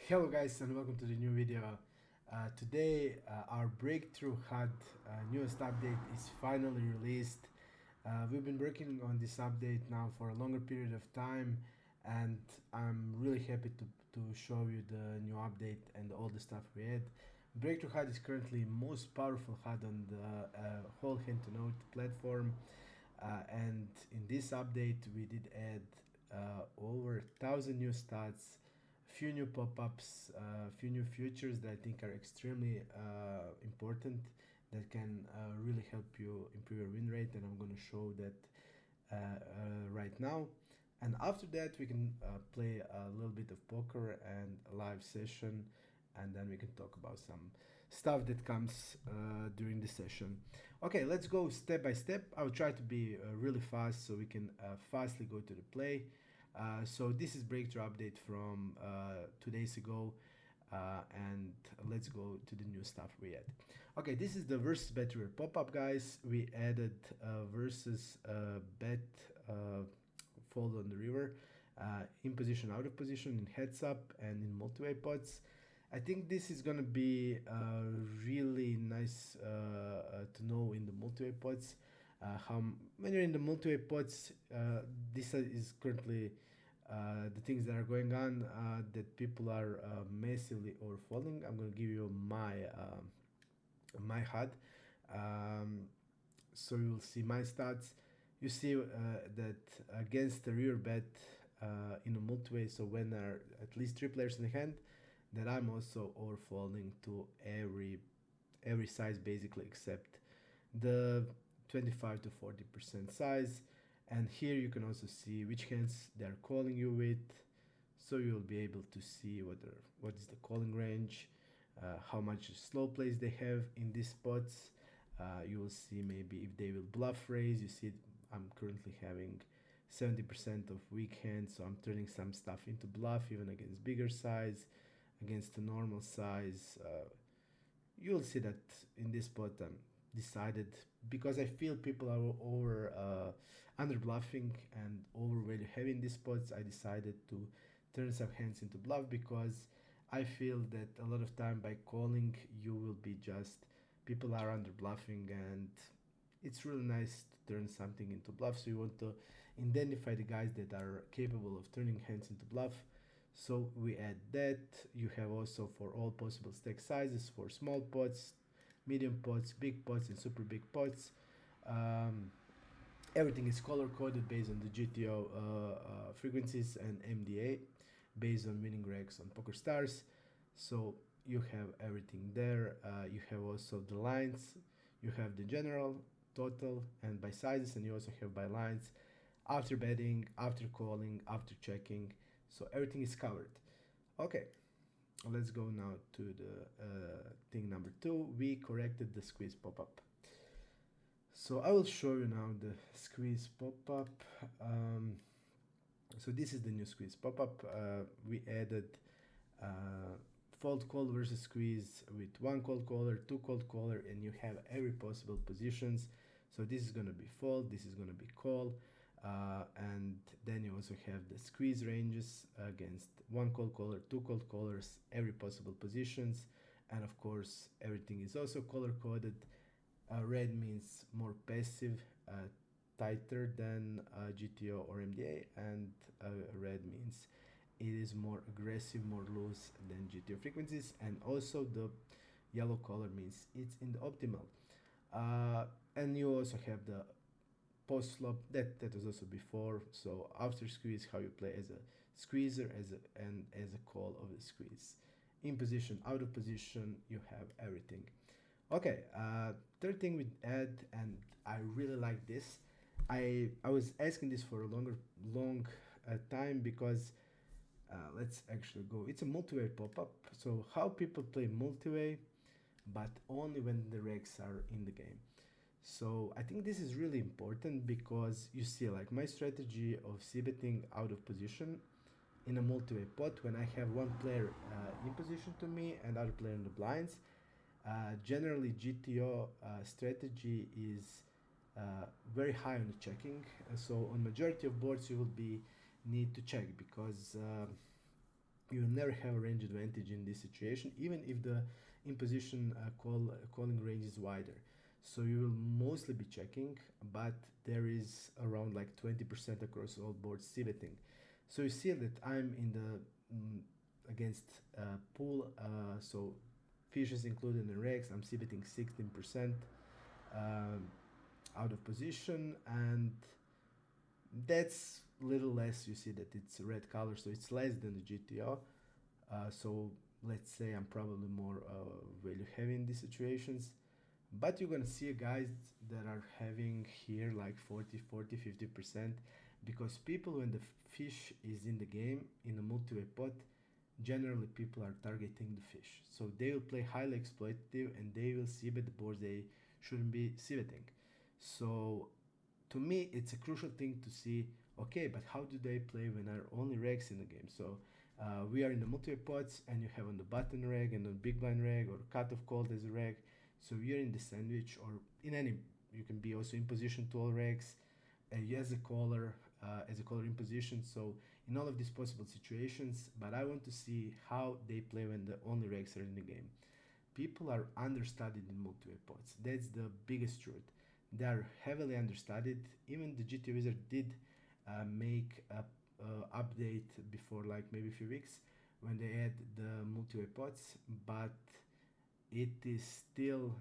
Hello guys and welcome to the new video. Today our breakthrough HUD newest update is finally released. We've been working on this update now for a longer period of time, and I'm really happy to show you the new update and all the stuff we had. Breakthrough HUD is currently most powerful HUD on the whole hand to node platform, and in this update we did add over 1,000 new stats, few new pop-ups, few new features that I think are extremely important, that can really help you improve your win rate, and I'm going to show that right now. And after that we can play a little bit of poker and a live session, and then we can talk about some stuff that comes during the session. Okay, let's go step by step. I'll try to be really fast so we can fastly go to the play. So this is breakthrough update from 2 days ago, and let's go to the new stuff we had. Okay, this is the versus bet river pop-up, guys. We added versus bet fold on the river, in position, out of position, in heads up, and in multiway pots. I think this is gonna be really nice to know in the multiway pots. How when you're in the multiway pots, this is currently the things that are going on, that people are massively overfalling. I'm gonna give you my HUD, so you will see my stats. You see that against the rear bet in a multiway, so when there are at least 3 players in the hand, that I'm also overfalling to every size basically, except the 25 to 40% size. And here you can also see which hands they're calling you with, so you'll be able to see what is the calling range, how much slow plays they have in these spots. You will see maybe if they will bluff raise. You see I'm currently having 70% of weak hands, so I'm turning some stuff into bluff even against bigger size, against the normal size. You'll see that in this spot I'm decided, because I feel people are over under bluffing and over value heavy in these spots, I decided to turn some hands into bluff, because I feel that a lot of time by calling you will be just people are under bluffing, and it's really nice to turn something into bluff. So you want to identify the guys that are capable of turning hands into bluff. So we add that. You have also for all possible stack sizes, for small pots, medium pots, big pots, and super big pots. Everything is color coded based on the GTO frequencies and MDA, based on winning regs on Poker Stars. So you have everything there. You have also the lines. You have the general, total, and by sizes, and you also have by lines, after betting, after calling, after checking. So everything is covered. Okay, let's go now to the thing number 2. We corrected the squeeze pop-up. So I will show you now the squeeze pop-up. So this is the new squeeze pop-up. We added fold call versus squeeze with 1 cold caller, 2 cold caller, and you have every possible positions. So this is gonna be fold, this is gonna be call. And then you also have the squeeze ranges against 1 cold caller, 2 cold callers, every possible positions, and of course everything is also color coded. Red means more passive, tighter than GTO or MDA, and red means it is more aggressive, more loose than GTO frequencies, and also the yellow color means it's in the optimal. And you also have the post flop that was also before. So after squeeze, how you play as a squeezer, as a call of the squeeze, in position, out of position, you have everything. Okay, third thing we add, and I really like this. I was asking this for a long time, because let's actually go. It's a multiway pop-up. So how people play multiway, but only when the regs are in the game. So I think this is really important, because you see like my strategy of c-betting out of position in a multi-way pot, when I have one player in position to me and other player in the blinds. Generally GTO strategy is very high on the checking, so on majority of boards you will be need to check, because You will never have a range advantage in this situation, even if the in position calling range is wider. So you will mostly be checking, but there is around like 20% across all boards civeting. So you see that I'm in the against pool, so fishes included in regs, I'm civeting 16% um, out of position, and that's little less. You see that it's red color, so it's less than the GTO. So let's say I'm probably more value heavy in these situations, but you're gonna see guys that are having here like 40, 50% because people, when the fish is in the game in a multi-way pot, generally people are targeting the fish, so they will play highly exploitative and they will civet the boards they shouldn't be civeting. So to me it's a crucial thing to see, okay, but how do they play when there are only regs in the game? So we are in the multi pots and you have on the button reg and on big blind reg or cut off called as a reg. So you're in the sandwich or in any, you can be also in position to all regs as a caller in position. So in all of these possible situations, but I want to see how they play when the only regs are in the game. People are understudied in multi pots. That's the biggest truth. They are heavily understudied. Even the GT Wizard did make a update before like maybe a few weeks when they add the multi-way pots, but it is still,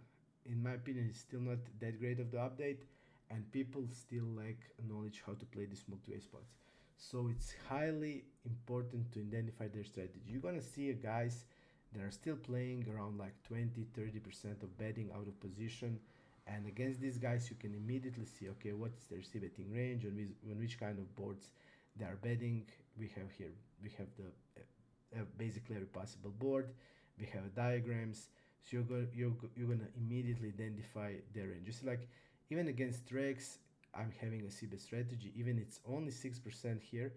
in my opinion, it's still not that great of the update, and people still lack knowledge how to play these multi-way spots. So it's highly important to identify their strategy. You're gonna see guys that are still playing around like 20, 30% of betting out of position, and against these guys you can immediately see, okay, what is their c betting range and on which kind of boards they are betting. We have here, we have the basically every possible board, we have diagrams, so you're gonna immediately identify their range. Just like even against regs, I'm having a c-bet strategy, even it's only 6% here,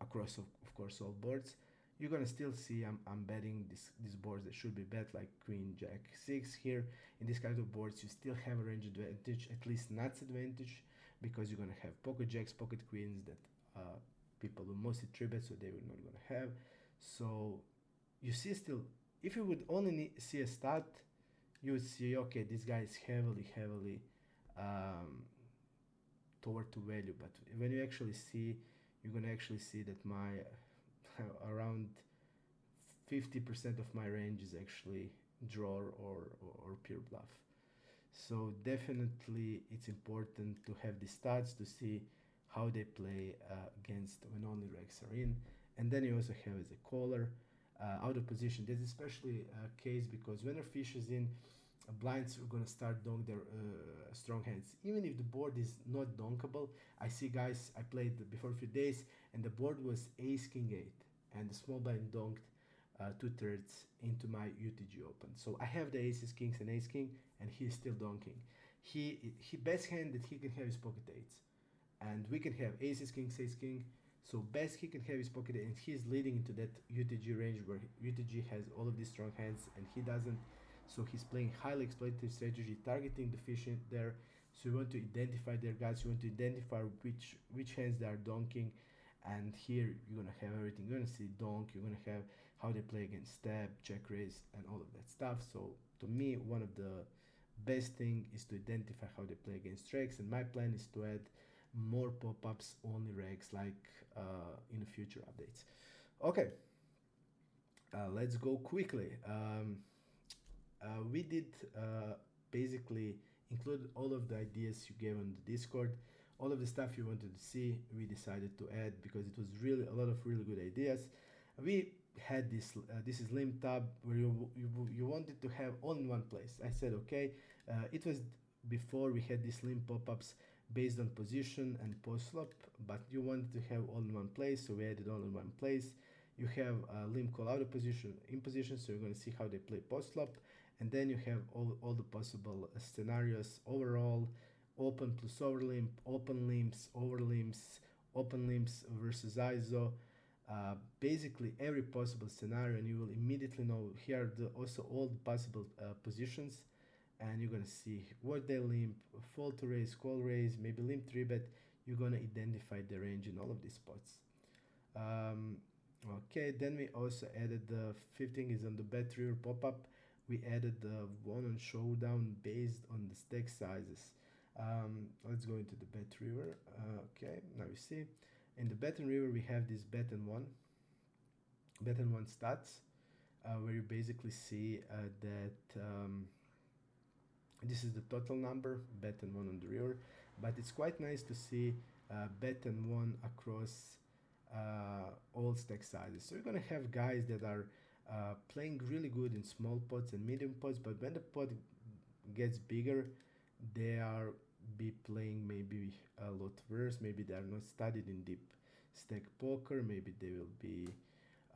across of course all boards. You're gonna still see I'm betting these boards that should be bet, like queen jack 6 here. In this kind of boards you still have a range advantage, at least nuts advantage, because you're gonna have pocket jacks, pocket queens that people will mostly three bet, so they were not gonna have. So you see still, if you would only see a stat, you would see, okay, this guy is heavily um, toward to value. But when you actually see, you're gonna actually see that my around 50% of my range is actually draw or pure bluff. So definitely it's important to have the stats to see how they play against when only regs are in. And then you also have as a caller out of position. That's especially a case because when a fish is in, blinds are going to start donk their strong hands. Even if the board is not donkable, I see guys, I played before a few days and the board was ace king 8 and the small blind donked 2/3 into my UTG open. So I have the aces, kings, and ace king, and he is still donking. He best hand that he can have is pocket eights, and we can have aces, kings, ace king. So best he can have is pocket eight, and he's leading into that UTG range where UTG has all of these strong hands, and he doesn't. So he's playing highly exploitative strategy, targeting the fish in there. So you want to identify their guys. You want to identify which hands they are donking, and here you're gonna have everything. You're gonna see donk. You're gonna have how they play against stab, check raise, and all of that stuff. So to me, one of the best thing is to identify how they play against regs, and my plan is to add more pop-ups only regs like in the future updates. Okay, let's go quickly. We did basically include all of the ideas you gave on the Discord, all of the stuff you wanted to see. We decided to add because it was really a lot of really good ideas. We had this is limp tab where you wanted to have all in one place. I said okay. It was before we had these limp pop-ups based on position and post flop, but you wanted to have all in one place, so we added all in one place. You have limp call out of position, in position, so you're going to see how they play post flop, and then you have all the possible scenarios overall, open plus over limp, open limps, over limps, open limps versus ISO, basically every possible scenario, and you will immediately know here are also all the possible positions, and you're gonna see what they limp, fold to raise, call raise, maybe limp 3 bet. You're gonna identify the range in all of these spots. Um, Okay, then we also added the fifth thing is on the bet river pop-up. We added the one on showdown based on the stake sizes. Let's go into the bet river. Okay, now you see in the bet and river we have this bet and one stats, where you basically see that this is the total number bet and one on the river, but it's quite nice to see bet and one across all stack sizes. So you're gonna have guys that are playing really good in small pots and medium pots, but when the pot gets bigger, they are be playing maybe a lot worse. Maybe they are not studied in deep stack poker. Maybe they will be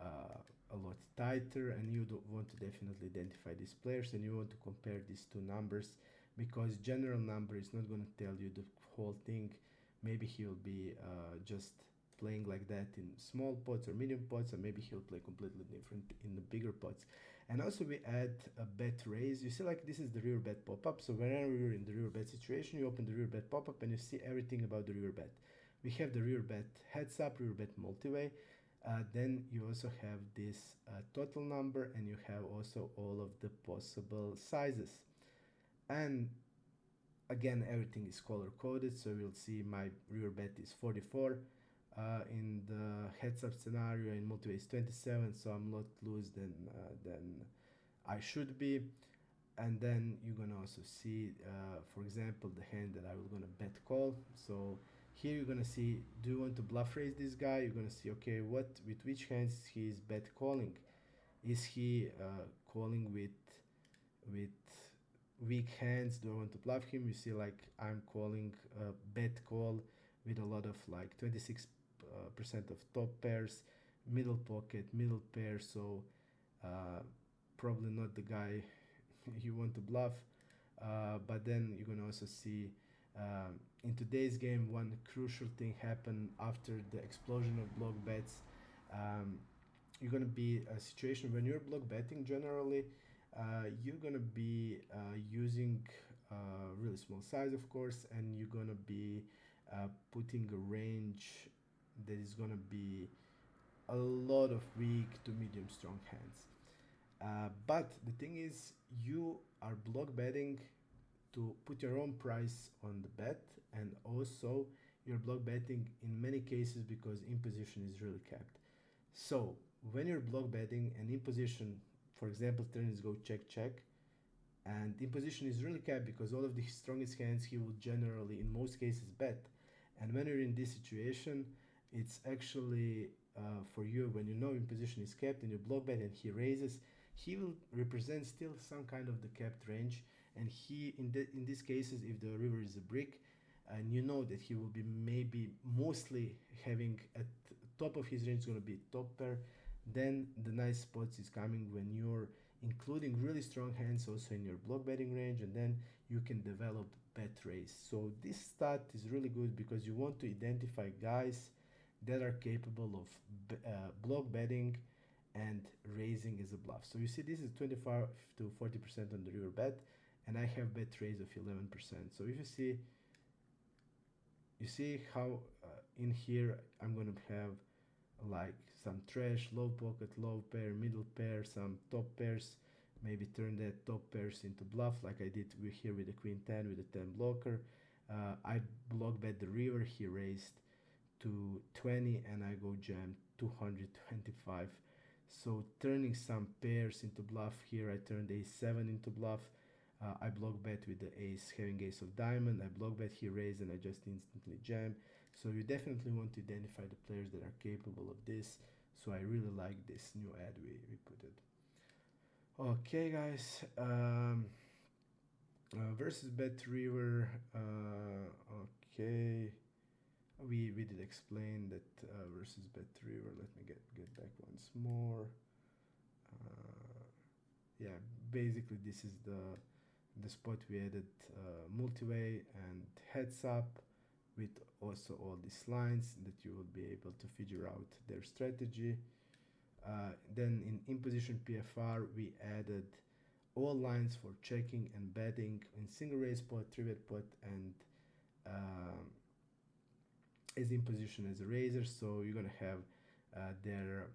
a lot tighter, and you don't want to definitely identify these players, and you want to compare these two numbers, because general number is not going to tell you the whole thing. Maybe he'll be just playing like that in small pots or medium pots, and maybe he'll play completely different in the bigger pots. And also we add a bet raise. You see, like, this is the river bet pop-up. So whenever you're in the river bet situation, you open the river bet pop-up and you see everything about the river bet. We have the river bet heads up, river bet multi-way. Then you also have this total number, and you have also all of the possible sizes. And again, everything is color coded, so you'll see my river bet is 44. In the heads up scenario in multiway is 27, so I'm a lot loose than I should be. And then you're gonna also see, for example, the hand that I was gonna bet call. So here you're gonna see, do you want to bluff raise this guy? You're gonna see, okay, what with which hands he is bet calling. Is he calling with weak hands? Do I want to bluff him? You see, like, I'm calling a bet call with a lot of like 26% of top pairs, middle pocket, middle pair. So probably not the guy you want to bluff. But then you're gonna also see in today's game one crucial thing happened after the explosion of block bets. You're gonna be a situation when you're block betting generally. You're gonna be using really small size, of course, and you're gonna be putting a range that is gonna be a lot of weak to medium strong hands. But the thing is, you are block betting to put your own price on the bet, and also you're block betting in many cases because imposition is really capped. So when you're block betting and imposition, for example, turn is go check check, and imposition is really capped because all of the strongest hands he will generally, in most cases, bet. And when you're in this situation, it's actually for you, when you know imposition is capped and you block bet and he raises, he will represent still some kind of the capped range. And he, in these cases, if the river is a brick, and you know that he will be maybe mostly having at top of his range is going to be top pair, then the nice spots is coming when you're including really strong hands also in your block betting range, and then you can develop bet raise. So this stat is really good because you want to identify guys that are capable of block betting and raising as a bluff. So you see, this is 25 to 40% on the river bet, and I have bet raise of 11%. So if you see how in here I'm gonna have like some trash, low pocket, low pair, middle pair, some top pairs, maybe turn that top pairs into bluff like I did here with the queen 10 with the 10 blocker. I block bet the river, he raised to 20, and I go jam 225. So turning some pairs into bluff here, I turned a7 into bluff. I block bet with the ace, having ace of diamond. I block bet, he raised, and I just instantly jam. So you definitely want to identify the players that are capable of this. So I really like this new ad we put it. Okay, guys. Versus bet river. Okay. We did explain that versus bet river. Let me get back once more. Yeah, basically this is the spot we added multiway and heads up, with also all these lines that you will be able to figure out their strategy. Then in imposition PFR we added all lines for checking and betting in single raise pot, three bet pot, and as imposition as a raiser. So you're gonna have their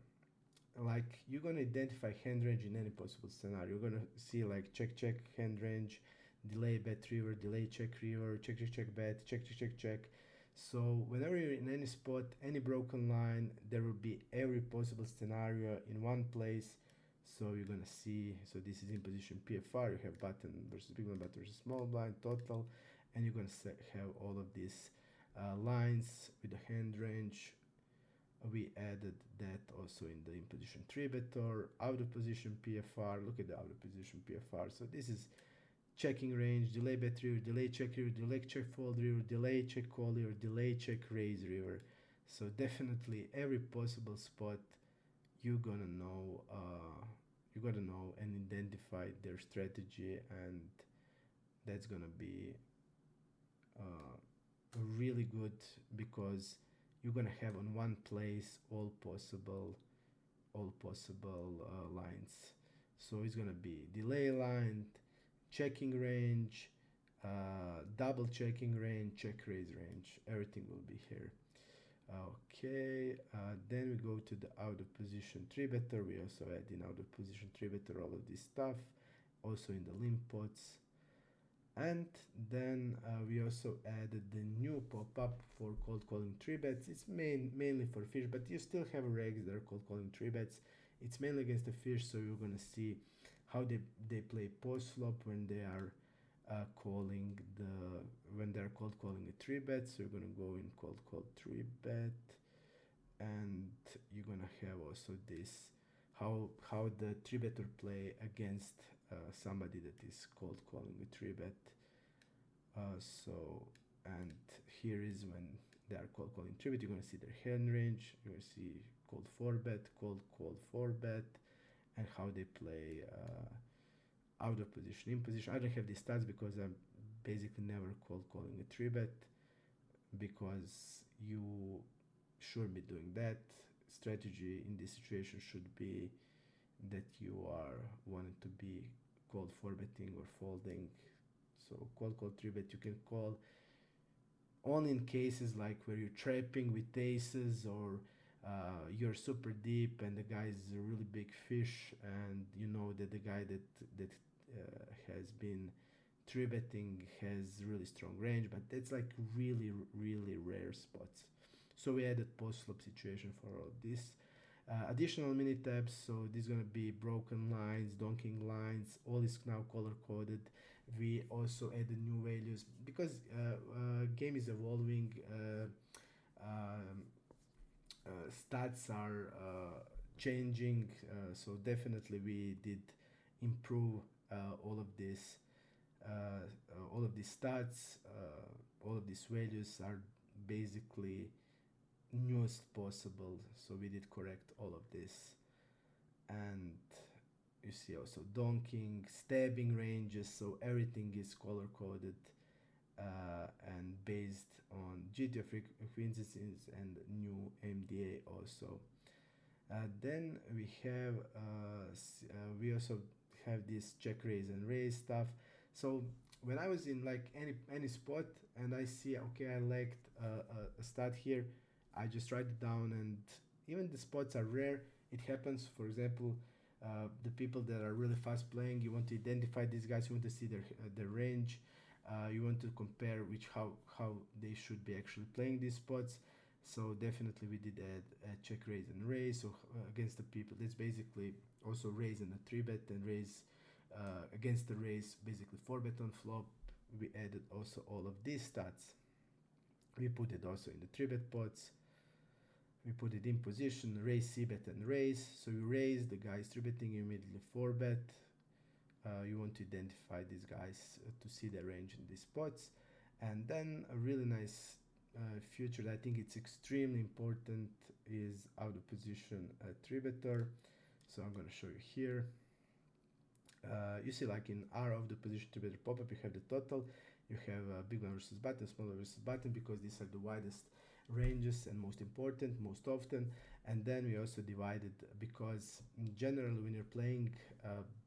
like you're gonna identify hand range in any possible scenario. You're gonna see like check check hand range, delay bet river, delay check river, check check check bet, check check check check. So whenever you're in any spot, any broken line, there will be every possible scenario in one place. So you're gonna see. So this is in position PFR. You have button versus big blind, button versus small blind, total, and you're gonna have all of these lines with the hand range. We added that also in the in position 3 better, out of position PFR. Look at the out of position PFR. So this is checking range, delay bet river, delay check river, delay check fold river, delay check call river, delay check raise river. So definitely every possible spot you're gonna know, and identify their strategy, and that's gonna be really good because you're gonna have on one place all possible lines. So it's gonna be delay line, checking range, double checking range, check raise range. Everything will be here. Okay, then we go to the out of position 3 better. We also add in out of position 3 better all of this stuff, also in the limp pots. And then we also added the new pop-up for cold calling 3 bets. It's mainly for fish, but you still have regs that are cold calling 3 bets. It's mainly against the fish, so you're gonna see how they play post flop when they are when they're cold calling a 3 bet. So you're gonna go in cold 3 bet, and you're gonna have also this how the 3 better play against somebody that is cold calling a 3 bet. And here is when they are cold calling 3 bet. You're gonna see their hand range. You're gonna see cold 4 bet, cold 4 bet, and how they play out of position, in position. I don't have these stats because I'm basically never cold calling a 3 bet, because you should be doing that. Strategy in this situation should be that you are wanting to be called 4 betting or folding. So call 3 bet you can call only in cases like where you're trapping with aces, or you're super deep and the guy is a really big fish, and you know that the guy that has been 3 betting has really strong range, but that's like really rare spots. So we added post flop situation for all of this. Additional mini tabs, so this is gonna be broken lines, donking lines, all is now color coded. We also added new values because game is evolving. Stats are changing, so definitely we did improve all of this. All of these stats, all of these values are basically newest possible, so we did correct all of this. And you see also donking, stabbing ranges, so everything is color coded and based on GTO frequencies and new MDA also. Then we also have this check raise and raise stuff. So when I was in like any spot and I see okay I liked a stat here, I just write it down, and even the spots are rare. It happens, for example, the people that are really fast playing, you want to identify these guys, you want to see their range, you want to compare how they should be actually playing these spots. So definitely we did add a check raise and raise. So against the people, that's basically also raise in a 3 bet, and raise against the raise, basically 4 bet on flop. We added also all of these stats. We put it also in the 3 bet pots. We put it in position, raise, c bet, and raise. So you raise, the guy is 3 betting, you immediately 4 bet. You want to identify these guys to see their range in these spots. And then a really nice feature that I think it's extremely important is out of position 3 better. So I'm going to show you here. You see, like in R of the position 3 better pop-up, you have the total. You have big one versus button, small one versus button, because these are the widest ranges and most important most often. And then we also divided, because in general when you're playing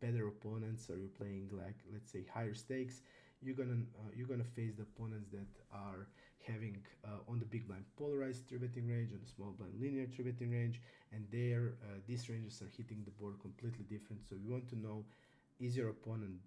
better opponents, or you're playing like, let's say, higher stakes, you're gonna face the opponents that are having on the big blind polarized 3-betting range, on the small blind linear 3-betting range, and there these ranges are hitting the board completely different. So we want to know, is your opponent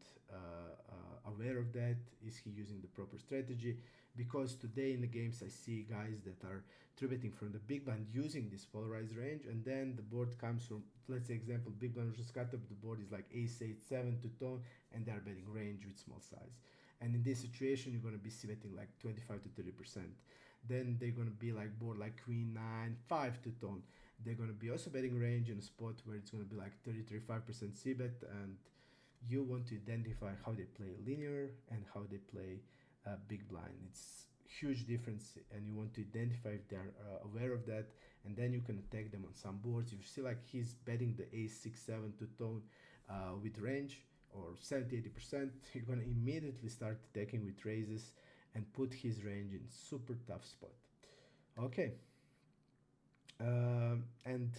aware of that? Is he using the proper strategy? Because today in the games I see guys that are 3-betting from the big blind using this polarized range, and then the board comes from, let's say example, big blind versus cut up, the board is like ace 8 7 to tone, and they're betting range with small size. And in this situation you're going to be betting like 25 to 30%. Then they're going to be like board like queen 9 5 to tone. They're going to be also betting range in a spot where it's going to be like 30-35% c bet, and you want to identify how they play linear and how they play big blind. It's huge difference, and you want to identify if they're aware of that, and then you can attack them on some boards. If you see like he's betting the ace 6 7 to tone with range or 70-80%, you're gonna immediately start attacking with raises and put his range in super tough spot. Okay, and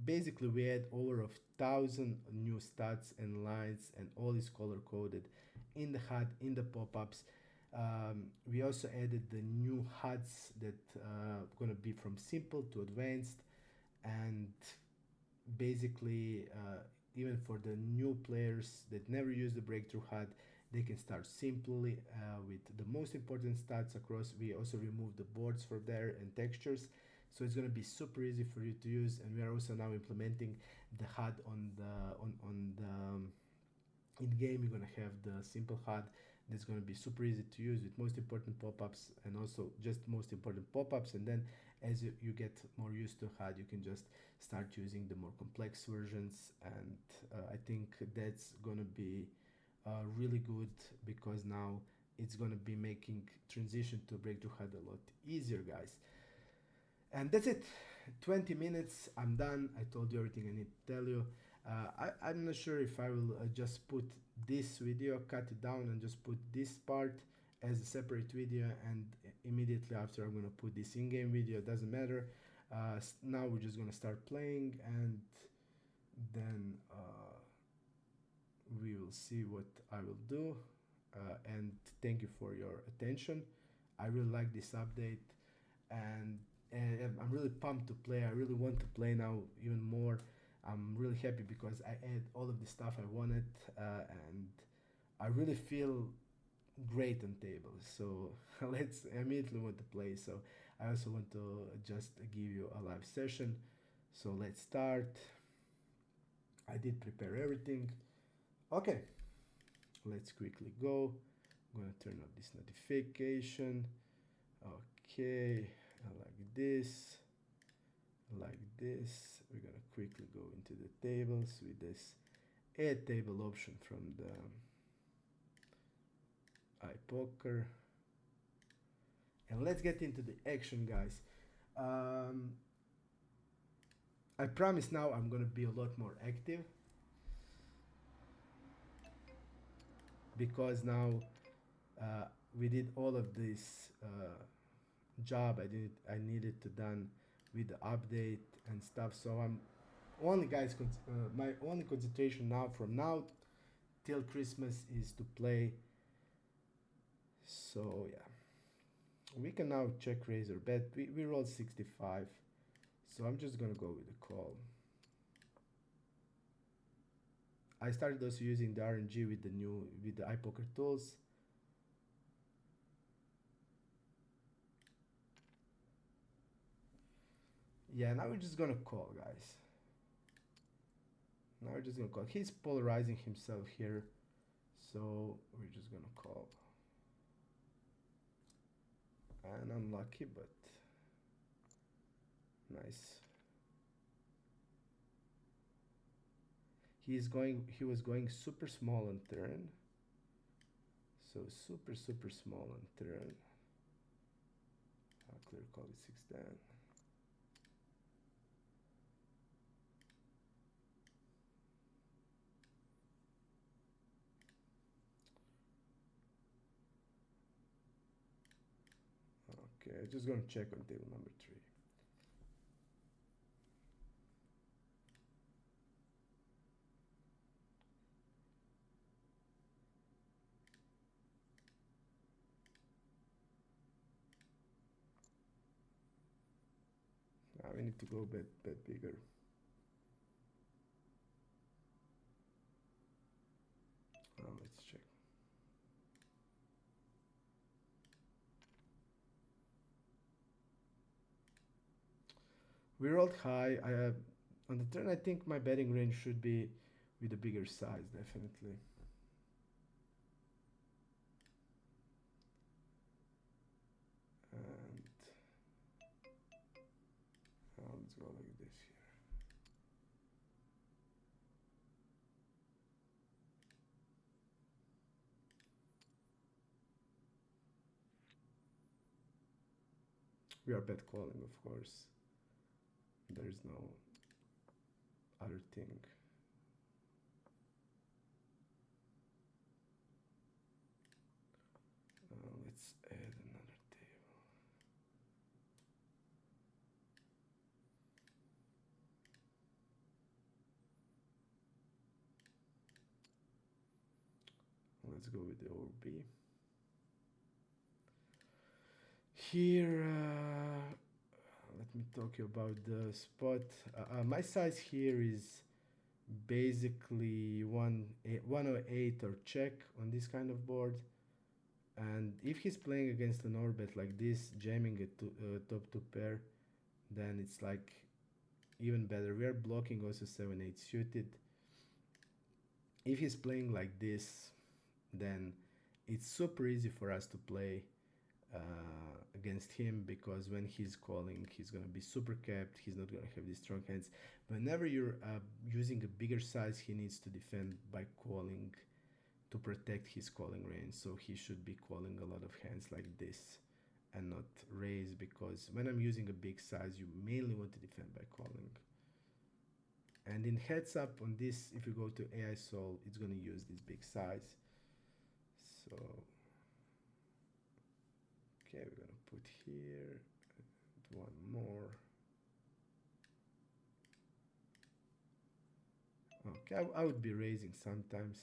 basically we had over 1,000 new stats and lines, and all is color coded in the HUD, in the pop-ups. We also added the new HUDs that gonna be from simple to advanced, and basically even for the new players that never use the breakthrough HUD, they can start simply with the most important stats across. We also removed the boards from there and textures, so it's going to be super easy for you to use. And we are also now implementing the HUD on the in game. You're going to have the simple HUD that's going to be super easy to use with most important pop-ups, and also just most important pop-ups. And then as you get more used to HUD, you can just start using the more complex versions. And I think that's going to be really good, because now it's going to be making transition to breakthrough HUD a lot easier, guys. And that's it. 20 minutes, I'm done. I told you everything I need to tell you. I'm not sure if I will just put this video, cut it down, and just put this part as a separate video, and immediately after I'm gonna put this in-game video. It doesn't matter. Now we're just gonna start playing, and then we will see what I will do. And thank you for your attention. I really like this update, and I'm really pumped to play. I really want to play now even more. I'm really happy because I had all of the stuff I wanted, and I really feel great on tables. So let's immediately want to play. So I also want to just give you a live session. So let's start. I did prepare everything. Okay, let's quickly go. I'm gonna turn off this notification. Okay, like this. Like this. We're gonna quickly go into the tables with this add table option from the iPoker, and let's get into the action, guys. I promise now I'm gonna be a lot more active, because now we did all of this job I needed to done with the update and stuff. So I'm only, guys, my only concentration now from now till Christmas is to play. So yeah, we can now check raise or bet. We rolled 65, so I'm just gonna go with the call. I started also using the RNG with the iPoker tools. Yeah, now we're just gonna call, guys. Now we're just gonna call. He's polarizing himself here, so we're just gonna call. And unlucky, but nice. He was going super small on turn. So super small on turn. Clear call is 6-10. Okay, just gonna check on table number 3. We need to go bet bigger. Let's check. We rolled high. On the turn, I think my betting range should be with a bigger size, definitely. And let's go like this here. We are bet calling, of course. There is no other thing. Let's add another table. Let's go with the OB. Here, let me talk about the spot. My size here is basically 108 or check on this kind of board. And if he's playing against an orbit like this, jamming a top 2 pair, then it's like even better. We are blocking also 7-8 suited. If he's playing like this, then it's super easy for us to play against him, because when he's calling, he's gonna be super capped. He's not gonna have these strong hands. Whenever you're using a bigger size, he needs to defend by calling to protect his calling range. So he should be calling a lot of hands like this and not raise, because when I'm using a big size, you mainly want to defend by calling. And in heads up on this, if you go to AI Sol, it's gonna use this big size. So okay, we're gonna put here one more. Okay, I would be raising sometimes.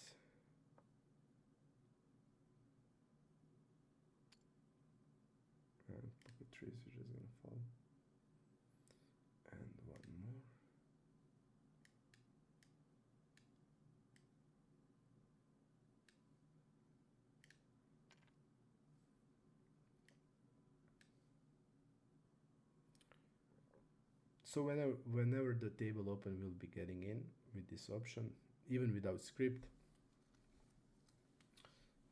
And pocket trees are just gonna fall. And one more. So whenever the table open, we'll be getting in with this option, even without script.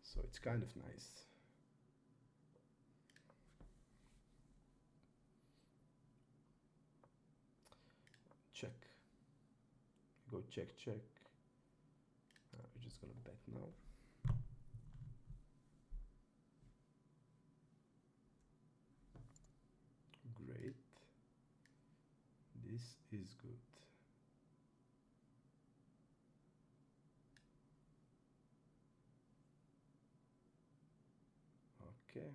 So it's kind of nice. Check. Go check. We're just gonna bet now. Great. This is good. Okay.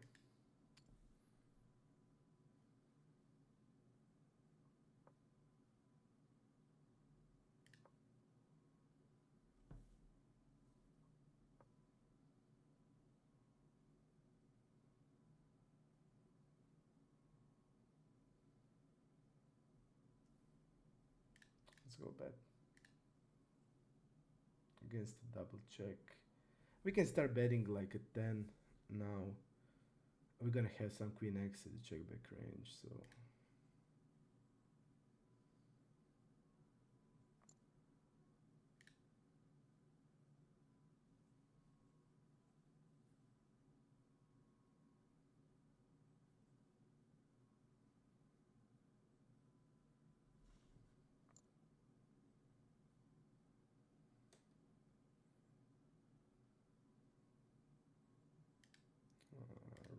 Let's go bet against the double check. We can start betting like a 10 now. We're gonna have some queen X at the check back range, so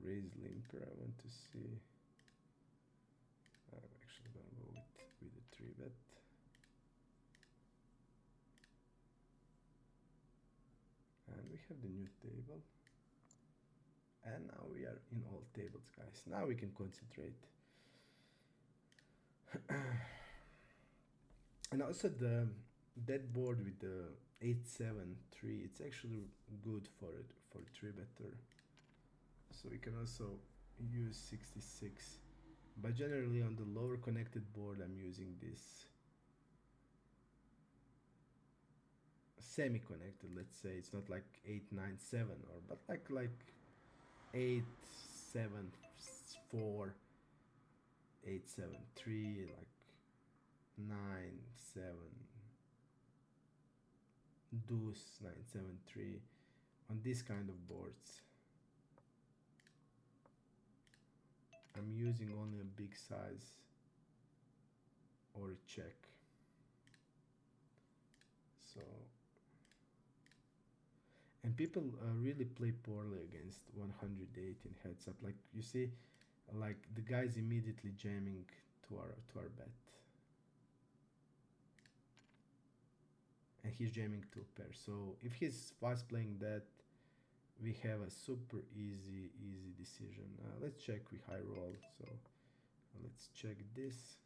raise limper. I want to see. I'm actually gonna go with a 3 bet. And we have the new table. And now we are in all tables, guys. Now we can concentrate. And also the that board with the 8-7-3, it's actually good for it, for 3 better. So we can also use 66 But generally on the lower connected board I'm using this semi-connected, let's say. It's not like 897 or but like 874, 873, like 97 deuce 973 on this kind of boards. I'm using only a big size or a check. So, and people really play poorly against 108 in heads up. Like you see, like the guy's immediately jamming to our bet, and he's jamming two pairs. So if he's fast playing that, we have a super easy decision. Let's check with high roll. So let's check this.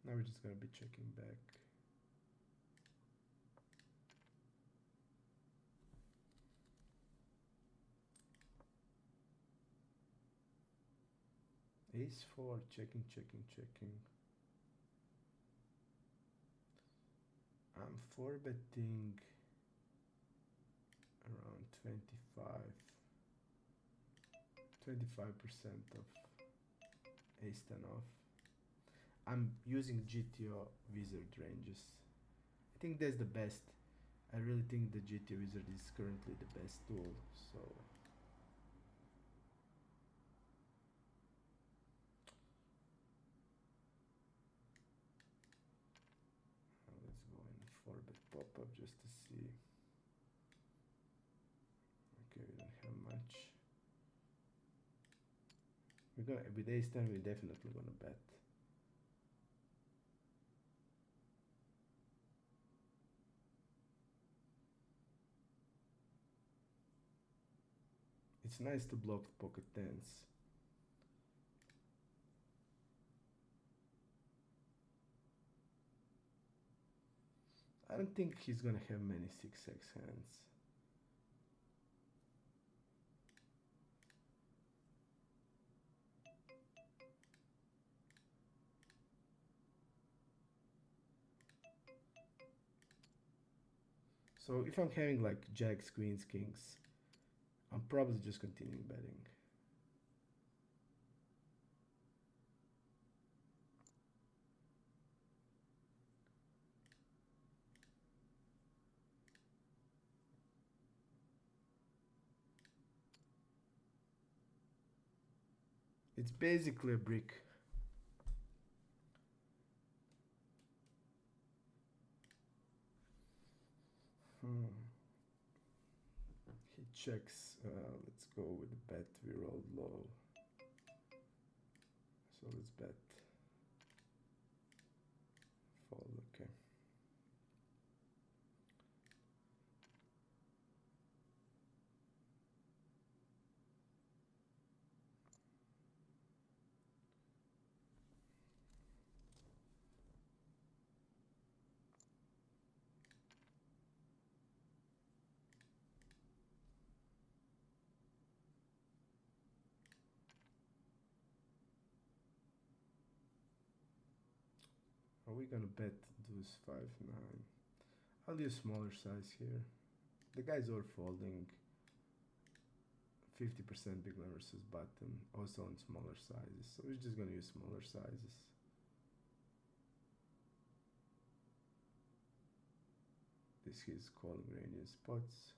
Now we're just gonna be checking back. Ace 4, checking. I'm 4-betting around 25% of ace 10 off. I'm using GTO wizard ranges. I think that's the best. I really think the GTO wizard is currently the best tool. So let's go in 4-bet pop-up just to see. Okay, we don't have much. We're gonna with ace 10 we're definitely gonna bet. It's nice to block the pocket tens. I don't think he's gonna have many 6x hands. So if I'm having like jacks, queens, kings, I'm probably just continuing betting. It's basically a brick. He checks. Let's go with the bet. We rolled low. So let's bet. Fold, okay. Are we gonna bet deuce 5-9? I'll use smaller size here. The guys are folding 50% big blind versus button, also on smaller sizes. So we're just gonna use smaller sizes. This is calling range in spots.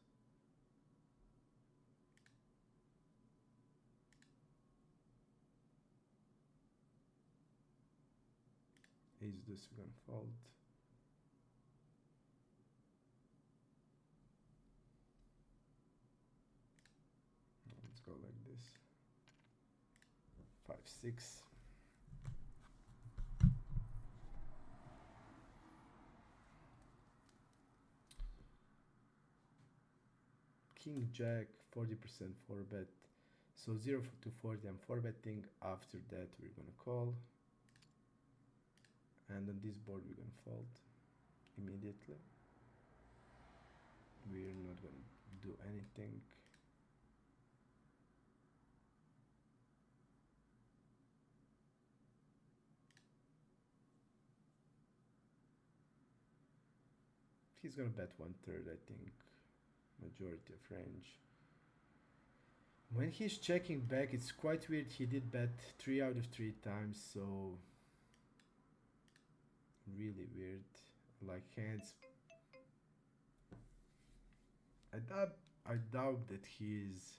Ace deuce we're gonna fold. Let's go like this. 5-6. King Jack 40% 4-bet. So 0 to 40 I'm 4-betting. After that we're gonna call. And on this board we're gonna fold immediately. We're not gonna do anything. He's gonna bet 1/3, I think, majority of range. When he's checking back, it's quite weird. He did bet 3 out of 3 times, so really weird. Like hands. I doubt that he's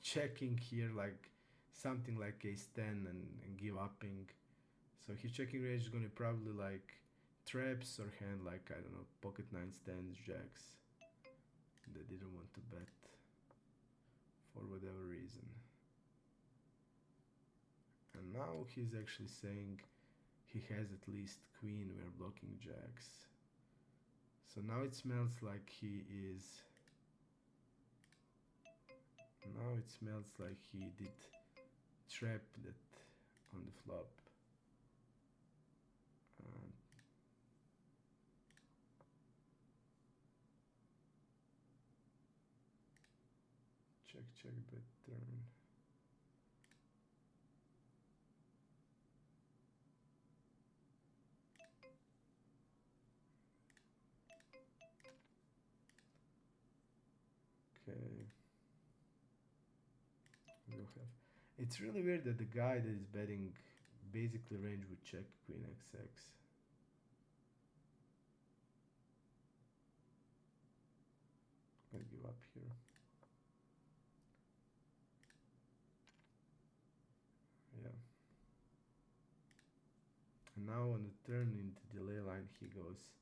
checking here like something like ace 10 and give upping. So his checking range is gonna probably like traps or hand like, I don't know, pocket 9s, 10s, jacks. They didn't want to bet for whatever reason. And now he's actually saying he has at least queen, we're blocking jacks. So now it smells like he is... Now it smells like he did trap that on the flop. Check, bet turn. Okay. We'll have. It's really weird that the guy that is betting basically range would check queen xx. I'm gonna give up here. Yeah. And now on the turn in the delay line he goes.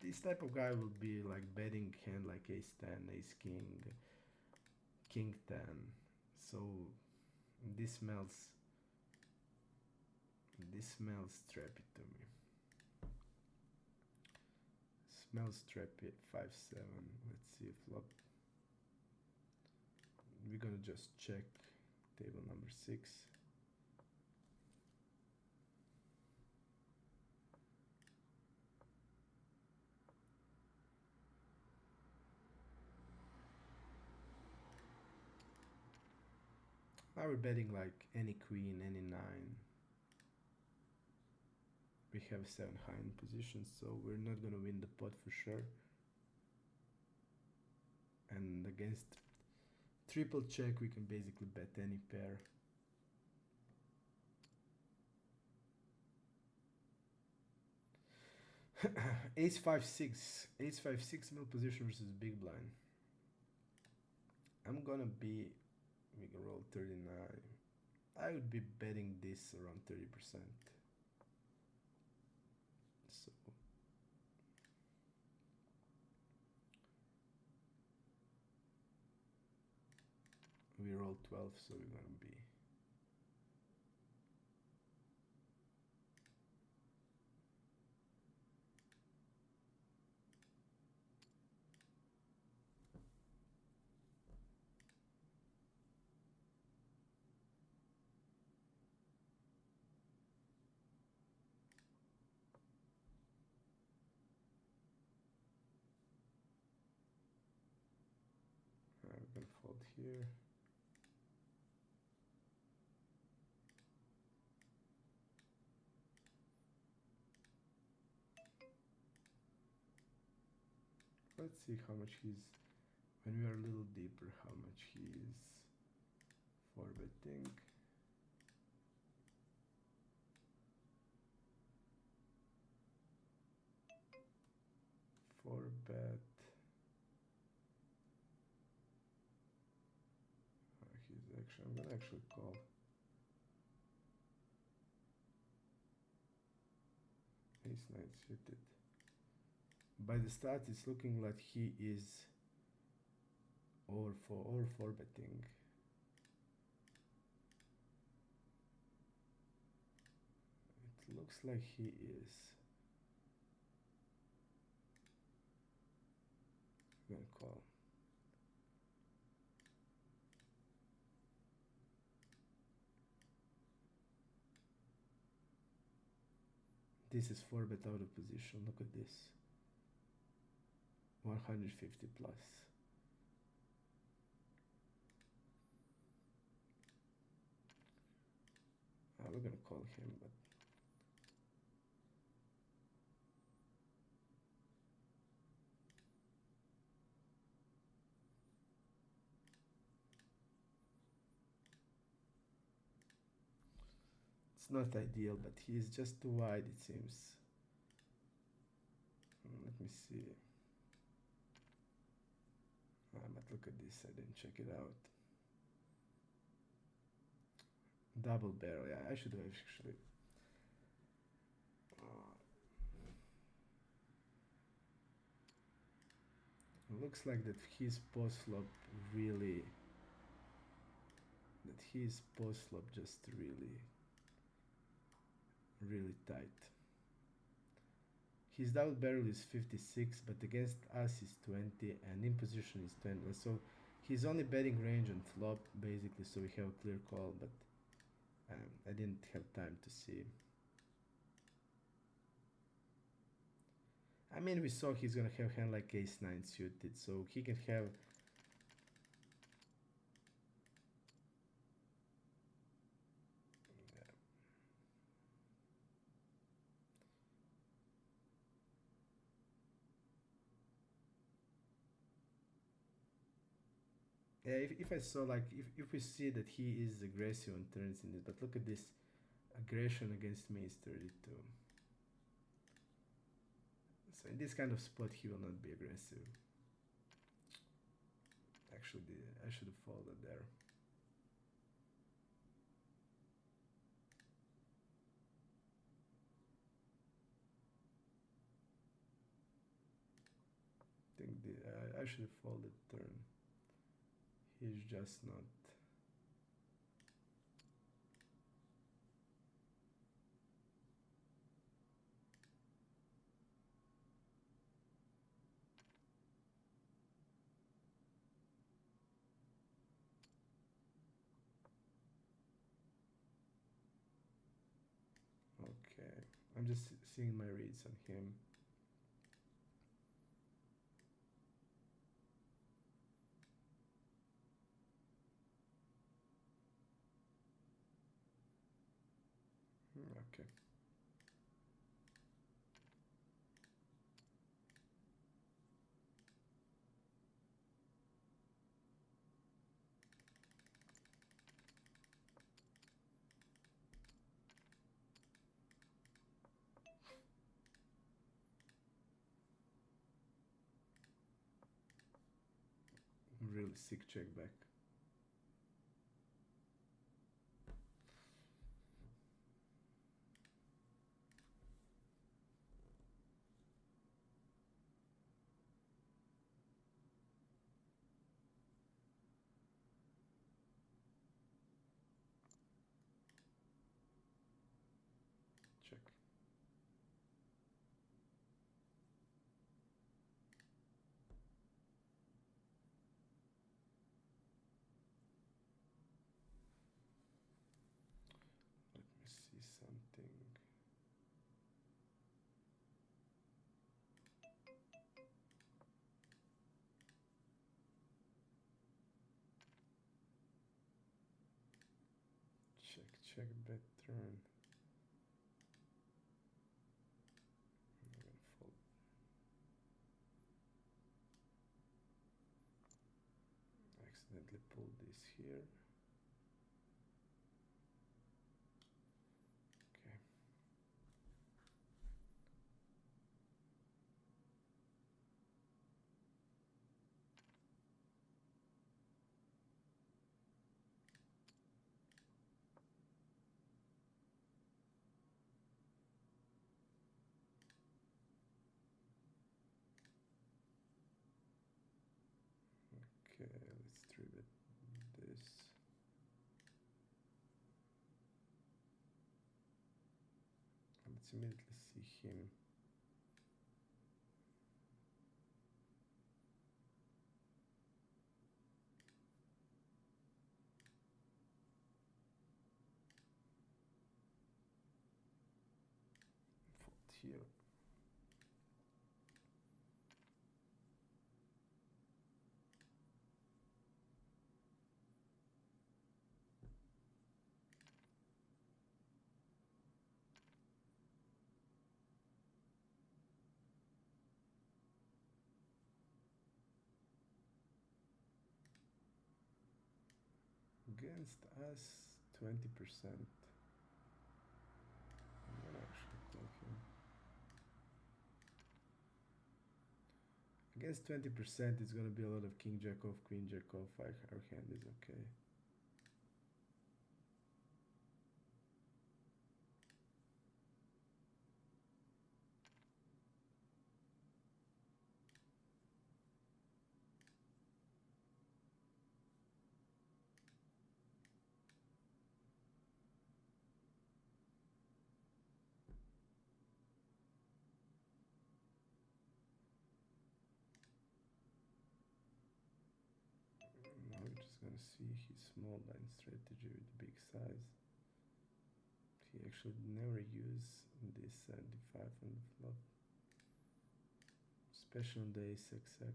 This type of guy will be like betting hand like ace 10, ace king, king 10. So this smells trappy to me. Smells trappy. 5-7. Let's see if flop. We're gonna just check table number 6. Now we're betting like any queen, any 9. We have 7 high in position, so we're not gonna win the pot for sure. And against triple check we can basically bet any pair. Ace 5-6. Ace 5-6 middle position versus big blind. I'm gonna be... We can roll 39. I would be betting this around 30%. So... We roll 12, so we're gonna be... I'm gonna fold here. Let's see how much he's, when we are a little deeper, how much he is for betting. For bet. He's actually, I'm gonna actually call. Ace 9 suited. By the start, it's looking like he is over for betting. It looks like he is. I'm gonna call. This is 4 bet out of position. Look at this. 150 plus. We're gonna call him, but it's not ideal, but he is just too wide, it seems. Let me see. But look at this, I didn't check it out. Double barrel, yeah, I should have actually. Looks like that his post flop really, just really tight. His double barrel is 56, but against us is 20, and in position is 20. So he's only betting range on flop, basically, so we have a clear call, but I didn't have time to see. I mean, we saw he's gonna have hand like ace-9 suited, so he can have... Yeah, if I saw, like, if we see that he is aggressive on turns in this, but look at this, aggression against me is 32. So in this kind of spot, he will not be aggressive. Actually, I should have folded there. I think I should have folded turn. He's just not. Okay, I'm just seeing my reads on him. Okay. Really sick check back. Check. Let me see something. Check bet turn. I'm gonna fold. Accidentally pulled this here. Okay. Okay, let's three bet this. Let's immediately see him. here. Against us, 20%. I'm gonna actually call him. Against 20%, it's gonna be a lot of king jack off, queen jack off. Our hand is okay. Now we're just gonna see his small line strategy with big size. He actually never use this 75 on the flop, especially on the ace XX.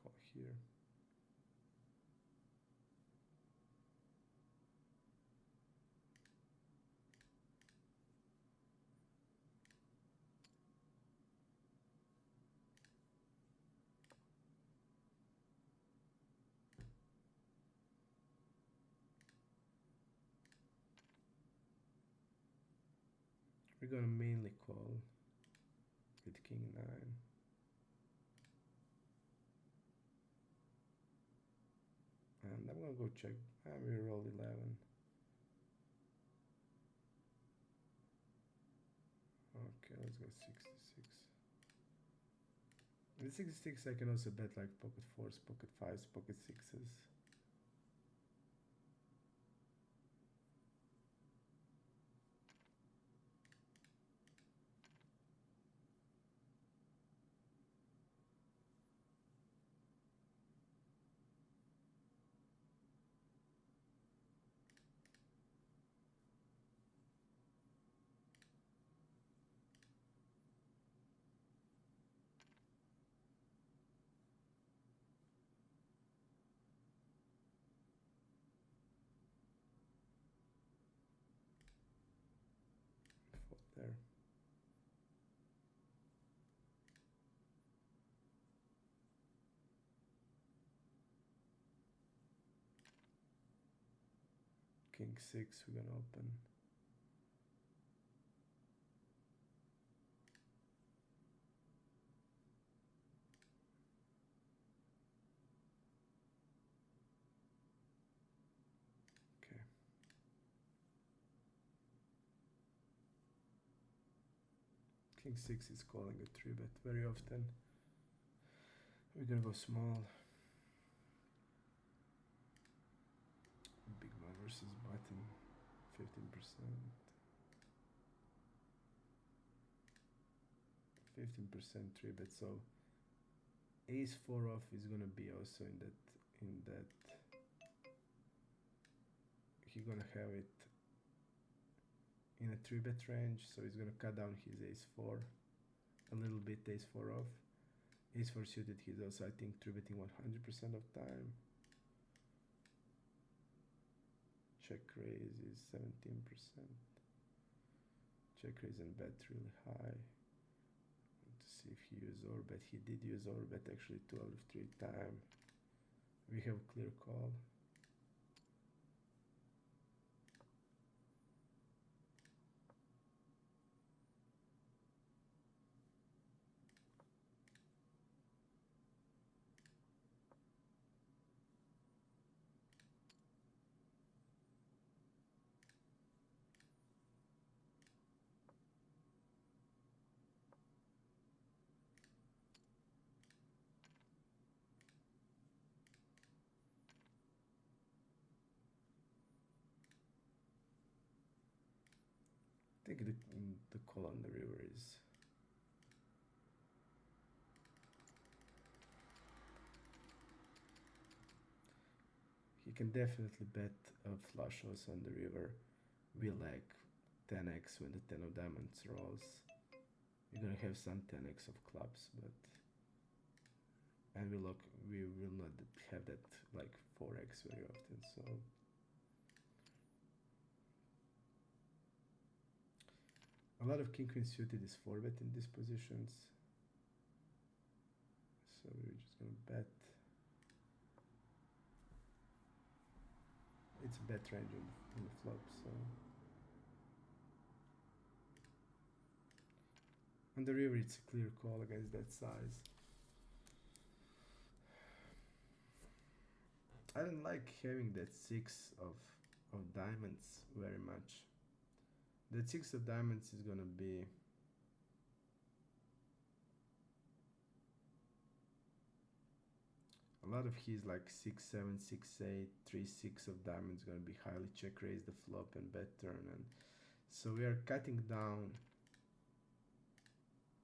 Call here. We're gonna mainly call with king 9. And I'm gonna go check. We roll 11. Okay, let's go 66. With 66 I can also bet like pocket 4s, pocket 5s, pocket 6s. Fold there. King 6, we're gonna open. Okay. King 6 is calling a 3-bet very often. We're gonna go small. Big man versus button, 15%. 15% 3-bet, so ace 4 off is gonna be also in that he's gonna have it in a 3-bet range, so he's gonna cut down his ace 4 a little bit. Ace 4 off, ace 4 suited, he's also I think 3-betting 100% of time. Check raise is 17%. Check raise and bet really high. To see if he used overbet. He did use overbet actually 2 out of 3 times. We have clear call. think the call on the river is. He can definitely bet a flush also on the river. We like 10x when the 10 of diamonds rolls. We're gonna have some 10x of clubs, but and we will not have that like 4x very often. So a lot of king queen suited is 4-bet in these positions. So we're just gonna bet. It's a bet range on the flop, so. On the river, it's a clear call against that size. I don't like having that 6 of diamonds very much. That 6 of diamonds is gonna be a lot of his like 6-7, 6-8, 3-6 of diamonds gonna be highly check raise the flop and bet turn, and so we are cutting down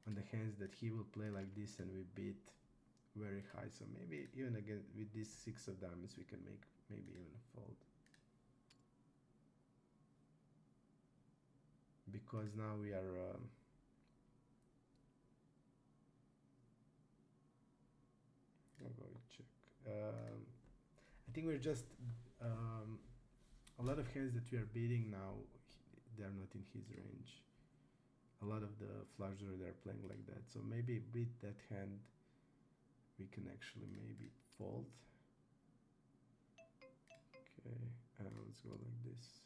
on the hands that he will play like this and we beat very high. So maybe even again with this 6 of diamonds we can make maybe even a fold, because now we are I'll go check. I think we're just a lot of hands that we are beating now, they are not in his range. A lot of the flush draw they're playing like that, so maybe beat that hand we can actually maybe fold. Okay, let's go like this.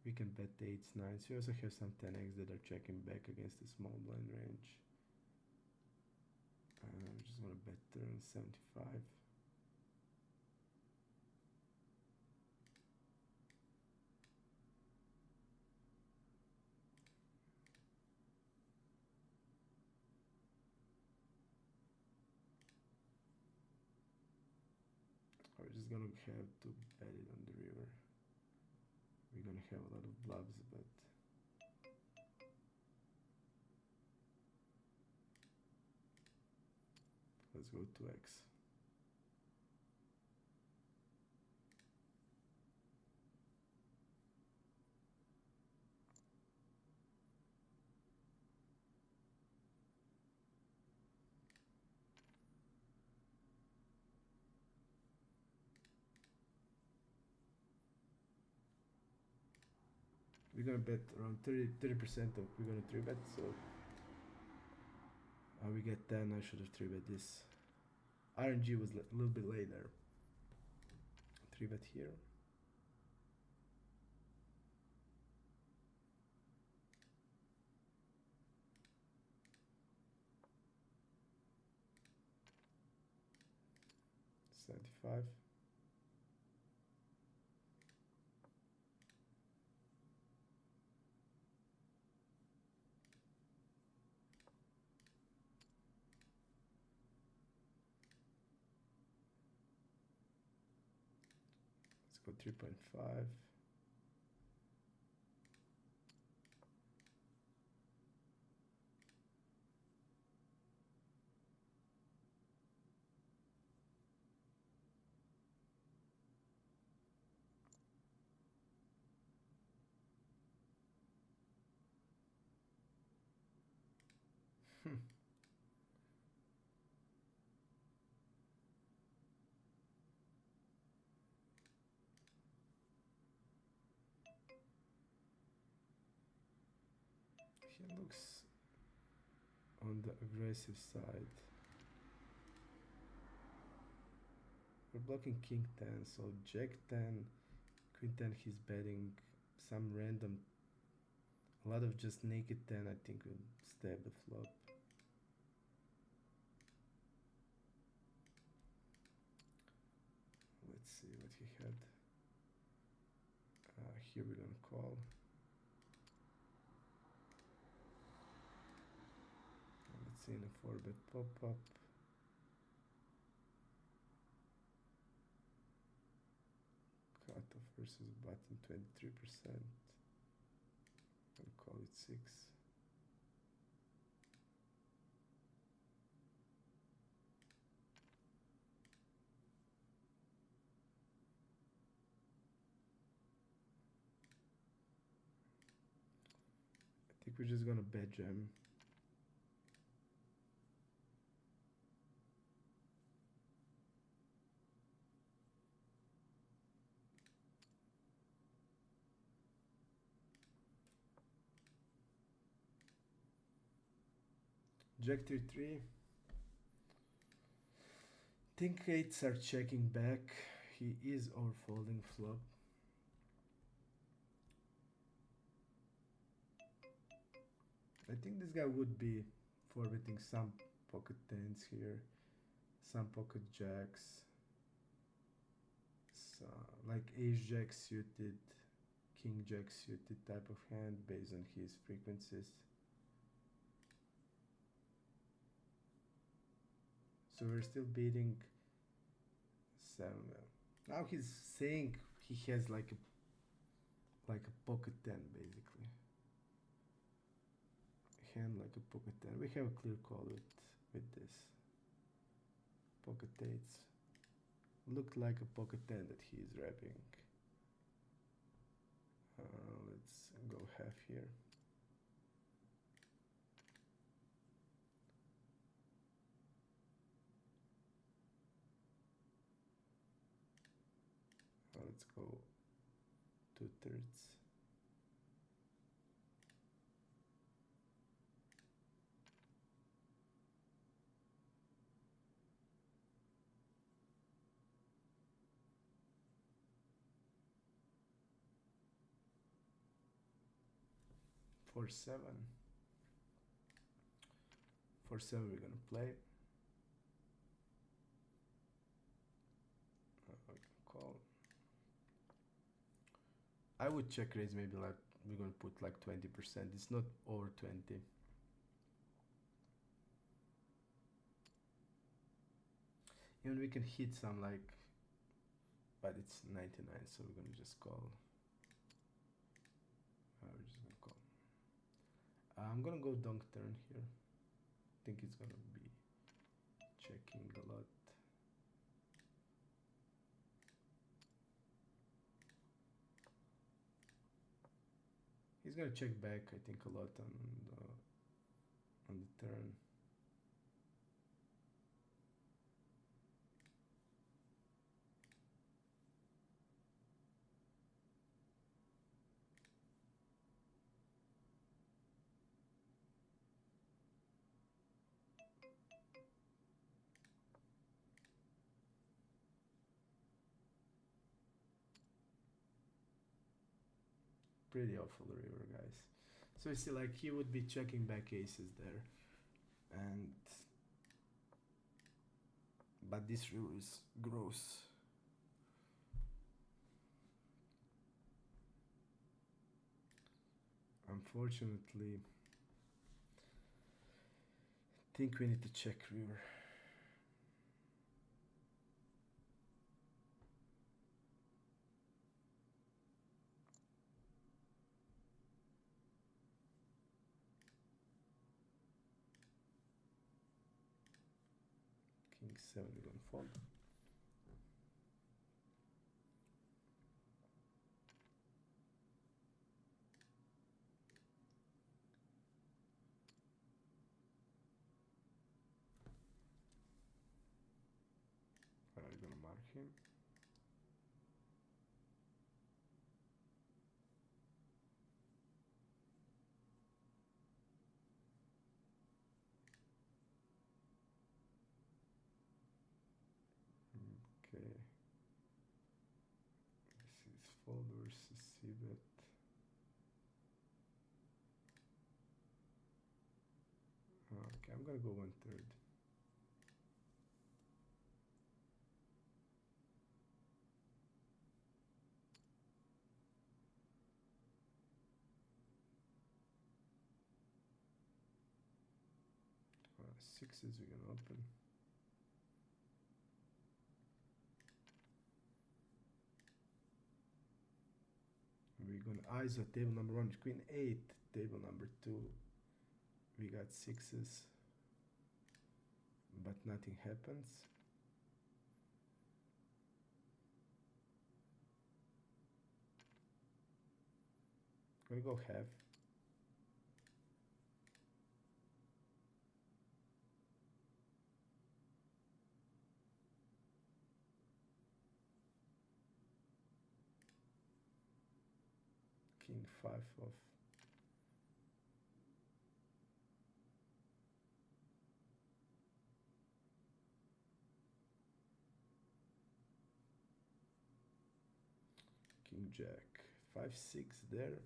We can bet 8s, 9s. We also have some 10x that are checking back against the small blind range. I'm just gonna bet turn 75. We're just gonna have to bet it on the river. We're gonna have a lot of bluffs, but let's go 2x. We're gonna bet around 30% of we're gonna 3-bet, so we get 10. I should have 3-bet this. RNG was a little bit later. 3-bet here. $75. Let's go 3.5. He looks on the aggressive side. We're blocking king 10, so jack 10, queen 10 he's betting some random, a lot of just naked 10 I think will stab the flop. Let's see what he had. Here we're gonna call. Let's see in a 4-bet pop-up. Cutoff versus button 23%. I'll call it 6. I think we're just gonna bet jam. Jack 3-3. Think 8s are checking back. He is overfolding flop. I think this guy would be forfeiting some pocket 10s here, some pocket jacks, so like ace jack suited, king jack suited type of hand based on his frequencies. So we're still beating 7. Now he's saying he has like a pocket 10 basically. Hand like a pocket 10. We have a clear call with this. Pocket 8s. Looked like a pocket 10 that he is wrapping. Let's go half here. Let's go 2/3. For 7. For 7 we're gonna play. Call. I would check raise maybe like we're gonna put like 20%. It's not over 20. Even we can hit some like, but it's 99, so we're gonna just call. We're just gonna call. I'm gonna go donk turn here. I think it's gonna be checking a lot. He's gonna check back, I think, a lot on the turn. Pretty awful river, guys. So you see, like, he would be checking back aces there, and but this river is gross. Unfortunately, I think we need to check river. King 7, we're gonna fold. We're gonna mark him. Okay. This is fold versus c-bet. Okay, I'm gonna go 1/3. Sixes we're gonna open. We're We're gonna ISO table number 1, queen 8, table number 2. We got 6s, but nothing happens. Gonna go half. King 5 off. King Jack 5 6 there.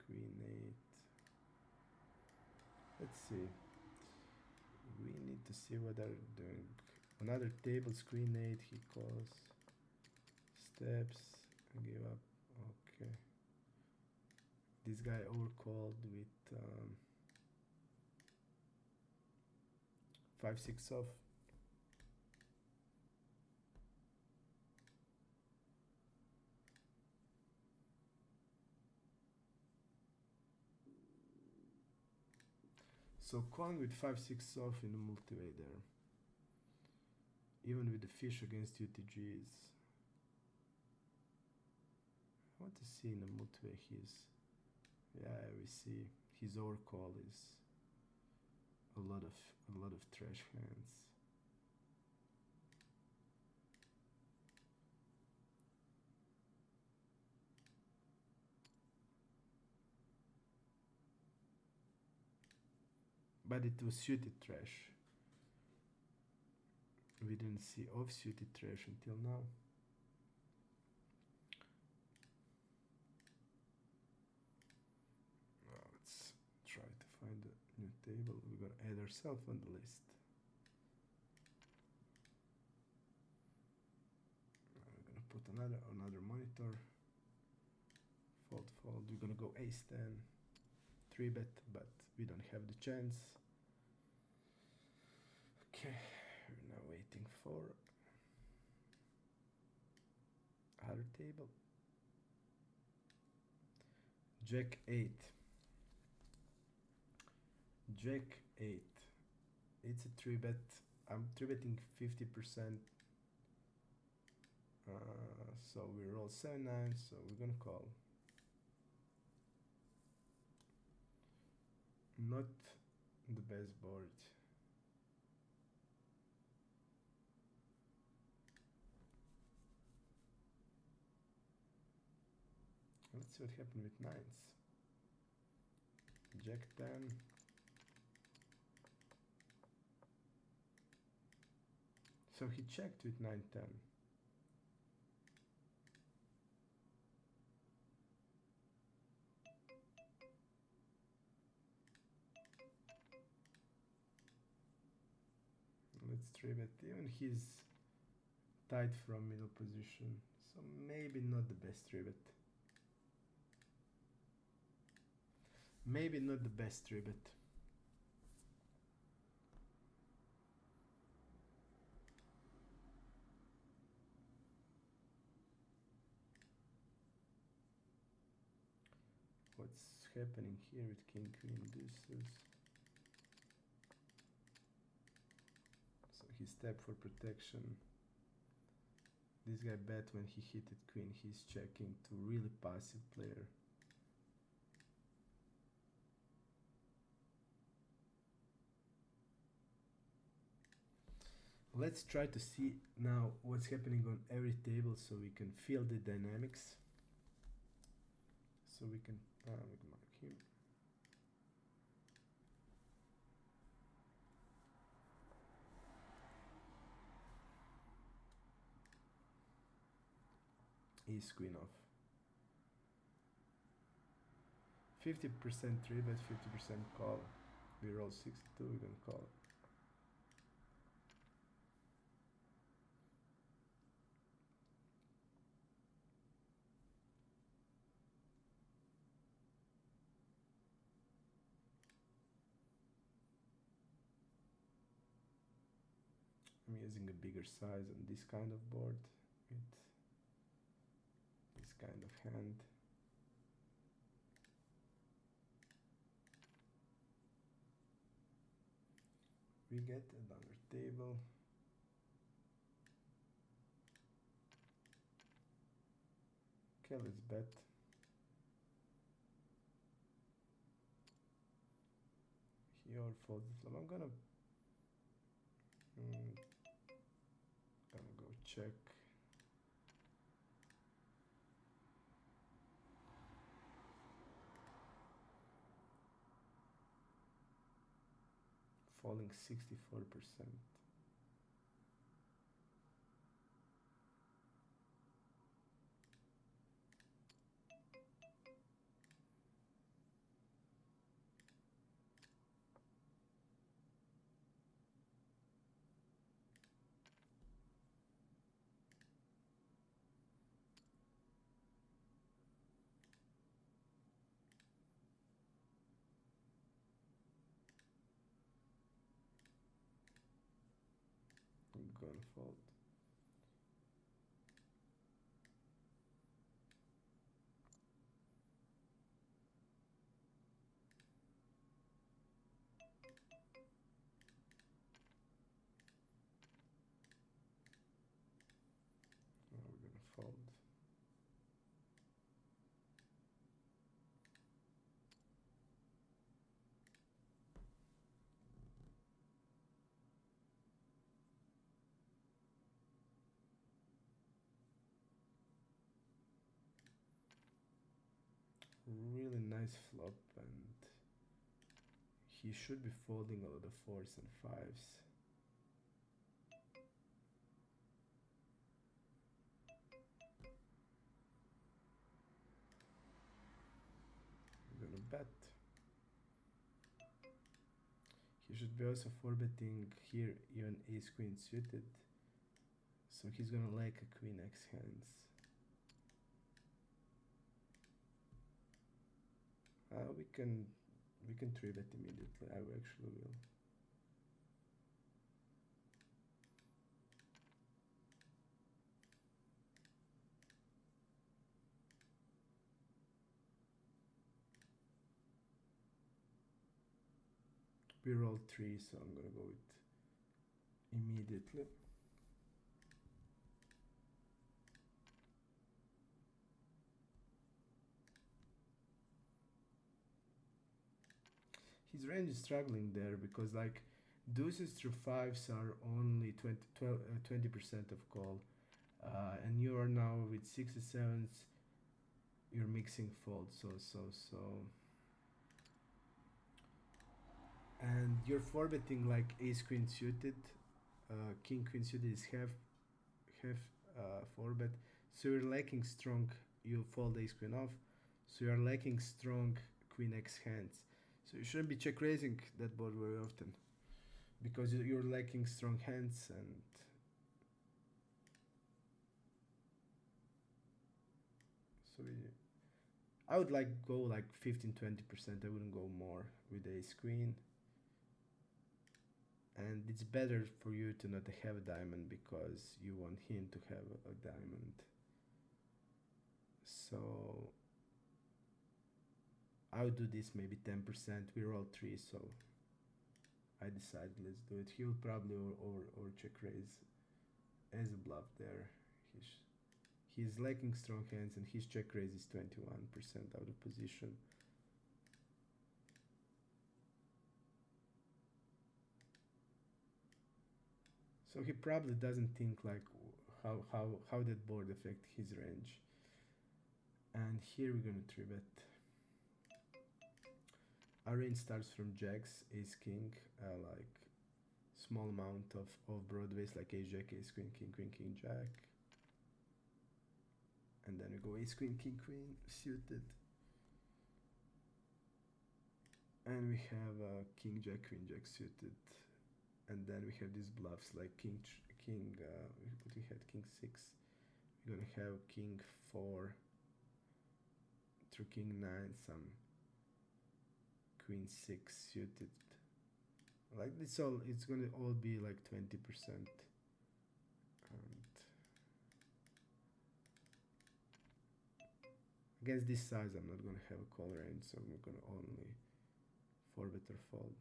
Queen 8. Let's see. We need to see what they're doing. Another table, queen 8. He calls. Steps. Give up. Okay. This guy overcalled with 5 6 off. So calling with 5 6 off in the multiway there. Even with the fish against UTGs. I want to see in the multiway his. Yeah, we see his overcall is a lot of trash hands. But it was suited trash. We didn't see off-suited trash until now. Let's try to find a new table. We're gonna add ourselves on the list. We're gonna put another monitor. Fold, fold. We're gonna go ace 10, 3-bet, but we don't have the chance. Okay, we're now waiting for other table. Jack 8. Jack 8. It's a 3-bet. I'm 3-betting 50%. So we roll 7-9, so we're gonna call. Not the best board. Let's see what happened with 9s. Jack 10. So he checked with 9 10. Let's 3-bet. Even he's tight from middle position, so maybe not the best 3-bet. Maybe not the best 3-bet. What's happening here with king, queen, deuces? So he stepped for protection. This guy bet when he hit it queen, he's checking to really passive player. Let's try to see now what's happening on every table so we can feel the dynamics. So we can mark him. Ace queen off. 50% 3-bet, 50% call. We roll 62, we can call. I'm using a bigger size on this kind of board with this kind of hand. we get another table. Okay, let's bet. Here folds the flop. I'm gonna go check. Falling 64%. I'm gonna fold. Now we're gonna fold. Really nice flop, and he should be folding a lot of fours and fives. I'm gonna bet. He should be also four betting here, even ace queen suited. So he's gonna like a queen x hands. We can three bet immediately. I actually will. We rolled three, so I'm gonna go with immediately. His range is struggling there because like deuces through fives are only 20% of call, and you are now with sixes, sevens. You're mixing folds, so, and you're four betting like ace queen suited, king queen suited is half four bet, so you're lacking strong. You fold ace queen off, so you're lacking strong queen x hands. So you shouldn't be check raising that board very often because you're lacking strong hands. And so I would like go like 15-20%. I wouldn't go more with ace queen. And it's better for you to not have a diamond because you want him to have a diamond. So I would do this maybe 10%. We roll three, so I decided let's do it. He will probably over check raise as a bluff there. He's lacking strong hands, and his check raise is 21% out of position. So he probably doesn't think like how that board affect his range. And here we're gonna three bet. Our range starts from jacks, ace king, like small amount of broadways like ace jack, ace queen, king jack. And then we go ace queen, king queen suited. And we have king jack, queen jack suited. And then we have these bluffs like we had king six. We're gonna have king four through king nine, some queen six suited. Like this all, it's gonna all be like 20%. And against this size, I'm not gonna have a call range, so I'm gonna only four bet or fold.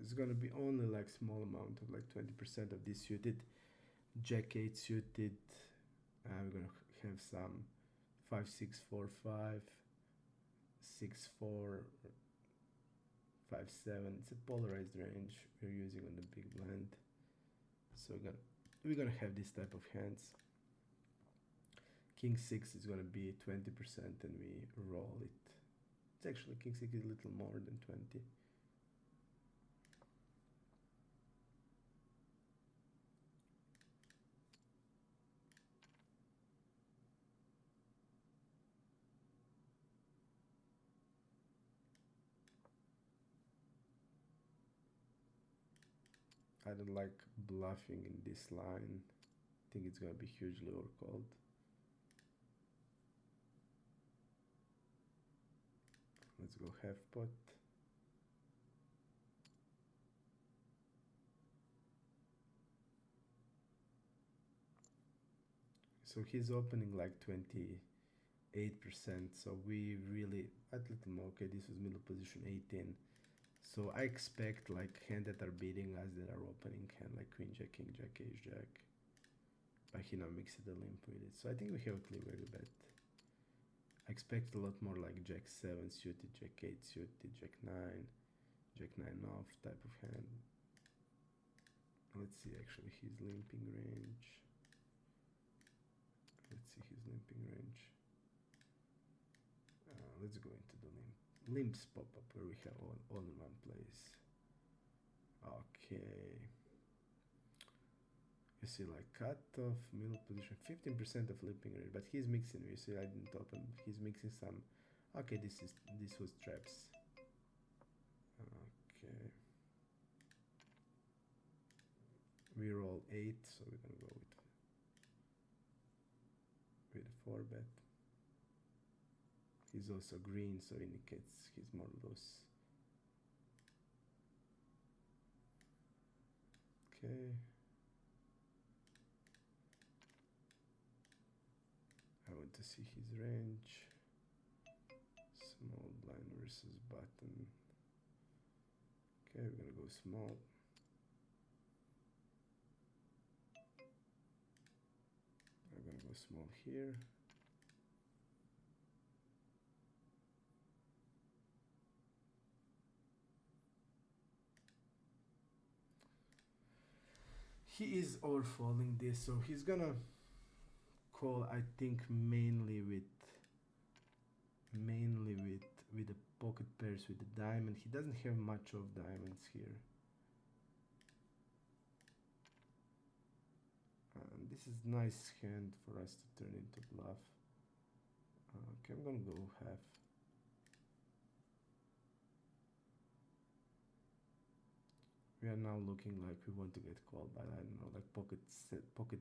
it's gonna be only like small amount of like 20% of this suited, jack 8 suited. We're gonna have some 5 6 4 5 6 4 5 7. It's a polarized range we're using on the big blind, so we're gonna have this type of hands. King 6 is gonna be 20% and we roll it. It's actually King 6 is a little more than 20. I don't like bluffing in this line. I think it's gonna be hugely overcalled. Let's go half pot. So he's opening like 28%, so we really a little more. Okay, this was middle position 18. So I expect like hand that are beating us that are opening hand like queen jack, king jack, ace jack. But he now mixed the limp with it. So I think we have a clear way to bet. I expect a lot more like jack 7 suited, jack 8 suited, jack 9 off type of hand. Let's see actually his limping range. Let's see his limping range. Let's go into the limps pop up where we have all in one place. Okay. You see like cutoff, middle position, 15% of limping rate, but he's mixing. You see I didn't open. He's mixing some. Okay, this was traps. Okay. We roll 8, so we're gonna go with a 4 bet. He's also green, so indicates he's more loose. Okay. I want to see his range. Small blind versus button. Okay, we're gonna go small. I'm gonna go small here. He is overfolding this, so he's gonna call, I think, mainly with the pocket pairs with the diamond. He doesn't have much of diamonds here. This is nice hand for us to turn into bluff. Okay, I'm gonna go half. We are now looking like we want to get called by, I don't know, like pocket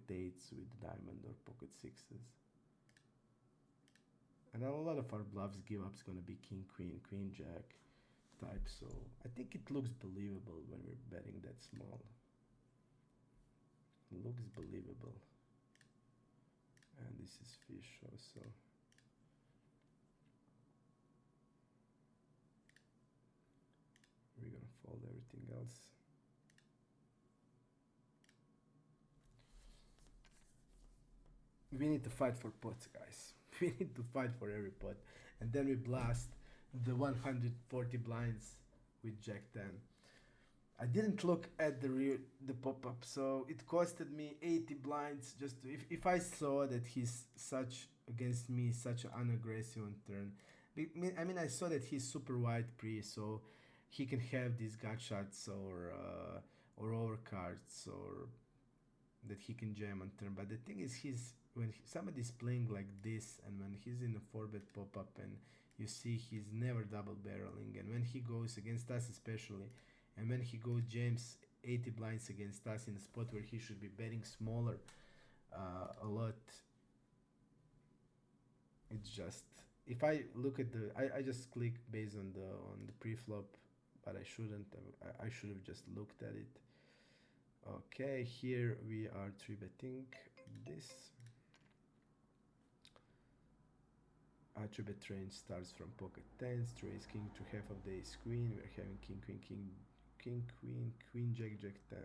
8s with diamond or pocket 6s. And a lot of our bluffs give up's gonna be king, queen, jack type, so I think it looks believable when we're betting that small. It looks believable. And this is fish also. We're gonna fold everything else. We need to fight for pots, guys. We need to fight for every pot. And then we blast the 140 blinds with jack 10. I didn't look at the pop-up, so it costed me 80 blinds just to, if I saw that he's such against me, such an unaggressive on turn. I mean, I saw that he's super wide pre, so he can have these gut shots or overcards or that he can jam on turn. But the thing is, when somebody's playing like this and when he's in a 4-bet pop-up and you see he's never double barreling, and when he goes against us especially, and when he goes jams 80 blinds against us in a spot where he should be betting smaller a lot, it's just, if I look at I just click based on the pre-flop, but I shouldn't. I should have just looked at it. Okay, here we are 3-betting this. Our 3-bet range starts from pocket 10s to ace king to half of the ace queen. We're having king king, queen, queen, jack, jack 10.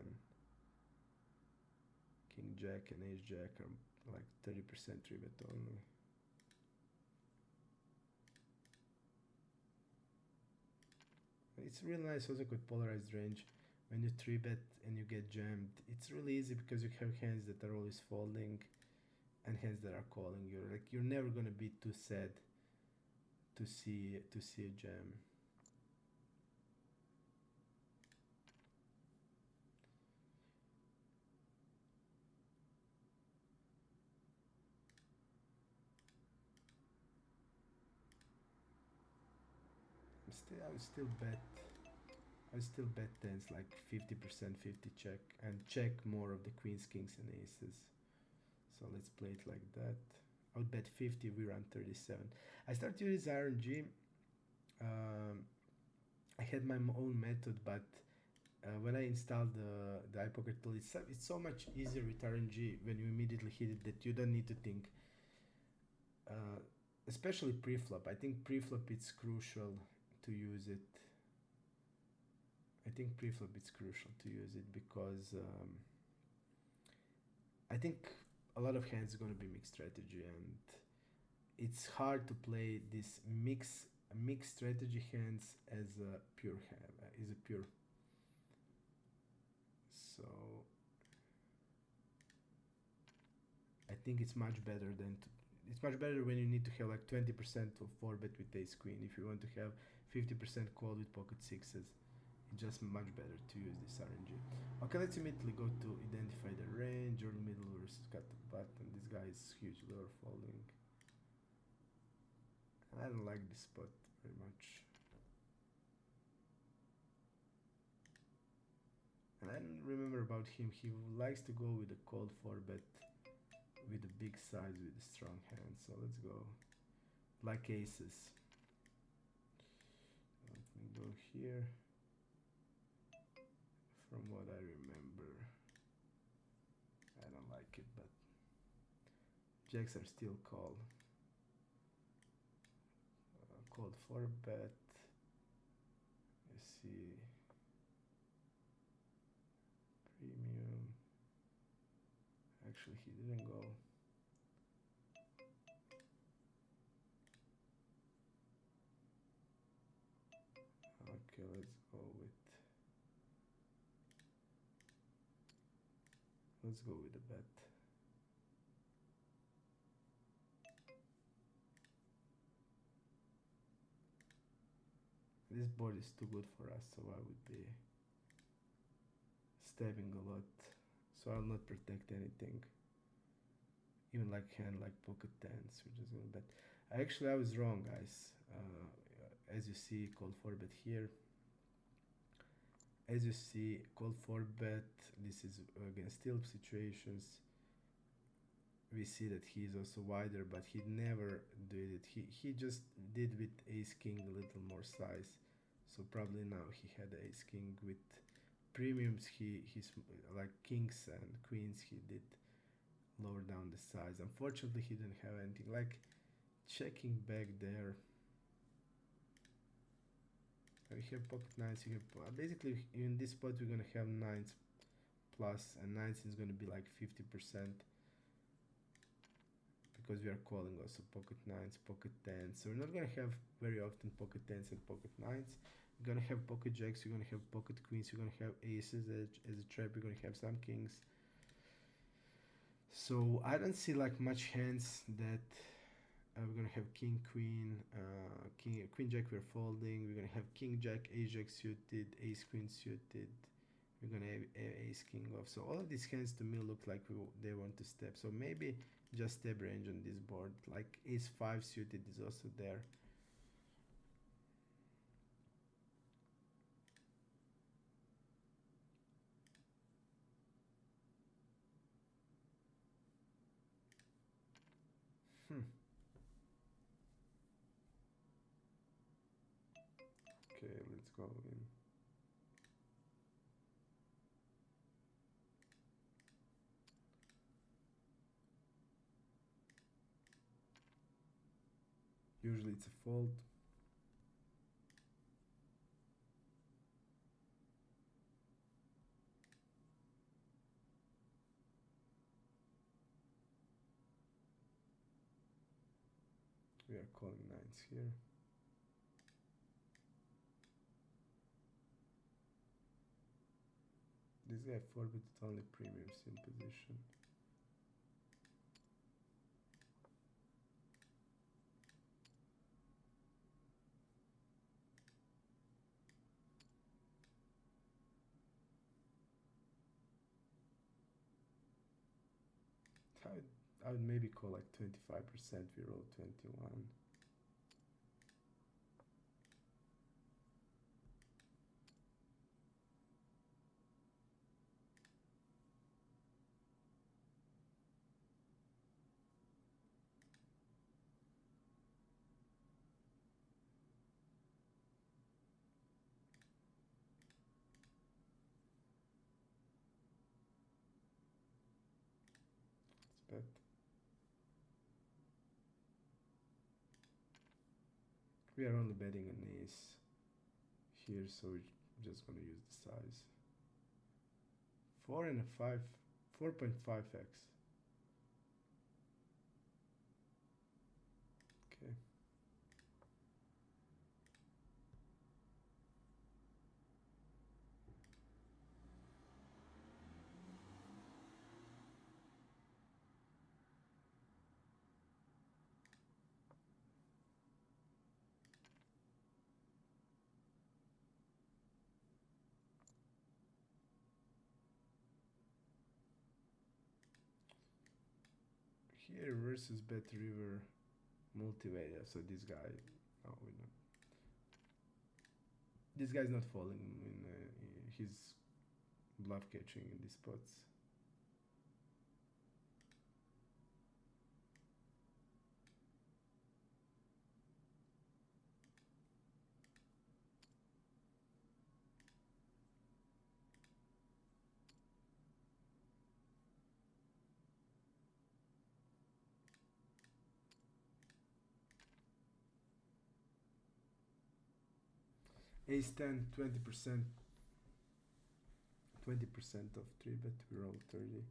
King, jack, and ace, jack are like 30% 3-bet only. It's really nice also with polarized range. When you 3-bet and you get jammed, it's really easy because you have hands that are always folding and hands that are calling. You're never gonna be too sad to see a jam. I would still bet. I would still bet tens like 50%, 50 check, and check more of the queens, kings, and aces. So let's play it like that. I would bet 50. We run 37. I started to use RNG. I had my own method, but when I installed the iPoker tool, it's so much easier with RNG when you immediately hit it that you don't need to think. Especially pre-flop. I think pre-flop it's crucial to use it. I think pre-flop it's crucial to use it because I think a lot of hands are going to be mixed strategy, and it's hard to play this mixed strategy hands as a pure pure. So I think it's much better it's much better when you need to have like 20% of 4-bet with ace queen. If you want to have 50% call with pocket sixes, it's just much better to use this RNG. Okay, let's immediately go to identify the range, early, middle versus cut the button. This guy is huge lower folding. I don't like this spot very much. And I don't remember about him. He likes to go with a cold 4-bet with a big size with a strong hand. So let's go like aces. Let me go here. From what I remember, I don't like it, but jacks are still called. Called 4-bet. You see premium. Actually, he didn't go. Okay, let's go with the bet. This board is too good for us, so I would be stabbing a lot. So I'll not protect anything. Even like hand like pocket tens, we're just gonna bet. Actually, I was wrong, guys. As you see, call 4-bet here. As you see, call 4-bet. This is against still situations. We see that he is also wider, but he never did it. He just did with ace king a little more size. So probably now he had ace king with premiums. He's like kings and queens. He did lower down the size. Unfortunately, he didn't have anything like checking back there. We have pocket nines. You have basically in this spot we're gonna have nines plus, and nines is gonna be like 50% because we are calling also pocket nines, pocket tens. So we're not gonna have very often pocket tens and pocket nines. You're gonna have pocket jacks. You're gonna have pocket queens. You're gonna have aces as a trap. You're gonna have some kings. So I don't see like much hands that we're gonna have king queen, queen jack. We're folding. We're gonna have king jack, ace jack suited, ace queen suited. We're gonna have ace king off. So all of these hands to me look like they want to step. So maybe just step range on this board. Like ace 5 suited is also there. Okay, let's go in. Usually it's a fold. We are calling nines here. This guy forwarded only premiums in position. I would maybe call like 25%, we roll 21. Let's bet. We are only betting an ace here, so we're just gonna use the size. 4 and a 5, 4.5x. Okay. Here versus Bet River Multiway. So this guy, oh, we don't. This guy's not falling in his bluff catching in these spots. Ace 10, 20%. 20% of 3-bet, we roll 30.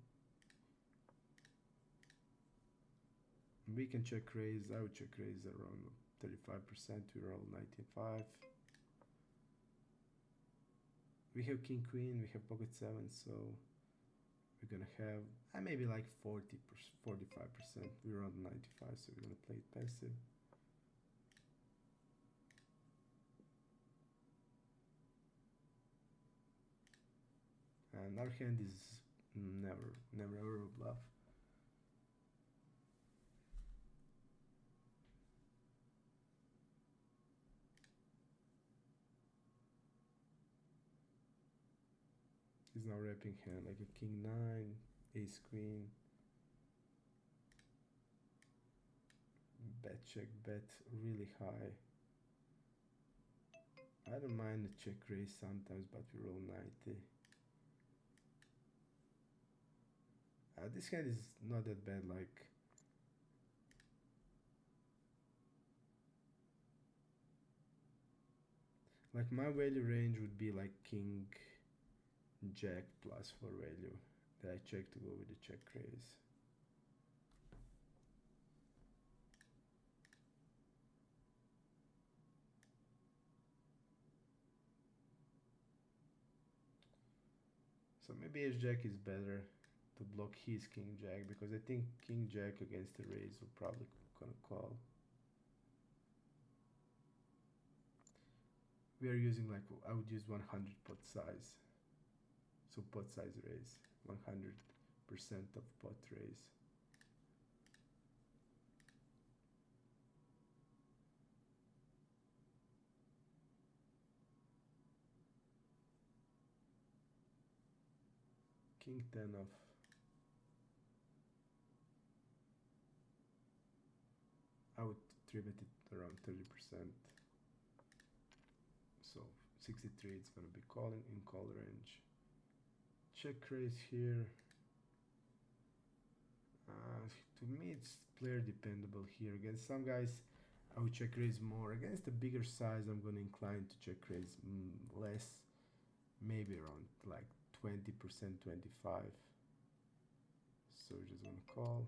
We can check raise, I would check raise around 35%, we roll 95. We have king queen, we have pocket 7, so we're gonna have maybe like 40%, 45%, we roll 95, so we're gonna play it passive. And our hand is never ever a bluff. He's now wrapping hand like a king 9, ace queen. Bet check, bet really high. I don't mind the check raise sometimes, but we roll 90. This hand is not that bad, like my value range would be like king jack plus 4 value that I check to go with the check raise. So maybe ace jack is better to block his king jack, because I think king jack against the raise will probably gonna call. We are using like, I would use 100 pot size. So pot size raise, 100% of pot raise. King 10 of, I would 3-bet it around 30%. So 63, it's gonna be calling in call range. Check raise here. To me, it's player dependable here. Against some guys, I would check raise more. Against the bigger size, I'm gonna incline to check raise less, maybe around like 20%, 25. So we're just gonna call.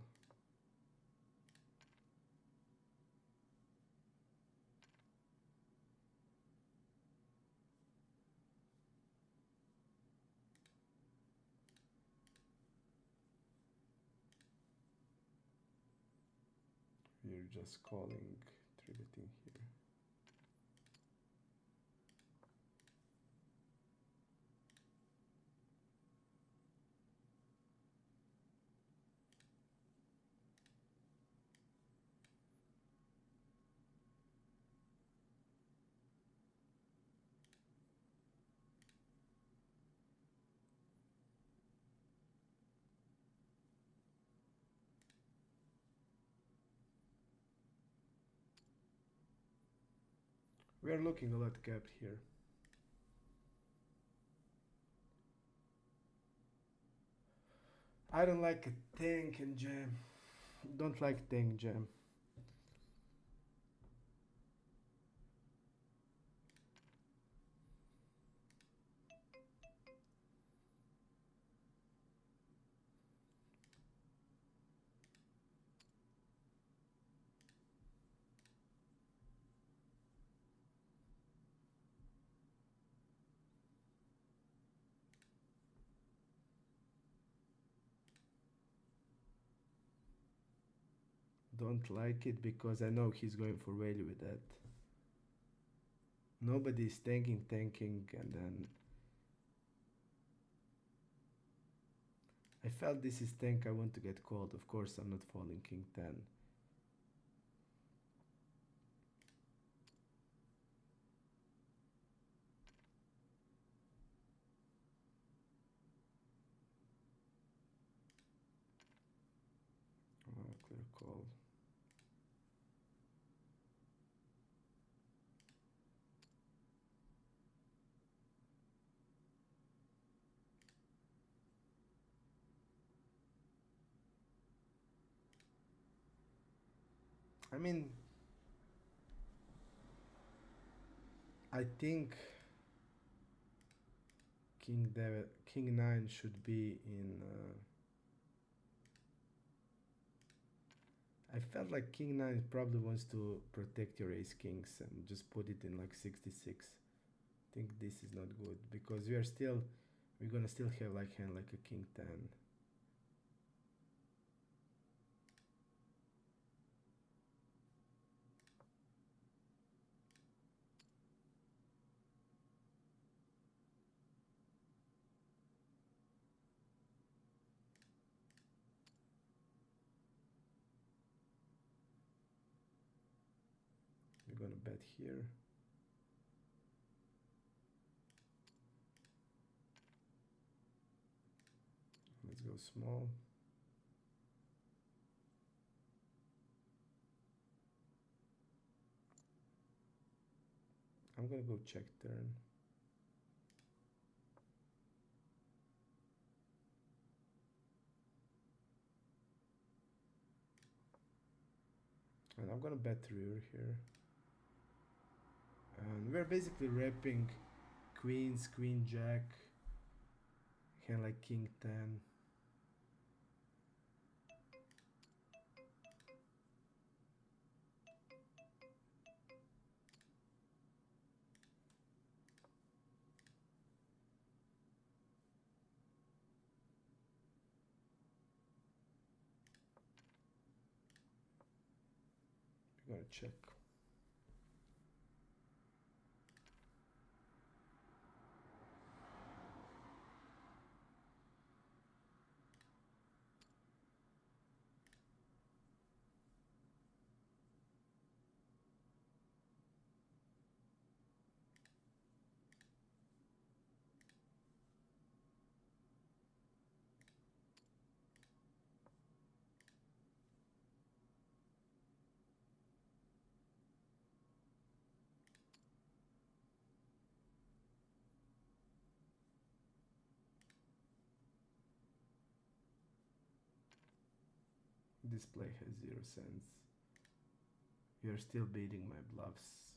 just calling, three betting here. We are looking a lot capped here. I don't like a tank and jam. Don't like tank jam. Don't like it because I know he's going for value with that. Nobody's tanking, and then I felt this is tank, I want to get called. Of course, I'm not falling king 10. Clear call. I mean, I think king 9 should be in. I felt like king 9 probably wants to protect your ace kings and just put it in like 66. I think this is not good because we're gonna still have like hand like a king 10. We're gonna bet here. Let's go small. I'm gonna go check turn. And I'm gonna bet rear here. And we're basically wrapping queens, queen jack, hand like king 10. We're gonna check. This play has 0 sense. You're still beating my bluffs.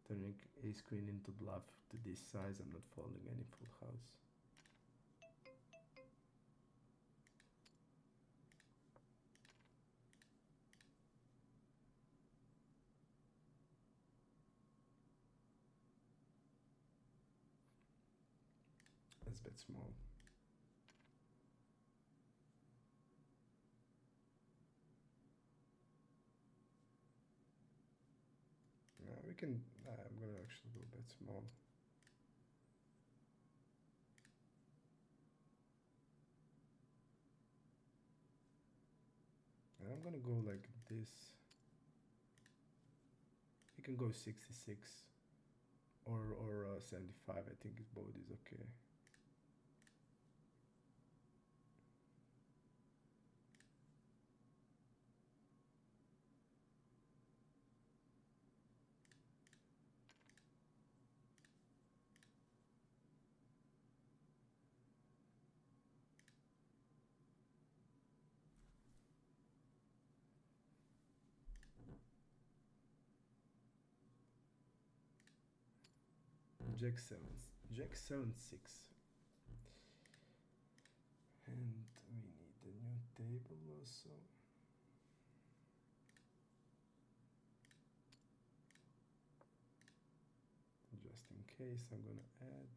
Turning ace queen into bluff to this size, I'm not folding any full house. Let's bet small. We can, I'm gonna actually go bet small. And I'm gonna go like this. You can go 66 or 75. I think both is okay. Jack 7, Jack 7-6. And we need a new table also. Just in case, I'm gonna add.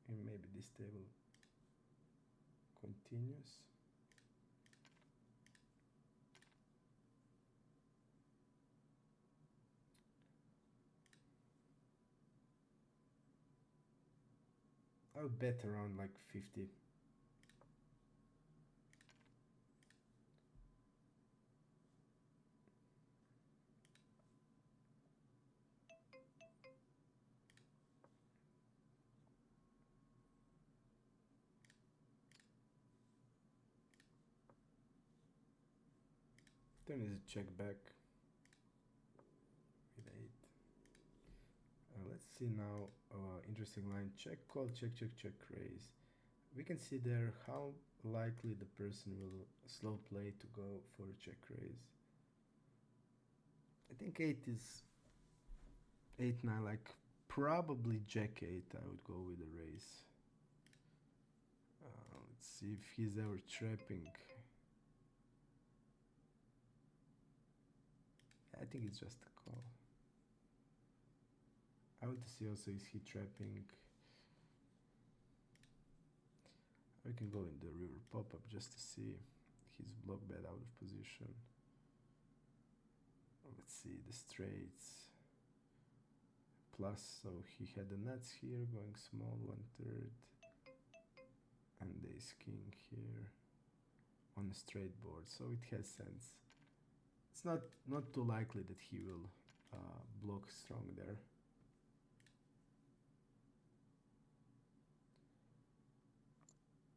And maybe this table continues. I'll bet around like 50. Turn is a check back with 8. Let's see now. Interesting line. Check call, check, check, check, raise. We can see there how likely the person will slow play to go for a check raise. I think 8 is 8, 9, like probably jack 8. I would go with a raise. Let's see if he's ever trapping. I think it's just a call. I want to see also, is he trapping? We can go in the river pop-up just to see his block bet out of position. Let's see the straights. Plus, so he had the nuts here going small 1/3. And ace king here on a straight board, so it has sense. It's not too likely that he will block strong there.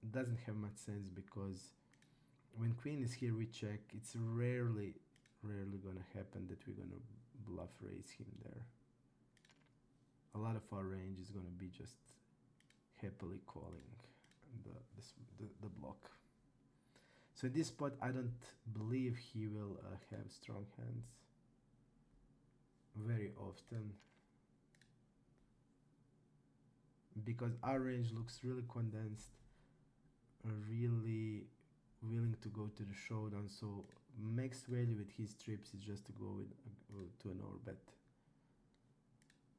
It doesn't have much sense because when queen is here we check. It's rarely gonna happen that we're gonna bluff raise him there. A lot of our range is gonna be just happily calling the block. So in this spot, I don't believe he will have strong hands very often, because our range looks really condensed, really willing to go to the showdown. So max value with his trips is just to go with to an overbet.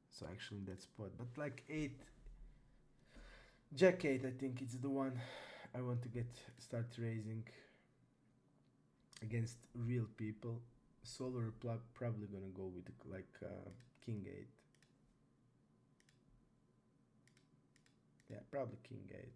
So actually in that spot, but like 8, jack 8, I think it's the one I want to start raising against real people. Solo probably gonna go with like king 8. Yeah, probably king 8.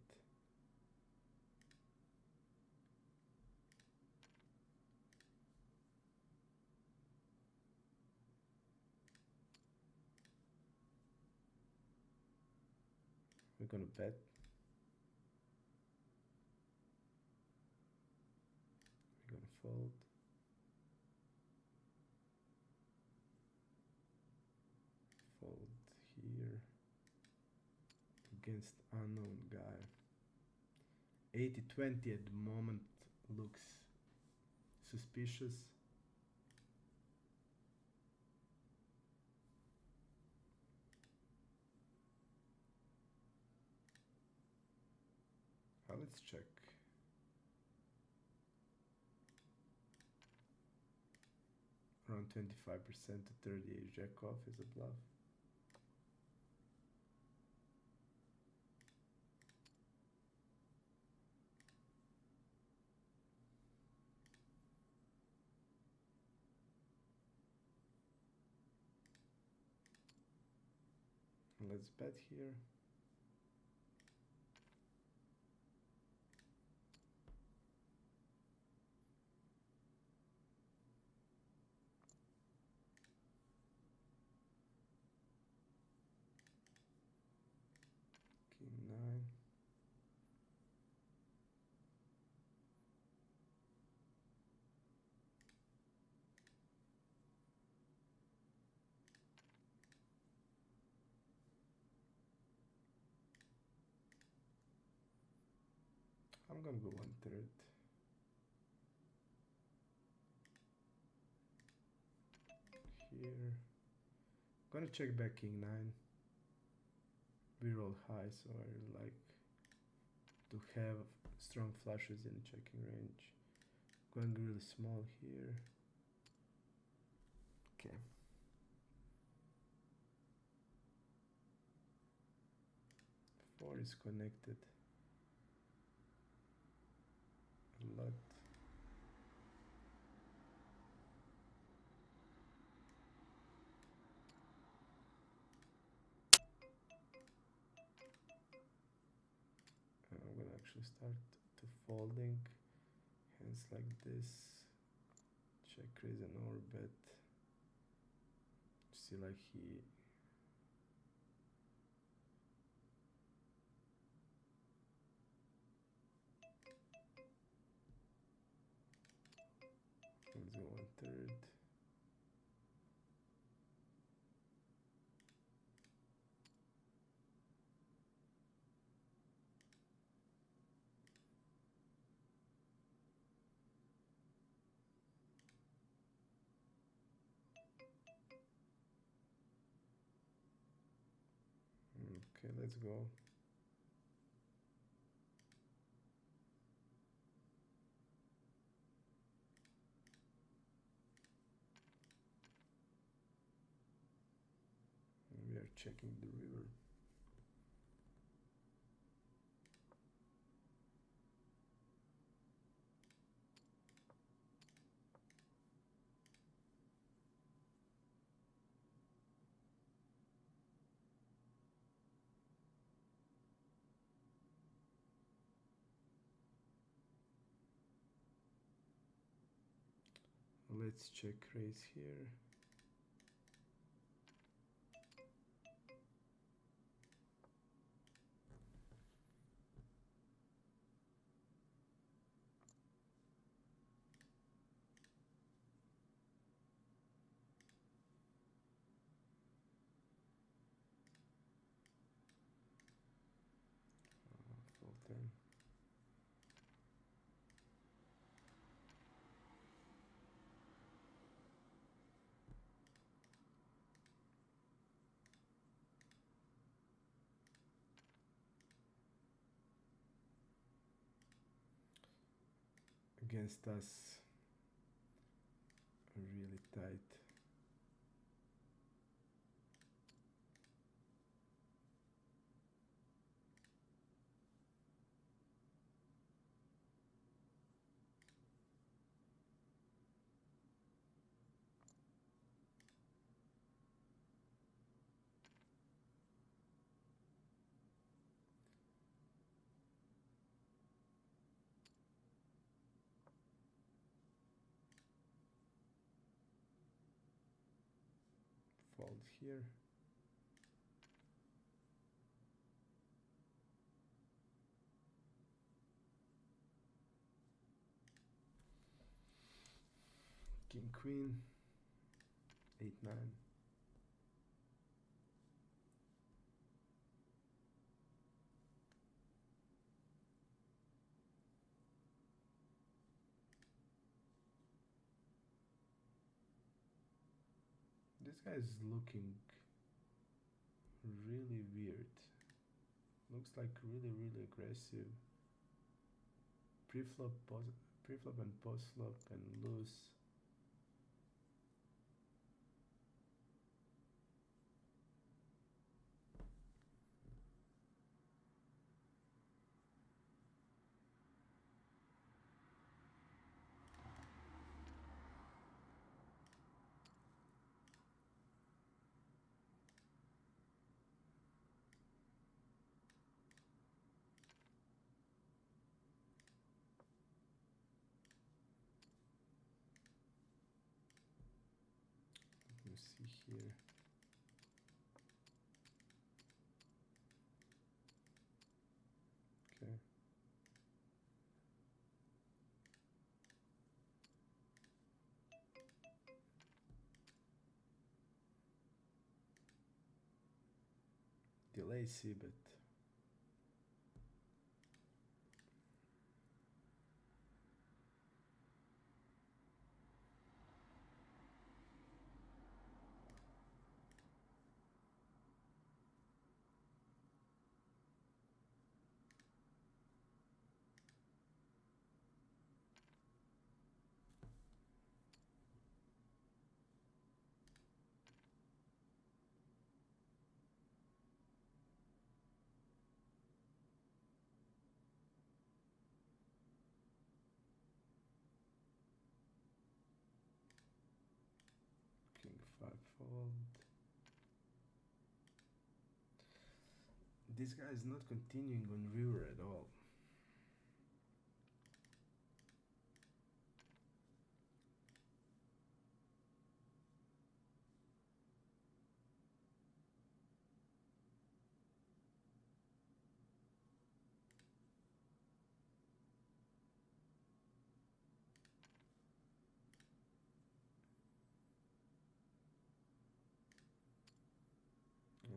We're gonna bet. We're gonna fold. Fold here against unknown guy. 80-20 at the moment looks suspicious. Let's check. Around 25% to 38 jack off is a bluff. let's bet here. King 9. I'm gonna go 1/3. Here. Gonna check back King 9. We roll high, so I like to have strong flushes in the checking range. Going really small here. Okay. Four is connected a lot. I'm gonna actually start to folding. Hands like this. Check raise and overbet. See, like he let's go 1/3. Okay, let's go. We are checking the river. Let's check raise here. Fold 10. Against us, really tight. Fold here. King queen 8-9. This guy is looking really weird. Looks like really aggressive. Pre-flop and post-flop and loose. see here. Okay. Delay c-bet. King 5 fold. This guy is not continuing on river at all.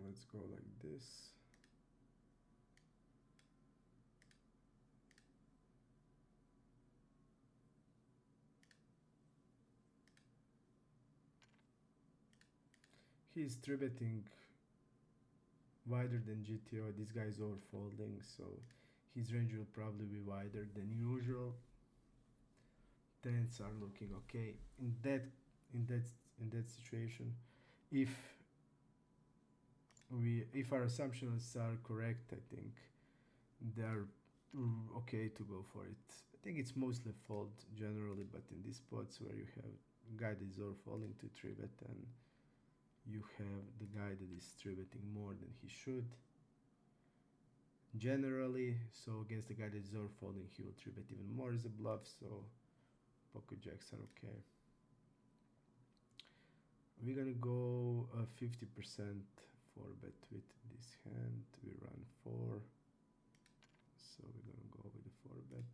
Let's go like this. He's three betting wider than GTO. This guy is overfolding, so his range will probably be wider than usual. Tens are looking okay. In that situation, if our assumptions are correct, I think they're okay to go for it. I think it's mostly fold generally, but in these spots where you have guy that is overfolding to three bet and you have the guy that is three betting more than he should. Generally, so against the guy that is overfolding, he will three bet even more as a bluff. So pocket jacks are okay. We're gonna go 50% for bet with this hand. We run 4, so we're gonna go with the 4 bet.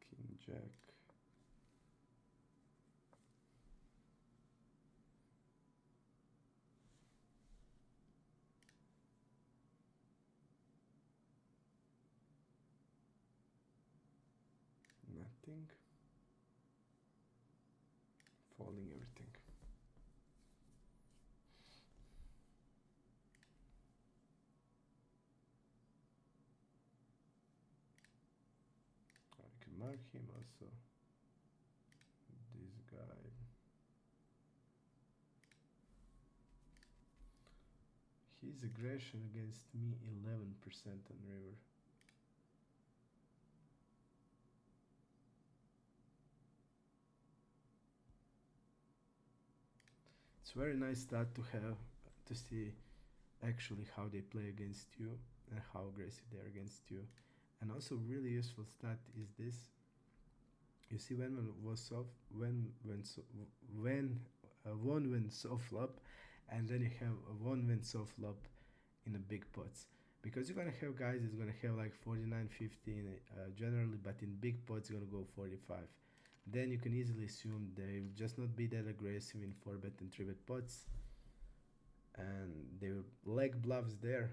King Jack. Nothing. Folding everything. I can mark him also. This guy. His aggression against me 11% on river. It's very nice stat to have to see actually how they play against you and how aggressive they are against you. And also really useful stat is this. You see when one was soft, when one went soft flop, and then you have a one went soft flop in a big pots. Because you're gonna have guys that's gonna have like 49, 15 generally, but in big pots you're gonna go 45. Then you can easily assume they will just not be that aggressive in 4-bet and 3-bet pots, and they will leg bluffs there.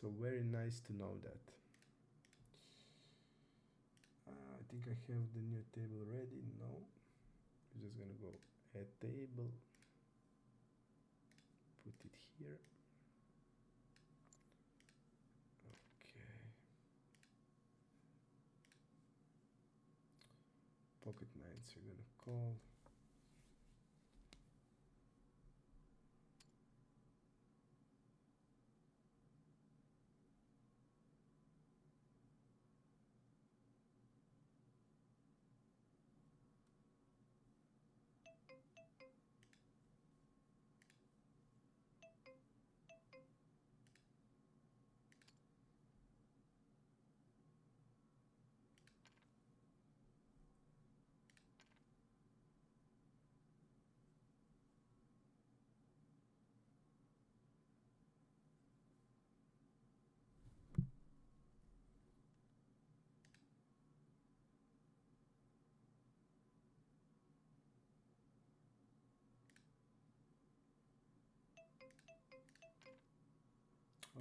So very nice to know that. I think I have the new table ready. No, I'm just gonna go add table, put it here. Okay. Pocket nines we're gonna call.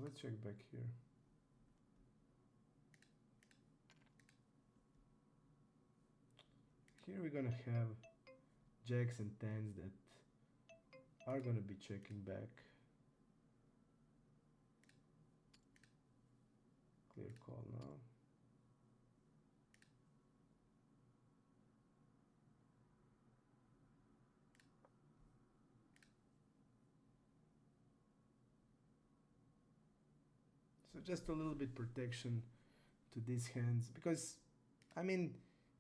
Let's check back here. Here we're gonna have jacks and tens that are gonna be checking back. Clear call now. So just a little bit protection to these hands, because I mean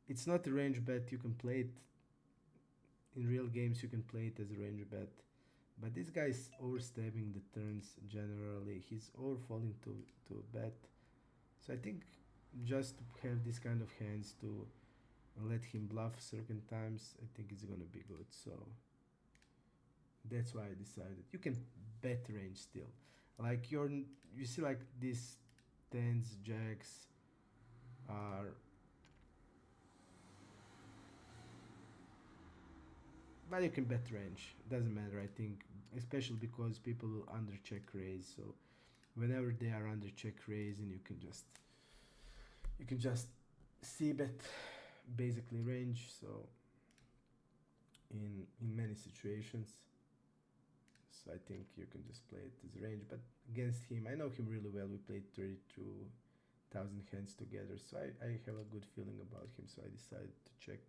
it's not a range bet. You can play it in real games, you can play it as a range bet, but this guy is overstabbing the turns generally. He's overfalling to a bet. So I think just to have this kind of hands to let him bluff certain times, I think it's gonna be good. So that's why I decided. You can bet range still. Like you see like these tens, jacks are, but you can bet range. Doesn't matter, I think, especially because people will under check raise. So whenever they are under check raise, and you can just see bet basically range. So in many situations, so I think you can just play it as range. But against him, I know him really well. We played 32,000 hands together, so I have a good feeling about him. So I decided to check.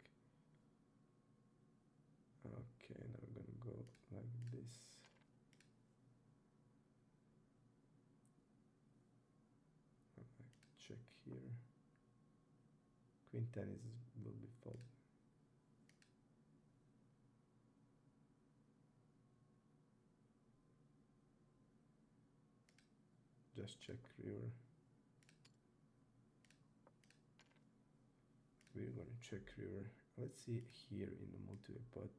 Okay, now we're gonna go like this. Check here. Queen 10 will be fold. Just check river. We're gonna check river. Let's see here in the multi-way pot.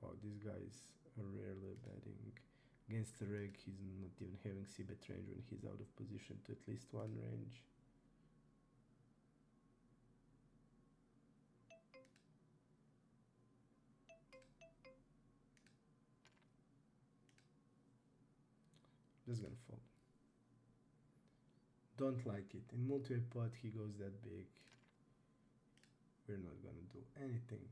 Wow, these guys are rarely betting. Against the reg, he's not even having c-bet range when he's out of position to at least one range. Just gonna fold. Don't like it. In multi-way pot, he goes that big. We're not gonna do anything.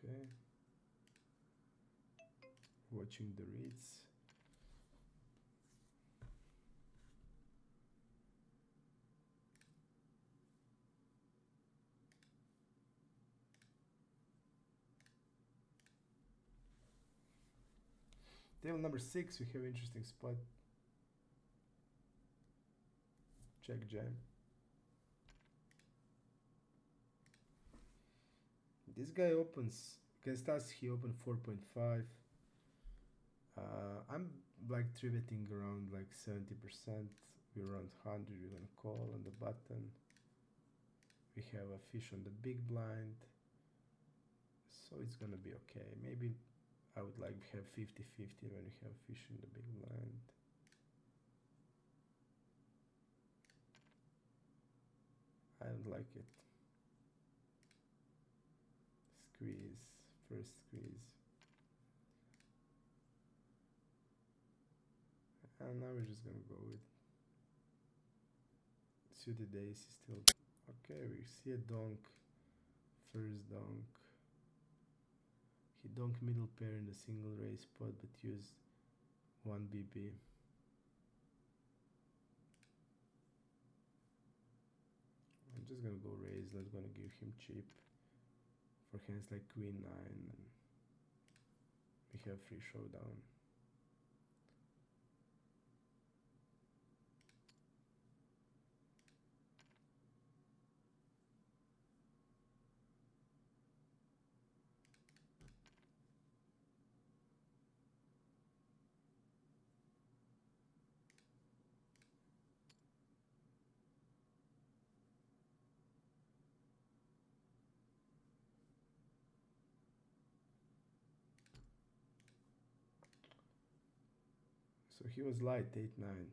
Okay. Watching the reads. Table number 6, we have interesting spot. Check jam. This guy opens against us. He opened 4.5. I'm like 3-betting around like 70%. We're around 100. We're gonna call on the button. We have a fish on the big blind, so it's gonna be okay. Maybe I would like to have 50-50 when we have fish in the big blind. I don't like it. Squeeze, first squeeze. And now we're just gonna go with suited ace is still okay. We see a donk, first donk. He donk middle pair in the single raise spot, but used 1 BB. I'm just gonna go raise, not gonna give him cheap for hands like queen 9, and we have free showdown. So he was light, 8-9.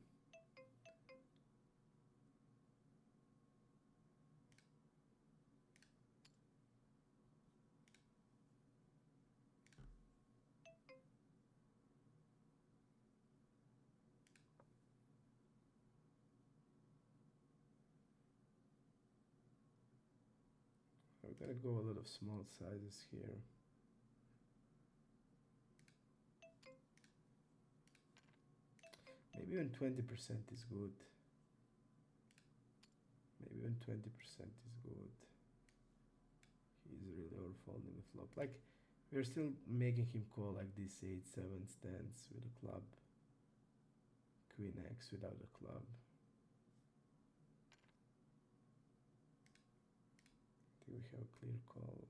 We're gonna go a lot of small sizes here. Maybe even 20% is good. Maybe even 20% is good. He's really overfolding the flop. Like, we're still making him call like this 8-7 stance with a club. Queen X without a club. I think we have a clear call.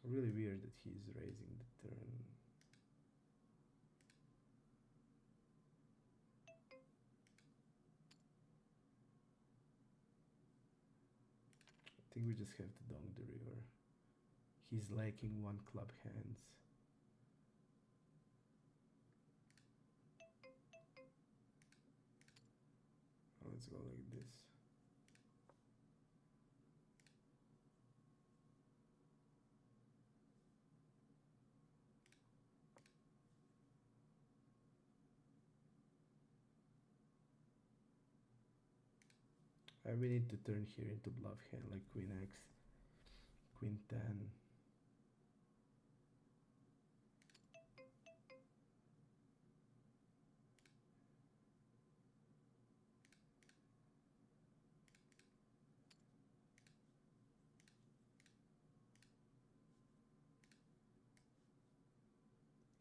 Really weird that he's raising the turn. I think we just have to donk the river. He's lacking one club hands. Let's go like this. And we need to turn here into bluff hand like Queen X, Queen 10.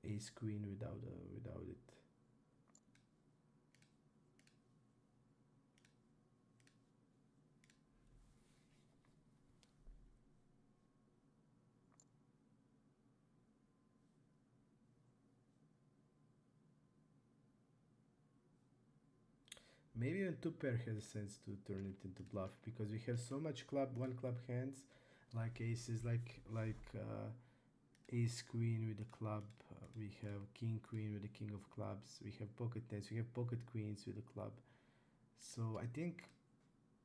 Ace Queen without it. Maybe even two pair has sense to turn it into bluff because we have so much one club hands, like aces, like ace queen with a club. We have king queen with the king of clubs. We have pocket tens. We have pocket queens with a club. So I think,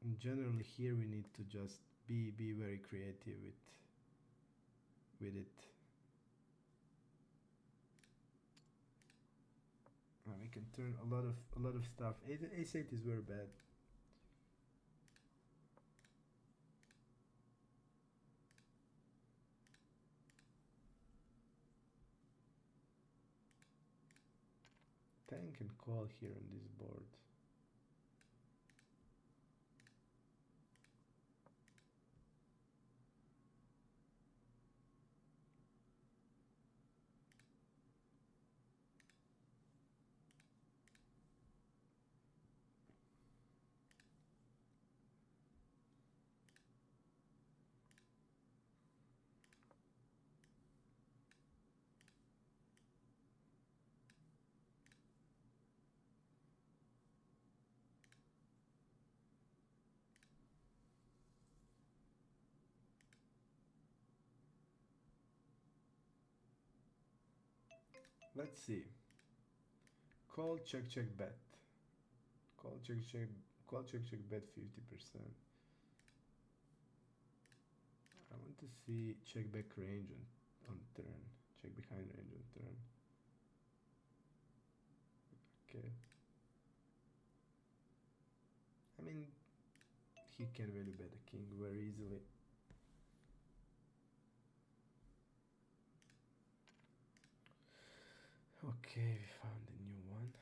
in general, here we need to just be very creative with it. We can turn a lot of stuff. Ace 8 is very bad. Ten can call here on this board. Let's see. Call, check, bet. Call, check, bet 50%. I want to see check back range on turn. Check behind range on turn. Okay. I mean, he can value bet a king very easily. Okay, we found a new one.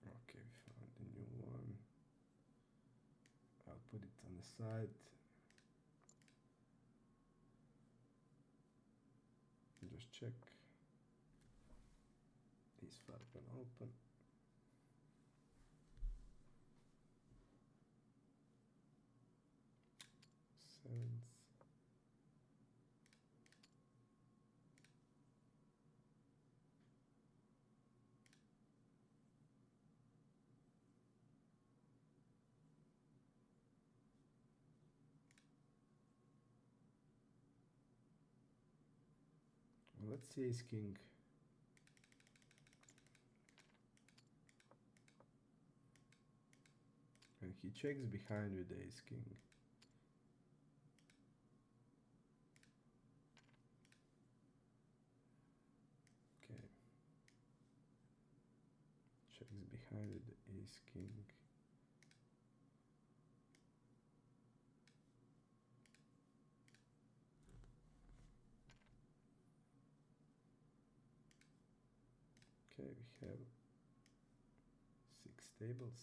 Okay, we found a new one. I'll put it on the side. Just check. Ace 5 can open. Sevens. let's see ace king. And he checks behind with ace king. Okay. Checks behind with the ace king. Okay, we have 6 tables.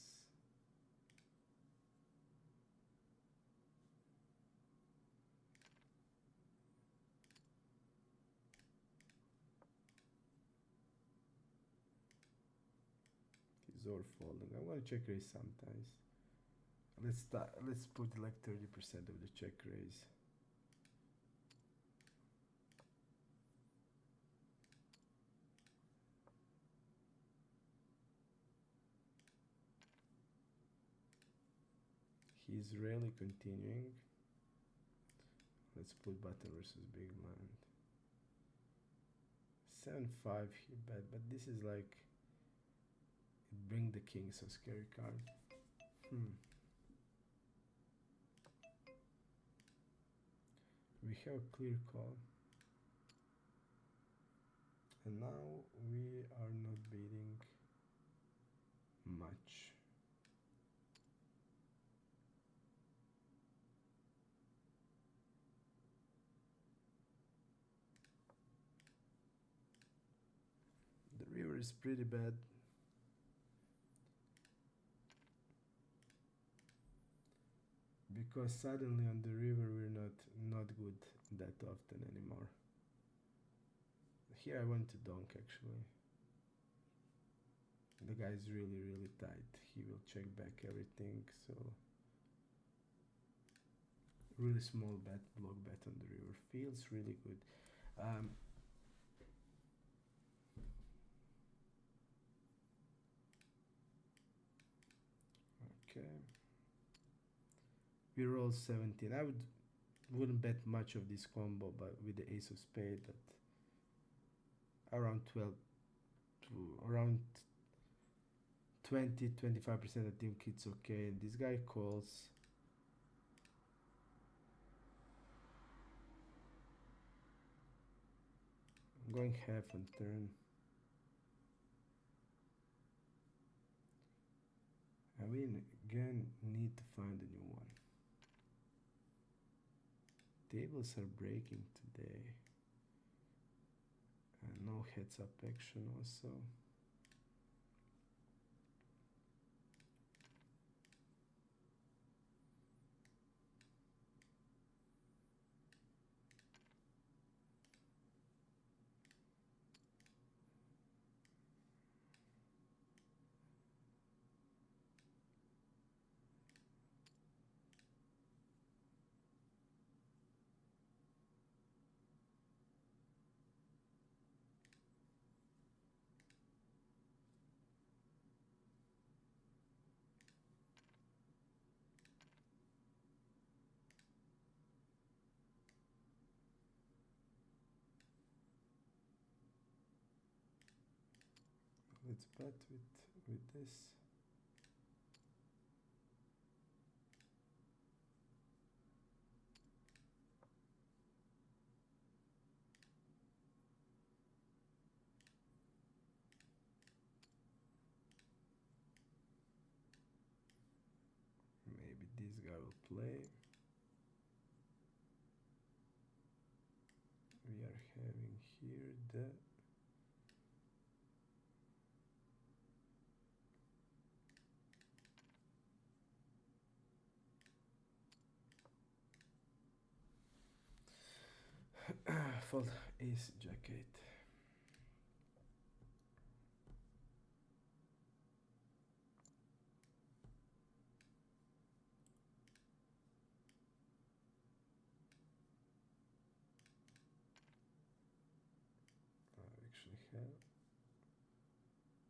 He's all folding. I'm gonna check raise sometimes. Let's put like 30% of the check raise. He's really continuing. Let's put button versus big blind. 7-5 he bet, but this is like bring the king, so scary card. We have a clear call. And now we are not beating much. The river is pretty bad. Because suddenly on the river we're not good that often anymore. Here I want to donk actually. The guy is really tight. He will check back everything, so really small bet, block bet on the river. Feels really good. Okay. We roll 17. I wouldn't bet much of this combo, but with the ace of spade, but around 12 to around 20-25% I think it's okay. And this guy calls. I'm going half on turn. And we again need to find a new one. Tables are breaking today. And no heads up action also. Let's bet with this. Maybe this guy will play. We are having here the fold ace jack 8. I actually have.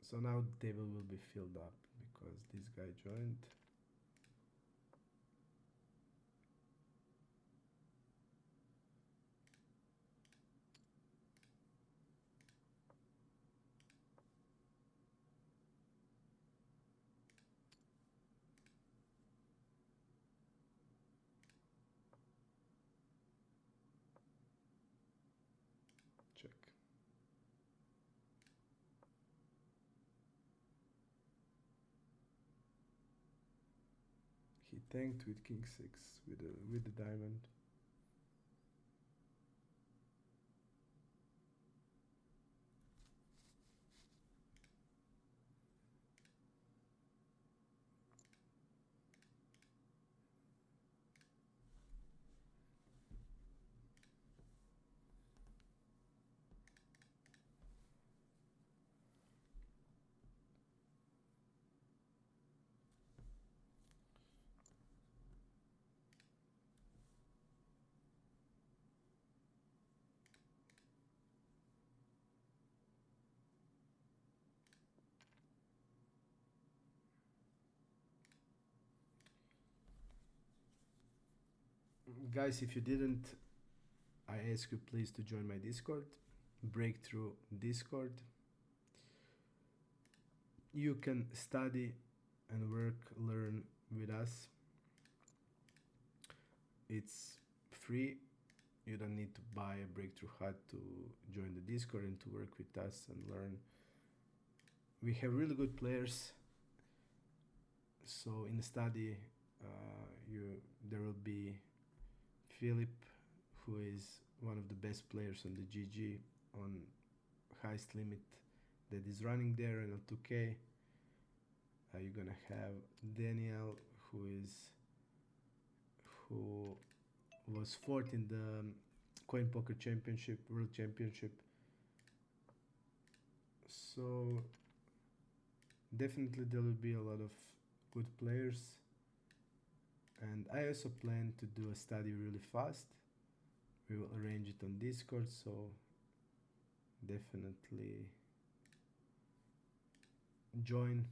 So now the table will be filled up because this guy joined. tanked with king 6 with the diamond. Guys, if you didn't, I ask you please to join my Discord, Breakthrough Discord. You can study and work, learn with us. It's free. You don't need to buy a Breakthrough HUD to join the Discord and to work with us and learn. We have really good players. So in the study, there will be Philip, who is one of the best players on the GG on highest limit that is running there and on 2K. You're gonna have Daniel, who was fourth in the Coin Poker Championship, World Championship. So definitely there will be a lot of good players, and I also plan to do a study really fast. We will arrange it on Discord, so definitely join.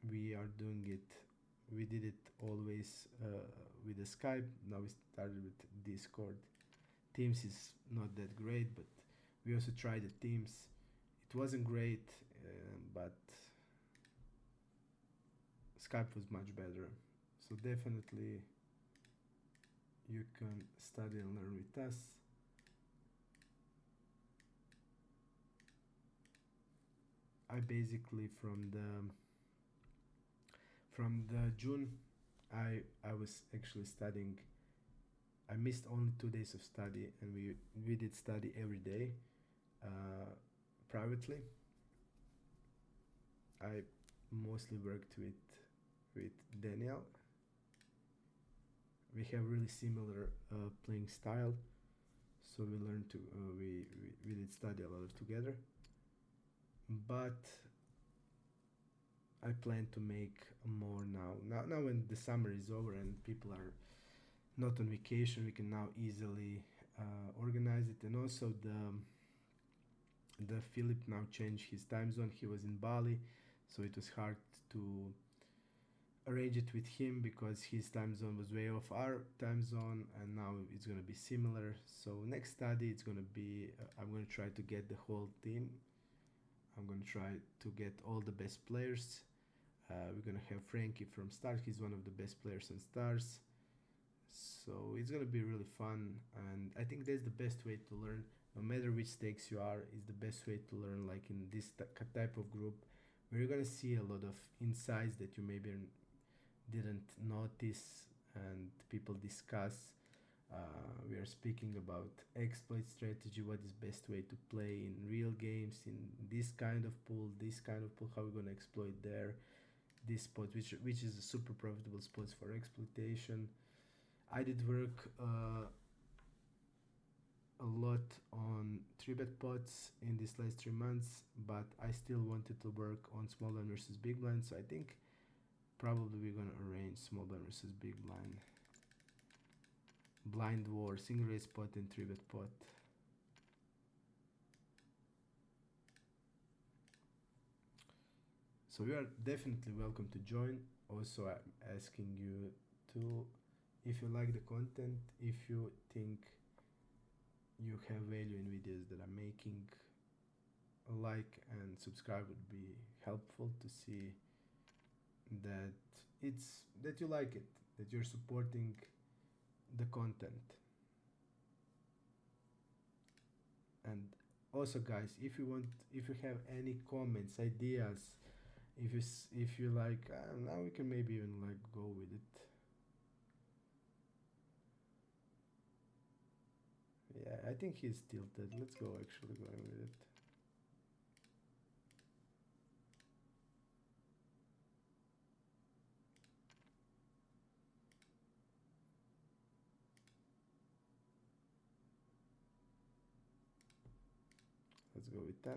We are doing it. We did it always with the Skype. Now we started with Discord. Teams is not that great, but we also tried the Teams. It wasn't great, but Skype was much better. So definitely you can study and learn with us. I basically from the June, I was actually studying. I missed only 2 days of study, and we did study every day, privately. I mostly worked with Daniel. We have really similar playing style, so we learned to we did study a lot together. But I plan to make more now. Now when the summer is over and people are not on vacation, we can now easily organize it. And also the Philip now changed his time zone. He was in Bali, so it was hard to arrange it with him because his time zone was way off our time zone, and now it's gonna be similar. So next study it's gonna be I'm gonna try to get the whole team. I'm gonna try to get all the best players. We're gonna have Frankie from Stars. He's one of the best players on Stars. So it's gonna be really fun, and I think that's the best way to learn. No matter which stakes you are, is the best way to learn. Like in this type of group, where you're gonna see a lot of insights that you maybe didn't notice, and people discuss. We are speaking about exploit strategy, what is best way to play in real games, in this kind of pool, how we're gonna exploit there, this spot, which is a super profitable spot for exploitation. I did work a lot on 3-bet pots in these last 3 months, but I still wanted to work on small blind versus big blind, so I think probably we're gonna arrange small blind versus big blind, blind war, single raise pot and 3-bet pot. So you are definitely welcome to join. Also, I'm asking you to, if you like the content, if you think you have value in videos that I'm making, a like and subscribe would be helpful to see that that you like it, that you're supporting the content. And also guys, if you have any comments, ideas, If you like, now we can maybe even like go with it. Yeah, I think he's tilted. Let's go actually going with it. Let's go with 10.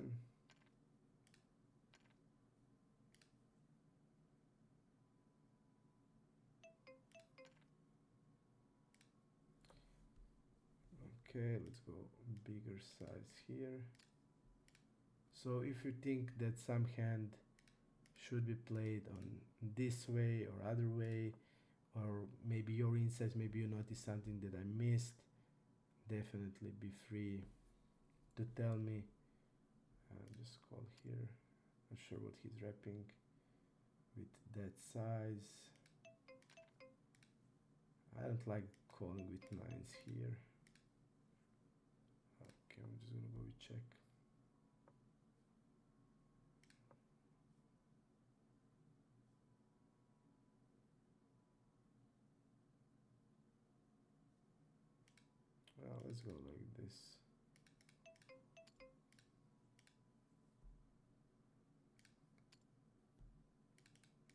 Okay, let's go bigger size here. So if you think that some hand should be played on this way or other way, or maybe your insights, maybe you notice something that I missed, definitely be free to tell me. Just call here. Not sure what he's wrapping with that size. I don't like calling with 9s here. Okay, I'm just gonna go with check. Well, let's go like this.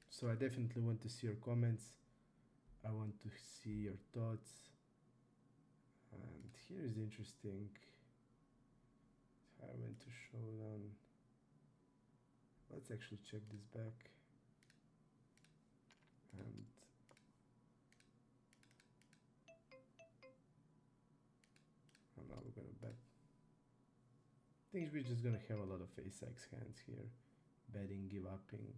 So I definitely want to see your comments. I want to see your thoughts. And here is interesting. I went to showdown. Let's actually check this back. And now we're gonna bet. I think we're just gonna have a lot of ace-x hands here. Betting, give upping.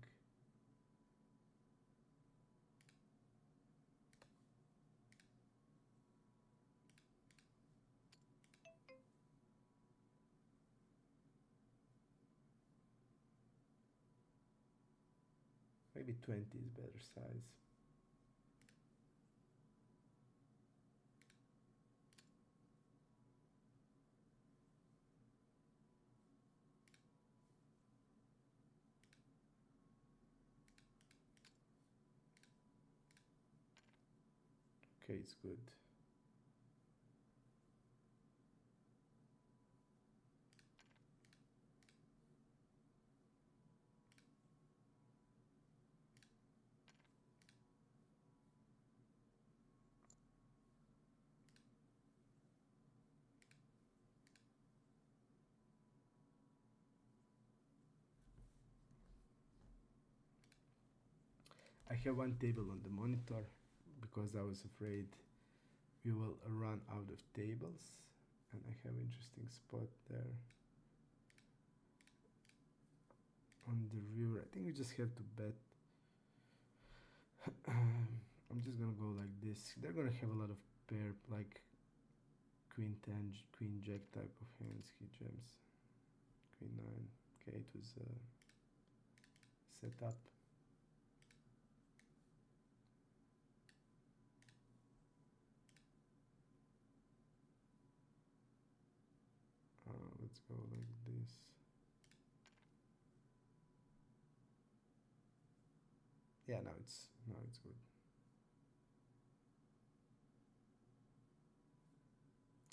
Maybe 20 is better size. Okay, it's good. I have one table on the monitor because I was afraid we will run out of tables, and I have interesting spot there on the river. I think we just have to bet. I'm just gonna go like this. They're gonna have a lot of pair, like queen 10, queen jack type of hands. He jams queen 9. Okay, it was set up. Let's go like this. Yeah, now it's good.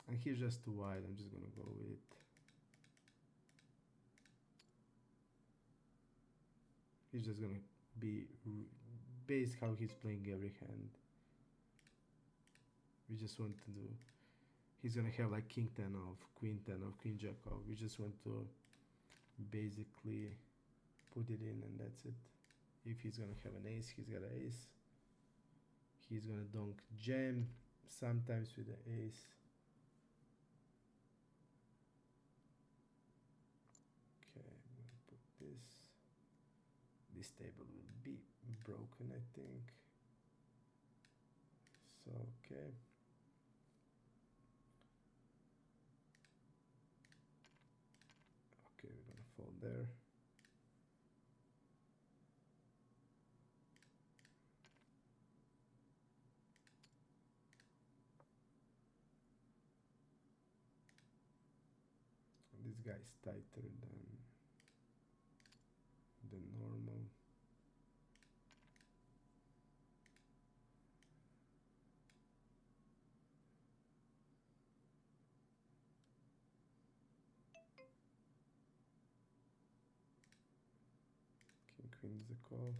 And here's just too wide. I'm just gonna go with it. He's just gonna be based how he's playing every hand. We just want to do. He's gonna have like king 10 off, queen 10 off, queen jack off. We just want to basically put it in, and that's it. If he's gonna have an ace, he's got an ace. He's gonna donk jam sometimes with the ace. Okay, I'm gonna put this. This table will be broken, I think. So, okay. Okay, we're gonna fold there. This guy is tighter than normal. wins the call.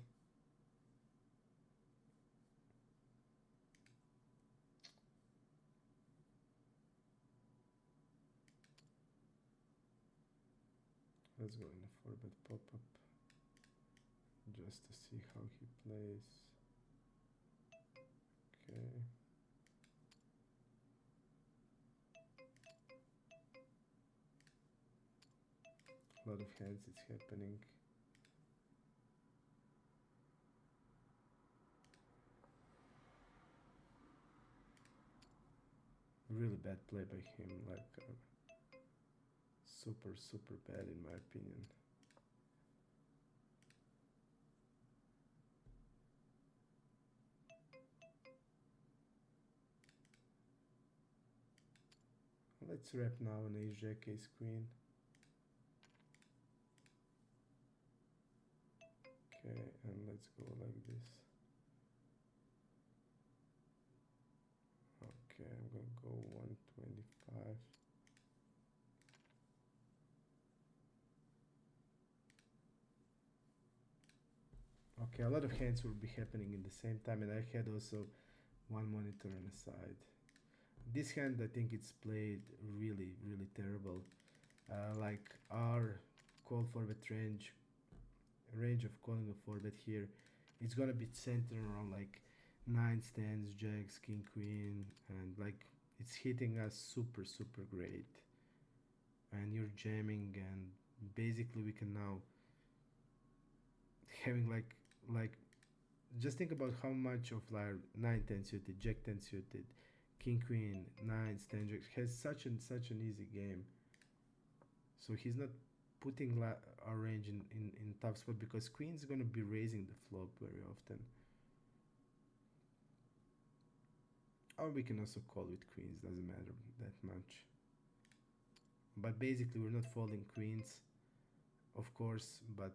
Let's go in a 4-bet pop-up just to see how he plays. Okay. A lot of hands it's happening. Really bad play by him, like super bad in my opinion. Let's wrap now an ace jack, ace queen. Okay, and let's go like this. Okay, I'm gonna go 125. Okay, a lot of hands will be happening in the same time, and I had also one monitor on the side. This hand, I think it's played really terrible. Like our call for bet range of calling a 4-bet here, it's gonna be centered around like 9s, 10s, jacks, king, queen, and like it's hitting us super great. And you're jamming, and basically we can now having like just think about how much of like 9-10 suited, jack 10 suited, king queen, 9s, 10 jacks has such an easy game. So he's not putting our range in tough spot, because queen's gonna be raising the flop very often. Or we can also call with queens, doesn't matter that much. But basically we're not folding queens, of course, but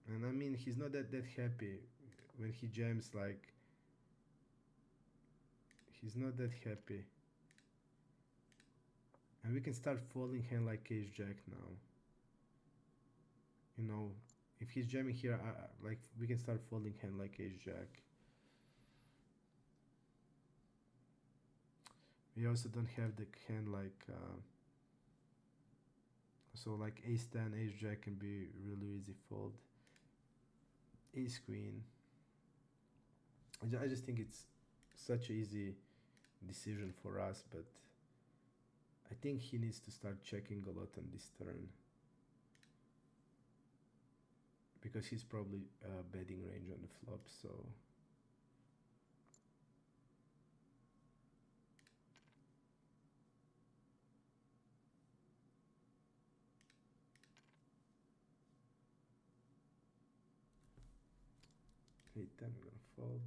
and I mean he's not that happy when he jams, like he's not that happy. And we can start folding hand like ace jack now. You know, if he's jamming here, like we can start folding hand like ace jack. We also don't have the hand like so like ace 10, ace jack can be really easy fold. Ace queen. I just think it's such an easy decision for us, but I think he needs to start checking a lot on this turn, because he's probably betting range on the flop. So eight 10, we're gonna fold.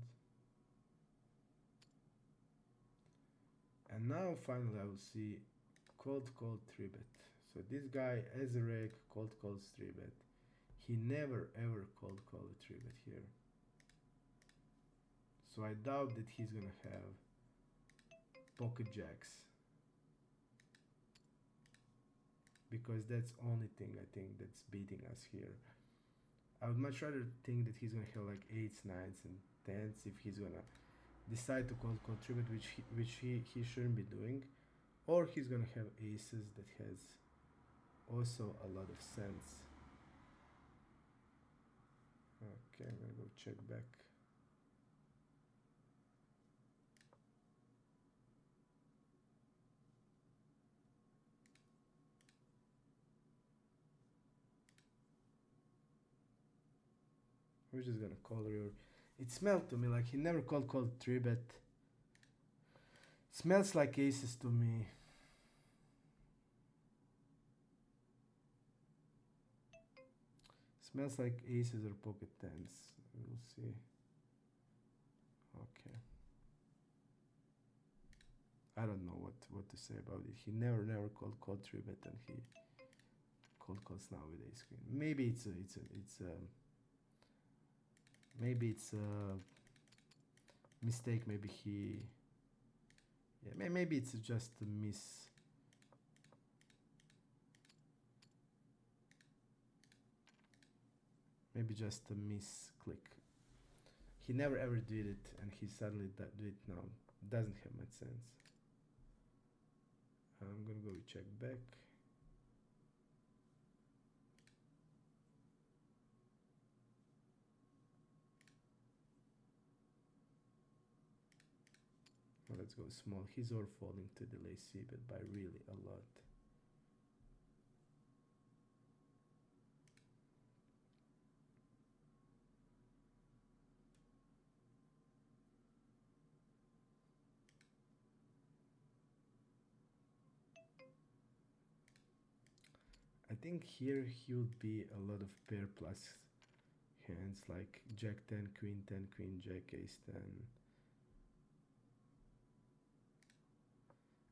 And now finally I will see cold 3-bet. So this guy as a reg cold calls 3-bet. He never ever cold call a 3-bet here. So I doubt that he's gonna have pocket jacks, because that's only thing I think that's beating us here. I would much rather think that he's gonna have like 8s, 9s, and 10s if he's gonna decide to cold call 3-bet, which he shouldn't be doing, or he's gonna have aces that has also a lot of sense. Okay, I'm gonna go check back. We're just gonna call here. It smelled to me like he never called 3-bet. Smells like aces to me. Smells like aces or pocket 10s. We'll see. Okay. I don't know what to say about it. He never called 3-bet, and he cold calls now with ace queen. Maybe it's a mistake. Maybe maybe it's just a Maybe just a misclick. He never ever did it, and he suddenly do it now. Doesn't have much sense. I'm gonna go check back. Well, let's go small. He's all falling to delay C, but by really a lot. I think here he would be a lot of pair plus hands like Jack 10, Queen 10, Queen Jack, Ace 10.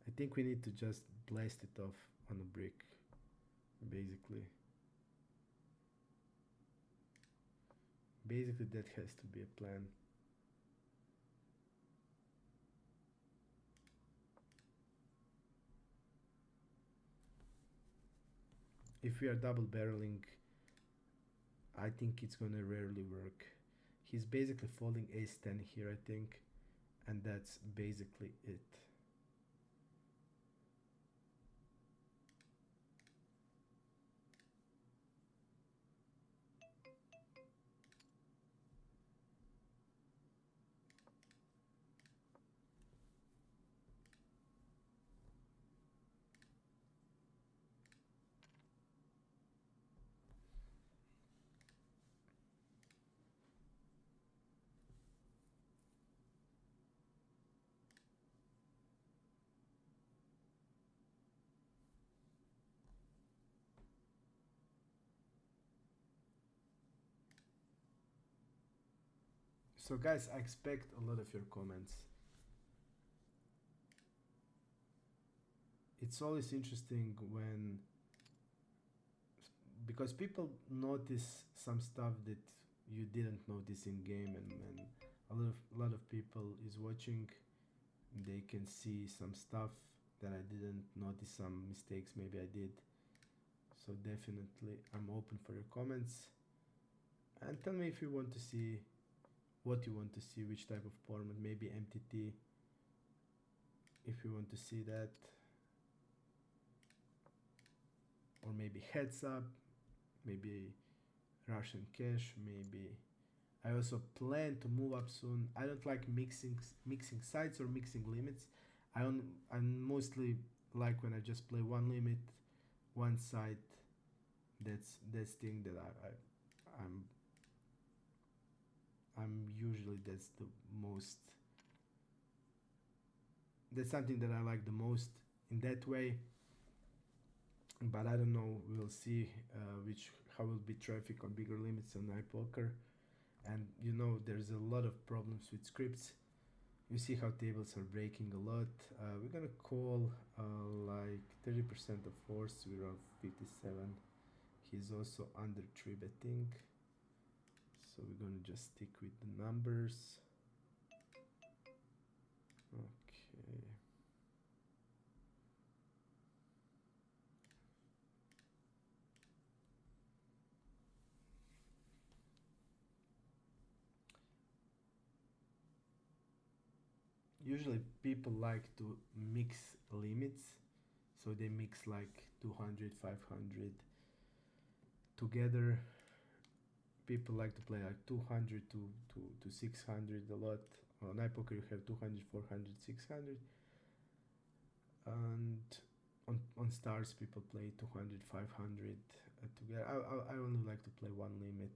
I think we need to just blast it off on a brick, basically. Basically, that has to be a plan. If we are double barreling, I think it's gonna rarely work. He's basically folding Ace 10 here, I think, and that's basically it. So guys, I expect a lot of your comments. It's always interesting when, because people notice some stuff that you didn't notice in game, and a lot of people is watching, they can see some stuff that I didn't notice, some mistakes maybe I did. So definitely I'm open for your comments, and tell me if you want to see, what you want to see, which type of format, maybe MTT, if you want to see that, or maybe heads up, maybe Russian cash, maybe. I also plan to move up soon. I don't like mixing sides or mixing limits. I mostly like when I just play one limit, one side. That's thing that I'm I'm usually that's the most, that's something that I like the most in that way. But I don't know. We'll see which how will be traffic on bigger limits on iPoker, and there's a lot of problems with scripts. You see how tables are breaking a lot. We're gonna call like 30% of force. We're on 57. He's also under 3 betting, so we're gonna just stick with the numbers. Okay. Usually people like to mix limits, so they mix like 200, 500 together. People like to play like 200 to 600 a lot. On iPoker you have 200, 400, 600, and on stars people play 200, 500 together. I only like to play one limit,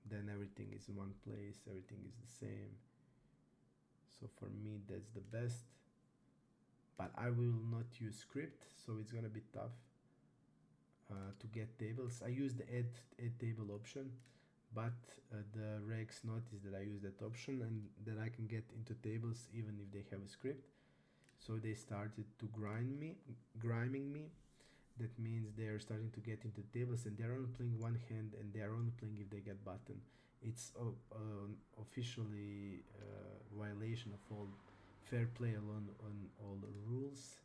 then everything is in one place, everything is the same. So for me that's the best, but I will not use script, so it's gonna be tough to get tables. I use the add table option, but the regs notice that I use that option and that I can get into tables even if they have a script. So they started to griming me. That means they are starting to get into tables, and they're only playing one hand, and they are only playing if they get button. It's officially violation of all fair play alone on all the rules,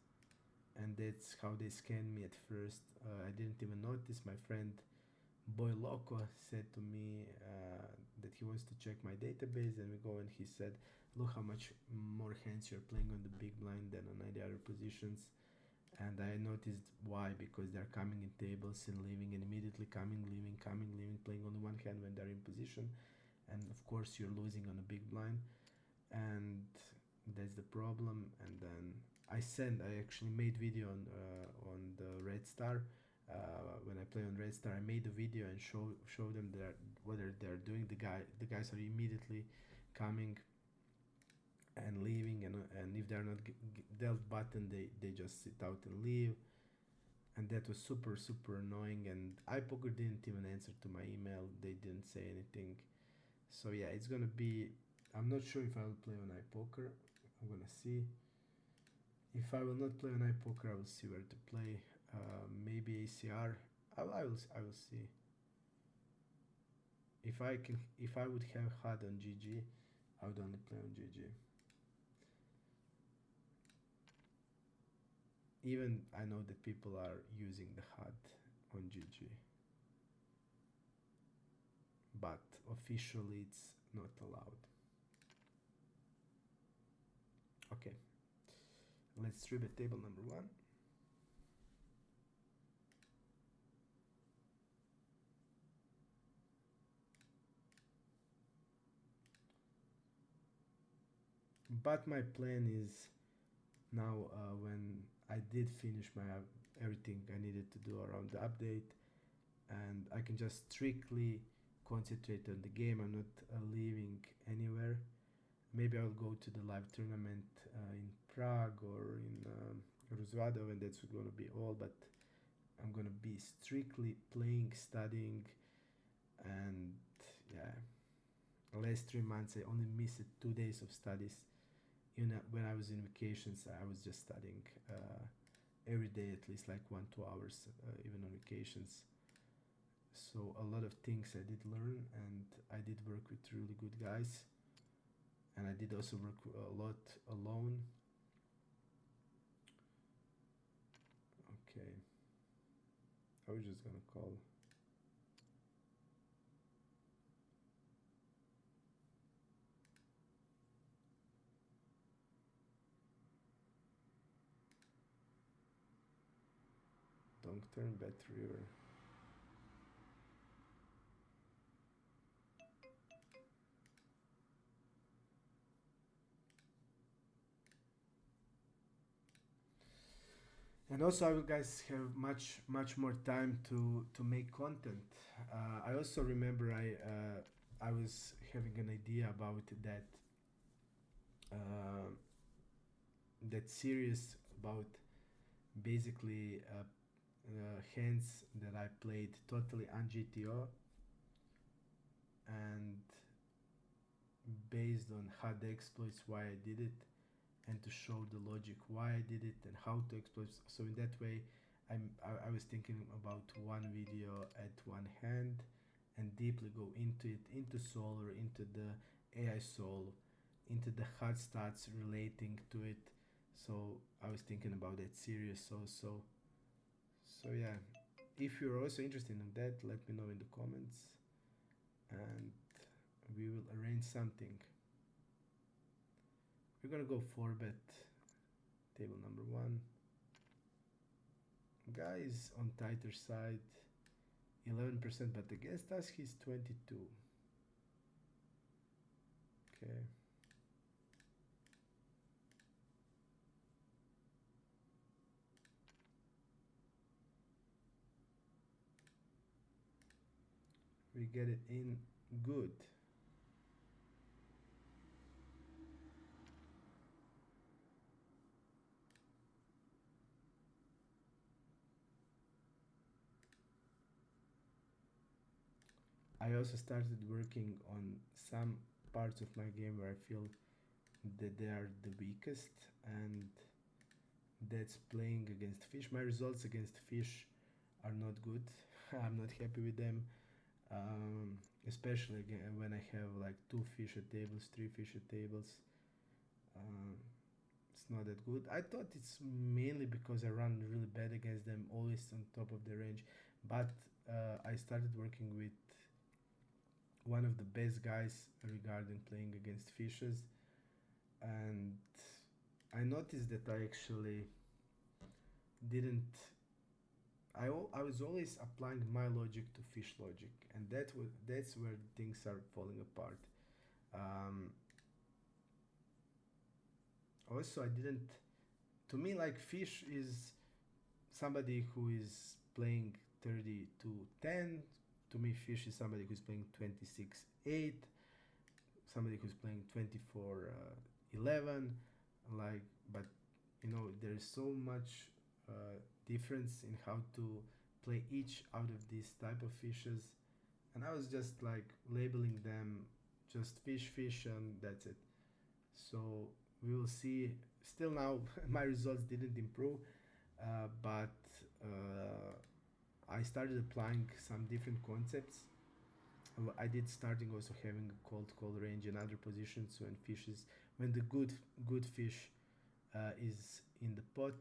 and that's how they scanned me at first. I didn't even notice. My friend Boy Loco said to me that he wants to check my database, and we go and he said, look how much more hands you're playing on the big blind than on any other positions. And I noticed why, because they're coming in tables and leaving, and immediately coming, leaving, coming, leaving, playing only one hand when they're in position. And of course you're losing on a big blind, and that's the problem. And then I actually made video on the red star. When I play on red star, I made a video and show them that whether they're doing. The guys are immediately coming and leaving, and if they're not dealt button, they just sit out and leave. And that was super annoying, and iPoker didn't even answer to my email. They didn't say anything. So yeah, it's gonna be, I'm not sure if I will play on iPoker. I'm gonna see. If I will not play on iPoker, I will see where to play. Maybe ACR. I will see. If I would have HUD on GG, I would only play on GG. Even I know that people are using the HUD on GG, but officially it's not allowed. Okay, let's try the table number 1. But my plan is now, when I did finish my everything I needed to do around the update, and I can just strictly concentrate on the game. I'm not leaving anywhere. Maybe I'll go to the live tournament in Prague or in Rozvadov, and that's gonna be all. But I'm gonna be strictly playing, studying, and yeah. The last 3 months, I only missed 2 days of studies. Even when I was in vacations, I was just studying every day, at least like 1-2 hours, even on vacations. So a lot of things I did learn, and I did work with really good guys, and I did also work a lot alone. Okay, I was just gonna call. Don't turn bet river. And also, I will guys have much more time to make content. I also remember I was having an idea about uh, that series about basically hands that I played totally on GTO, and based on HUD exploits why I did it, and to show the logic why I did it and how to exploit. So in that way, I was thinking about one video at one hand, and deeply go into it, into Solar, into the AI Soul, into the HUD stats relating to it. So I was thinking about that series. So yeah, if you're also interested in that, let me know in the comments, and we will arrange something. We're gonna go 4-bet table number 1. Guy is on tighter side, 11%, but against us he's 22. Okay. We get it in good. I also started working on some parts of my game where I feel that they are the weakest, and that's playing against fish. My results against fish are not good. I'm not happy with them, especially again when I have like 2 fish at tables, 3 fish at tables. Um, it's not that good. I thought it's mainly because I run really bad against them, always on top of the range. But I started working with one of the best guys regarding playing against fishes, and I noticed that I actually didn't. I was always applying my logic to fish logic, and that's where things are falling apart. Um, Also, I didn't. To me, like fish is somebody who is playing 30 to 10. To me, fish is somebody who's playing 26-8, somebody who's playing 24-11. Like, but there's so much difference in how to play each out of these type of fishes, and I was just like labeling them just fish, and that's it. So we will see. Still now, my results didn't improve, but I started applying some different concepts. I did starting also having a cold call range in other positions when fishes when the good fish is in the pot,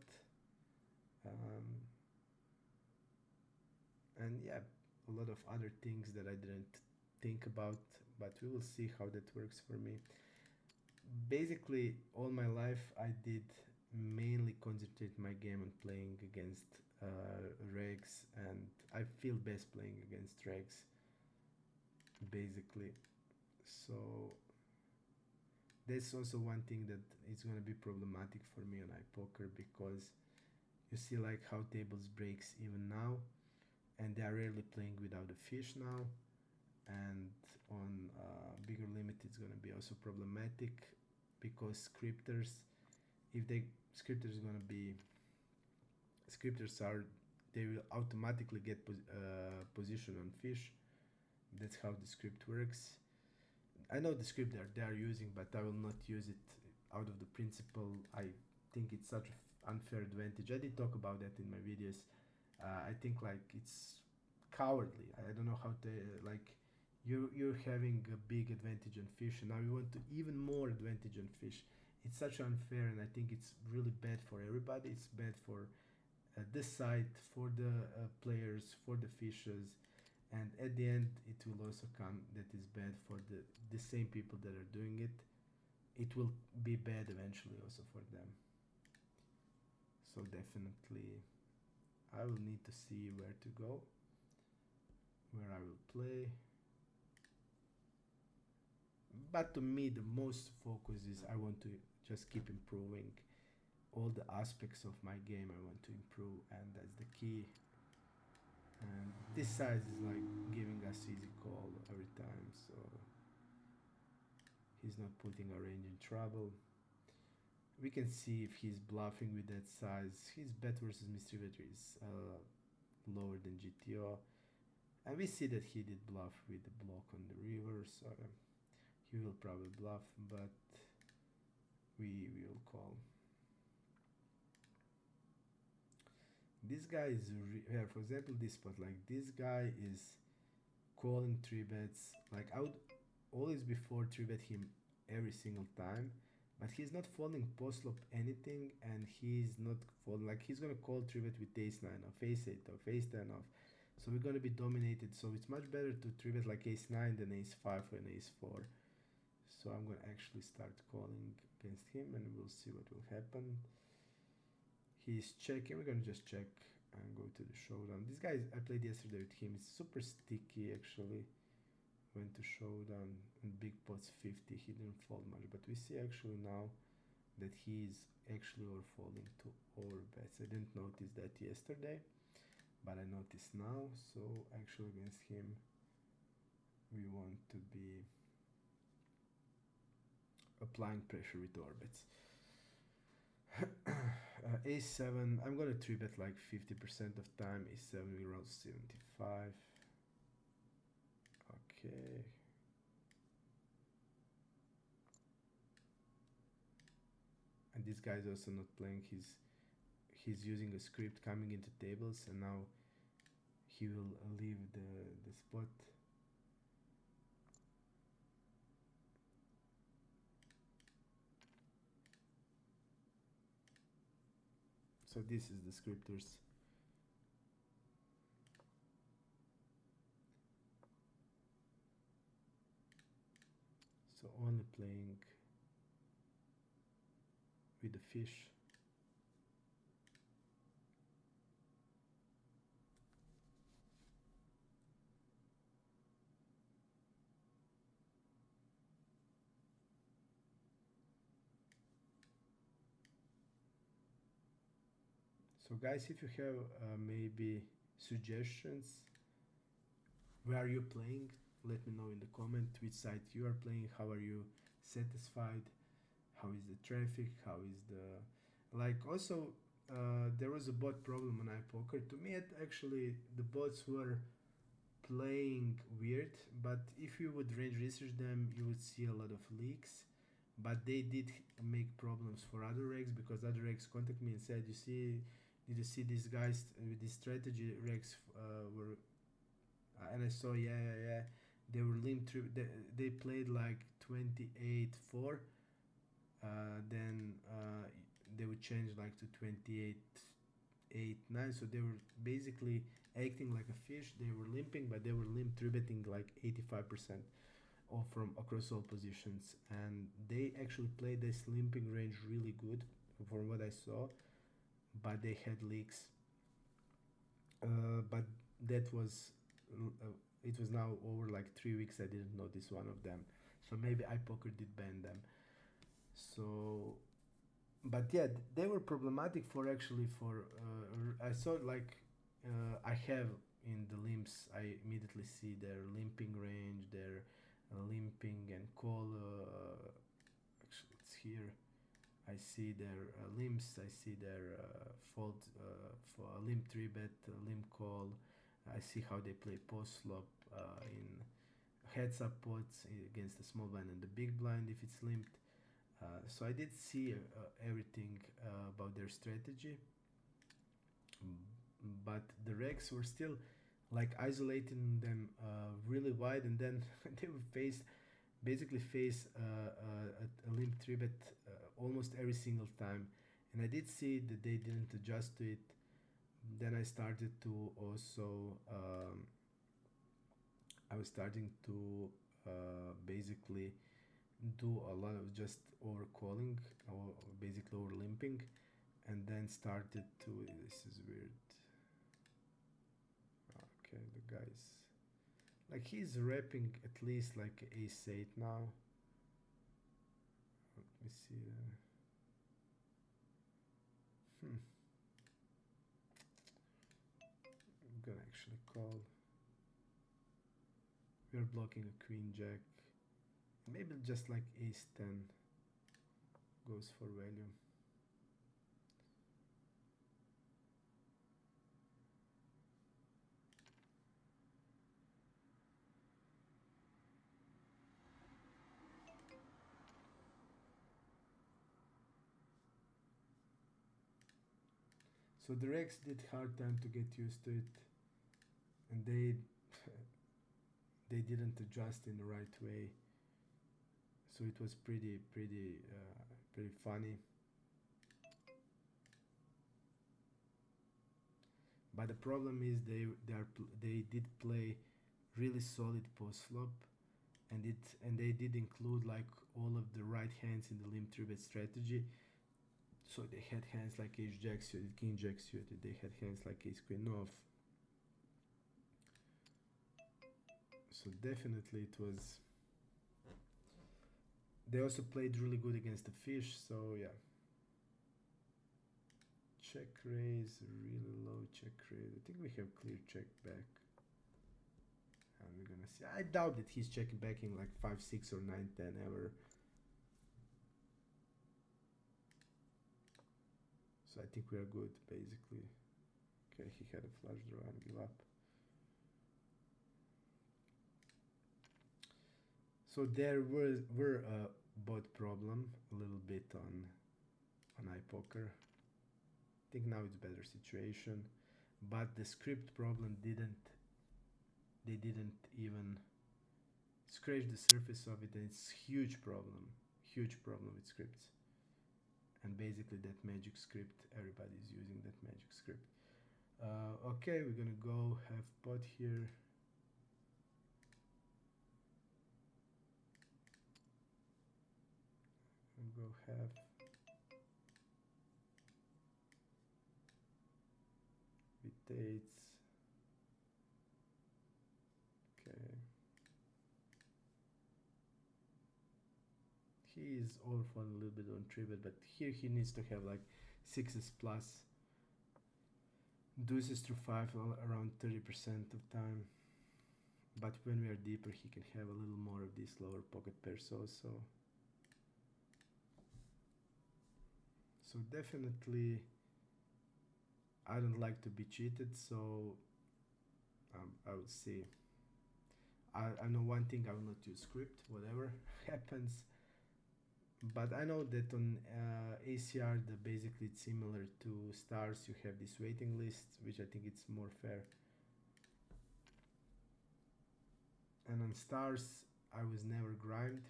um, and yeah, a lot of other things that I didn't think about, but we will see how that works for me. Basically, all my life I did mainly concentrate my game on playing against regs, and I feel best playing against regs basically. So that's also one thing that is going to be problematic for me on iPoker, because you see like how tables breaks even now, and they are rarely playing without a fish now, and on bigger limit it's going to be also problematic, because scripters, if they scripters are going to be scripters are they will automatically get position on fish. That's how the script works. I know the script they are using, but I will not use it out of the principle. I think it's such an unfair advantage. I did talk about that in my videos. I think like it's cowardly. I don't know how to like you're having a big advantage on fish, and now you want to even more advantage on fish. It's such unfair, and I think it's really bad for everybody. It's bad for this side, for the players, for the fishes, and at the end it will also come that is bad for the same people that are doing it. It will be bad eventually also for them. So definitely I will need to see where to go, where I will play. But to me the most focus is I want to just keep improving all the aspects of my game. I want to improve, and that's the key. And this size is like giving us easy call every time, so he's not putting our range in trouble. We can see if he's bluffing with that size. His bet versus misdistributor is lower than GTO, and we see that he did bluff with the block on the river, so he will probably bluff, but we will call. This guy is yeah, for example, this spot, like this guy is calling three bets. Like I would always before three bet him every single time, but he's not folding post flop anything, and he's not folding like he's gonna call three bet with ace nine off, ace eight off, ace ten off. So we're gonna be dominated. So it's much better to three bet like ace nine than ace five or an ace four. So I'm gonna actually start calling against him, and we'll see what will happen. He's checking. We're gonna just check and go to the showdown. This guy I played yesterday with him. It's super sticky actually. Went to showdown and big pots 50. He didn't fold much, but we see actually now that he's actually overfolding to over bets. I didn't notice that yesterday, but I noticed now. So actually against him, we want to be applying pressure with orbits. A7, I'm gonna 3-bet like 50% of time. A7 we roll 75. Okay. And this guy's also not playing. He's using a script coming into tables, and now he will leave the spot. So this is the scripters. only playing with the fish. So guys, if you have maybe suggestions, where are you playing? Let me know in the comment which side you are playing. How are you satisfied? How is the traffic? How is the like? Also, there was a bot problem on iPoker. To me, actually the bots were playing weird, but if you would range research them, you would see a lot of leaks. But they did make problems for other regs, because other regs contacted me and said, "You see, did you see these guys with this strategy regs were?" And I saw, yeah, yeah, yeah. They were linked through. They played like 28-4. Then they would change like to 28-8-9. So they were basically acting like a fish. They were limping, but they were limp 3-betting like 85% or from across all positions, and they actually played this limping range really good from what I saw, but they had leaks. But that was it was now over like 3 weeks. I didn't notice one of them, so maybe iPoker did ban them. So, but yeah, they were problematic for actually for I saw like I have in the limps. I immediately see their limping range, their limping and call. Actually, it's here. I see their limps. I see their fold for limp 3-bet, limp call. I see how they play post flop in heads up pots against the small blind and the big blind if it's limped. So I did see everything about their strategy, but the regs were still like isolating them really wide, and then they would basically face a limp 3-bet almost every single time, and I did see that they didn't adjust to it. Then I started to also I was starting to basically do a lot of just overcalling or basically over limping, and then started to this is weird. Okay, the guys like he's repping at least like ace 8 now. Let me see I'm gonna actually call. We're blocking a queen jack. Maybe just like ace 10 goes for value. So the Rex did hard time to get used to it, and they didn't adjust in the right way. So it was pretty funny. But the problem is they did play really solid post flop, and they did include like all of the right hands in the limp 3-bet strategy. So they had hands like ace jack suited, king jack suited. They had hands like ace queen off. So definitely it was. They also played really good against the fish. So yeah. Check raise, really low check raise. I think we have clear check back. And we're gonna see. I doubt that he's checking back in like 5, 6 or 9, 10 ever. So I think we are good basically. Okay, he had a flush draw and give up. So there were a bot problem a little bit on iPoker. I think now it's better situation, but the script problem they didn't even scratch the surface of it, and it's huge problem with scripts. And basically that magic script, everybody's using that magic script. Okay, we're gonna go have pot here. Go half. With eights. Okay. He is all fun a little bit on tribute, but here he needs to have like sixes plus. Deuces through five around 30% of time. But when we are deeper, he can have a little more of these lower pocket pairs also. So definitely, I don't like to be cheated, so I would say, I know one thing, I will not use script, whatever happens. But I know that on ACR, basically it's similar to stars. You have this waiting list, which I think it's more fair. And on stars, I was never grimed.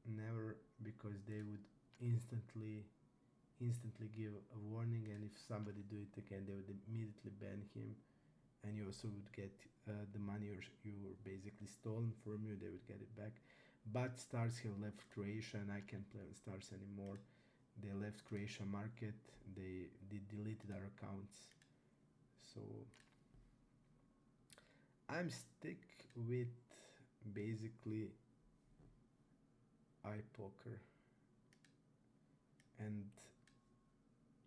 Never, because they would instantly give a warning, and if somebody do it again, they would immediately ban him, and you also would get the money you were basically stolen from you. They would get it back. But stars have left Croatia, and I can't play on stars anymore. They left Croatia market. They deleted our accounts. So I'm stick with basically iPoker and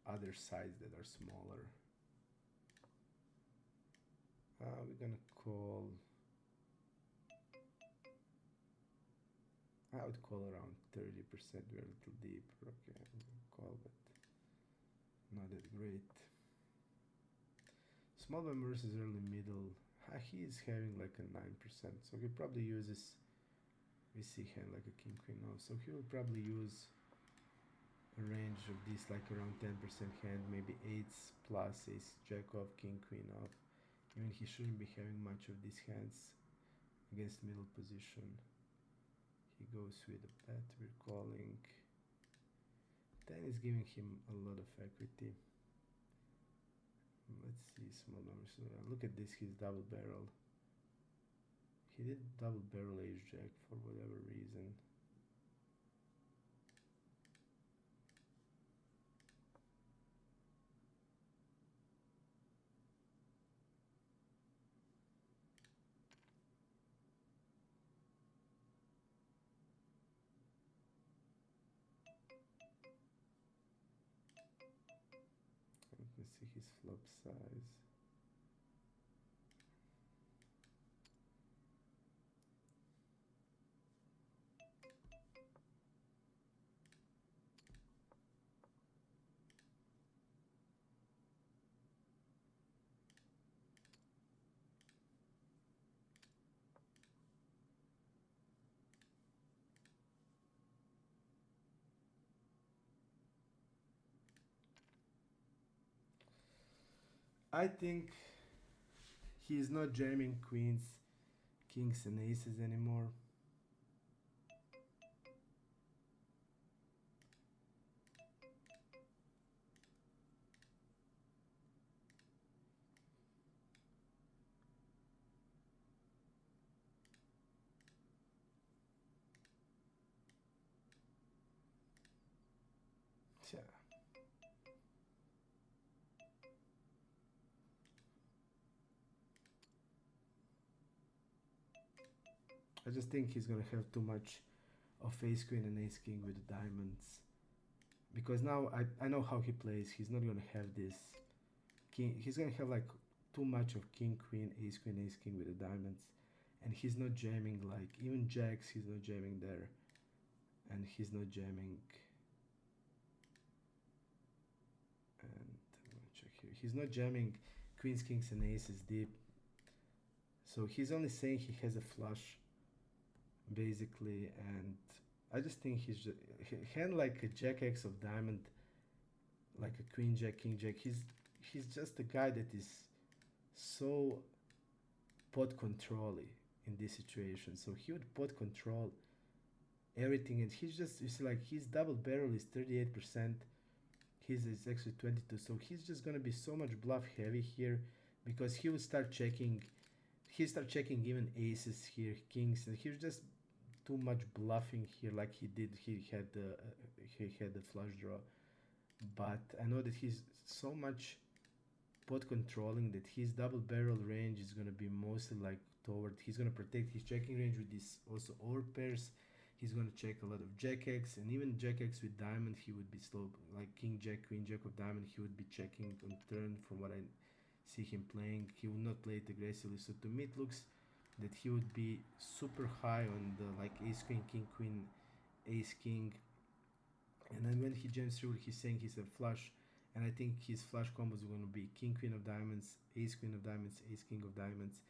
other sites that are smaller. We're gonna call, I would call around 30%. We're a little deep. Okay, I'm gonna call, but not that great. Small blind versus early middle. He is having like a 9%, so he probably uses, we see hand like a king queen off, so he will probably use a range of this like around 10% hand, maybe eights plus ace jack off, king queen off. Even he shouldn't be having much of these hands against middle position. He goes with a bet, we're calling. 10 is giving him a lot of equity. Let's see, small numbers. Look at this, he's double barrel. He did double barrel ace jack for whatever reason. Let me see his flop size. I think he is not jamming queens, kings, and aces anymore. Yeah. I just think he's gonna have too much of ace queen and ace king with the diamonds, because now I know how he plays. He's not gonna have this king. He's gonna have like too much of king queen ace king with the diamonds, and he's not jamming like even jacks. He's not jamming there, and he's not jamming. And I'm gonna check here. He's not jamming queens, kings, and aces deep. So he's only saying he has a flush, basically, and I just think he's just, hand like a jack X of diamond, like a queen jack, king jack. He's just a guy that is so pot controlly in this situation. So he would pot control everything, and he's just, you see, like his double barrel is 38%. His is actually 22. So he's just gonna be so much bluff heavy here, because he will start checking. He start checking even aces here, kings, and he's just too much bluffing here like he did. He had the flush draw, but I know that he's so much pot controlling that his double barrel range is gonna be mostly like toward. He's gonna protect his checking range with this also over pairs. He's gonna check a lot of jack X, and even jack X with diamond he would be slow, like king jack queen jack of diamond he would be checking on turn. From what I see him playing, he would not play it aggressively, so to me it looks that he would be super high on the like ace queen king queen ace king. And then when he jams through, he's saying he's a flush, and I think his flush combos are going to be king queen of diamonds, ace queen of diamonds, ace king of diamonds,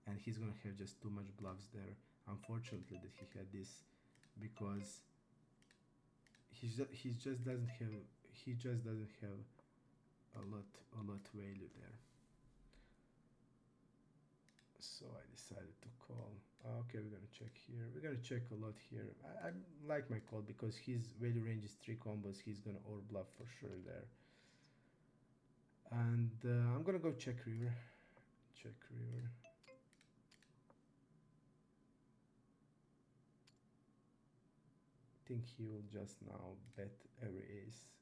and he's going to have just too much bluffs there. Unfortunately that he had this, because he just doesn't have a lot value there. So I decided to call. Okay, we're gonna check here. We're gonna check a lot here. I like my call because his value range is 3 combos. He's gonna over bluff for sure there. And I'm gonna go check river. Check river. I think he will just now bet every ace.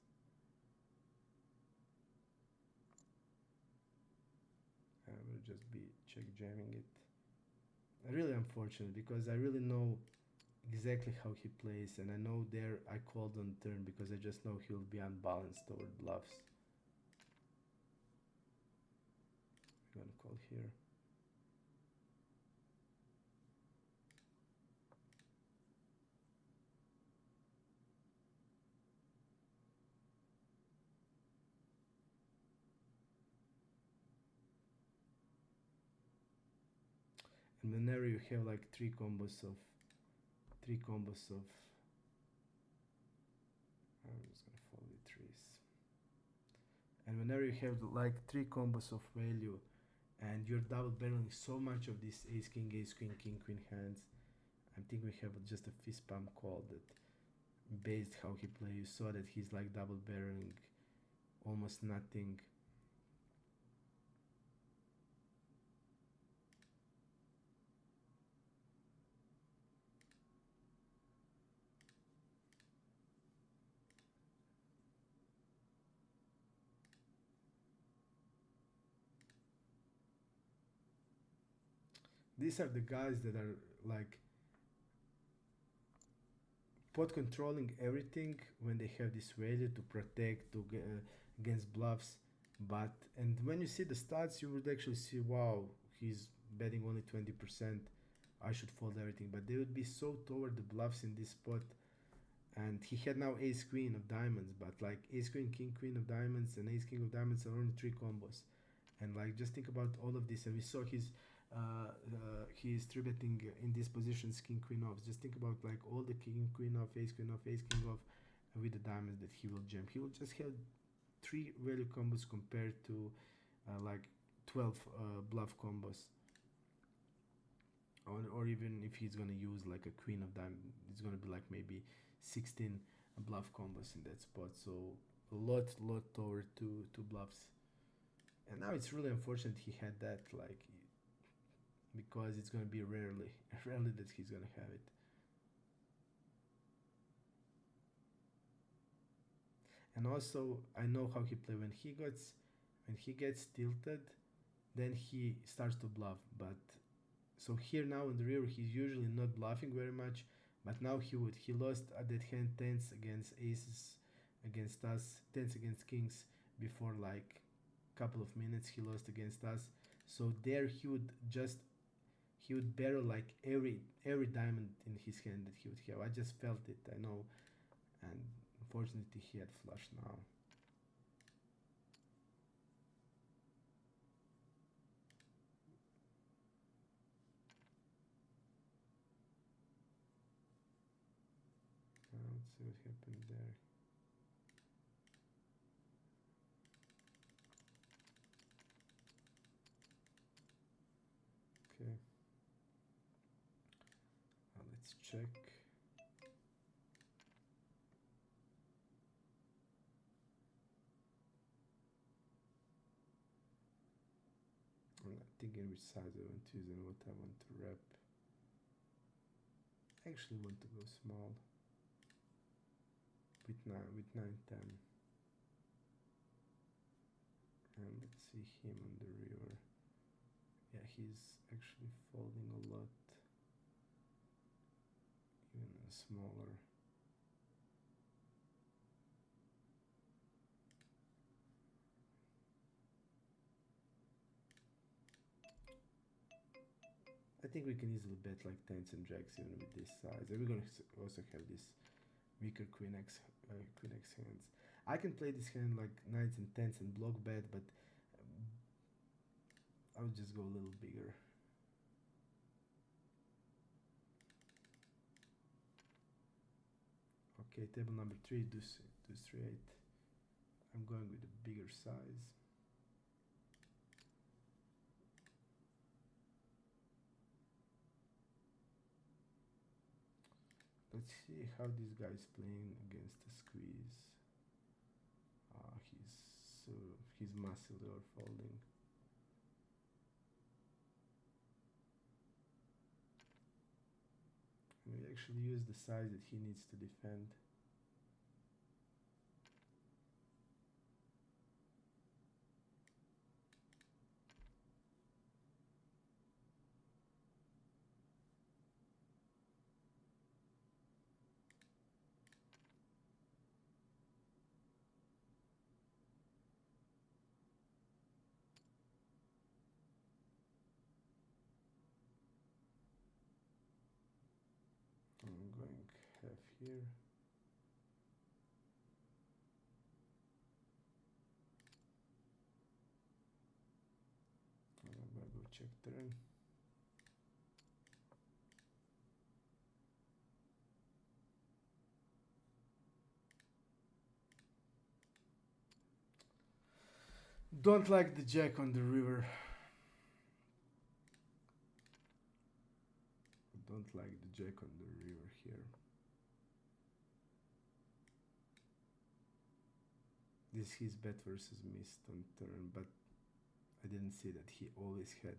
I will just be check jamming it. Really unfortunate because I really know exactly how he plays, and I know there I called on turn because I just know he'll be unbalanced toward bluffs. I'm gonna call here. And whenever you have like three combos of I'm just gonna follow the trees. And whenever you have like 3 combos of value and you're double barreling so much of these ace king king queen hands, I think we have just a fist pump call that based how he plays. You saw that he's like double barreling almost nothing. These are the guys that are like pot controlling everything when they have this value to protect against bluffs. But and when you see the stats, you would actually see, wow, he's betting only 20%. I should fold everything, but they would be so toward the bluffs in this spot. And he had now ace queen of diamonds, but like ace queen king queen of diamonds and ace king of diamonds are only 3 combos. And like just think about all of this, and we saw he's three betting in these positions king queen off. Just think about like all the king queen off, ace queen off, ace king off with the diamonds that he will jam. He will just have 3 value combos compared to like 12 bluff combos. Or even if he's gonna use like a queen of diamond, it's gonna be like maybe 16 bluff combos in that spot. So a lot toward two bluffs. And now it's really unfortunate he had that, like, because it's gonna be rarely that he's gonna have it. And also I know how he play when he gets tilted, then he starts to bluff. But so here now in the river he's usually not bluffing very much, but now he lost at that hand tens against aces against us, tens against kings before like couple of minutes he lost against us. So there he would barrel like every diamond in his hand that he would have. I just felt it, I know, and unfortunately he had flush now. Let's see what happened there. Okay. Let's check. I'm not thinking which size I want to use and what I want to rep. actually want to go small with 9-10, and let's see him on the river. Yeah, he's actually folding a lot, even smaller. I think we can easily bet like tens and jacks even with this size. And we're gonna also have this weaker queen x hands. I can play this hand like nines and tens and block bet, but I'll just go a little bigger. Okay, table number 3, deuce 3 8. I'm going with a bigger size. Let's see how this guy's playing against the squeeze. He's massively overfolding. And we actually use the size that he needs to defend. I'm going half here. And I'm gonna go check turn. Don't like the jack on the river. Don't like the jack on the river here. This is his bet versus missed on turn, but I didn't see that he always had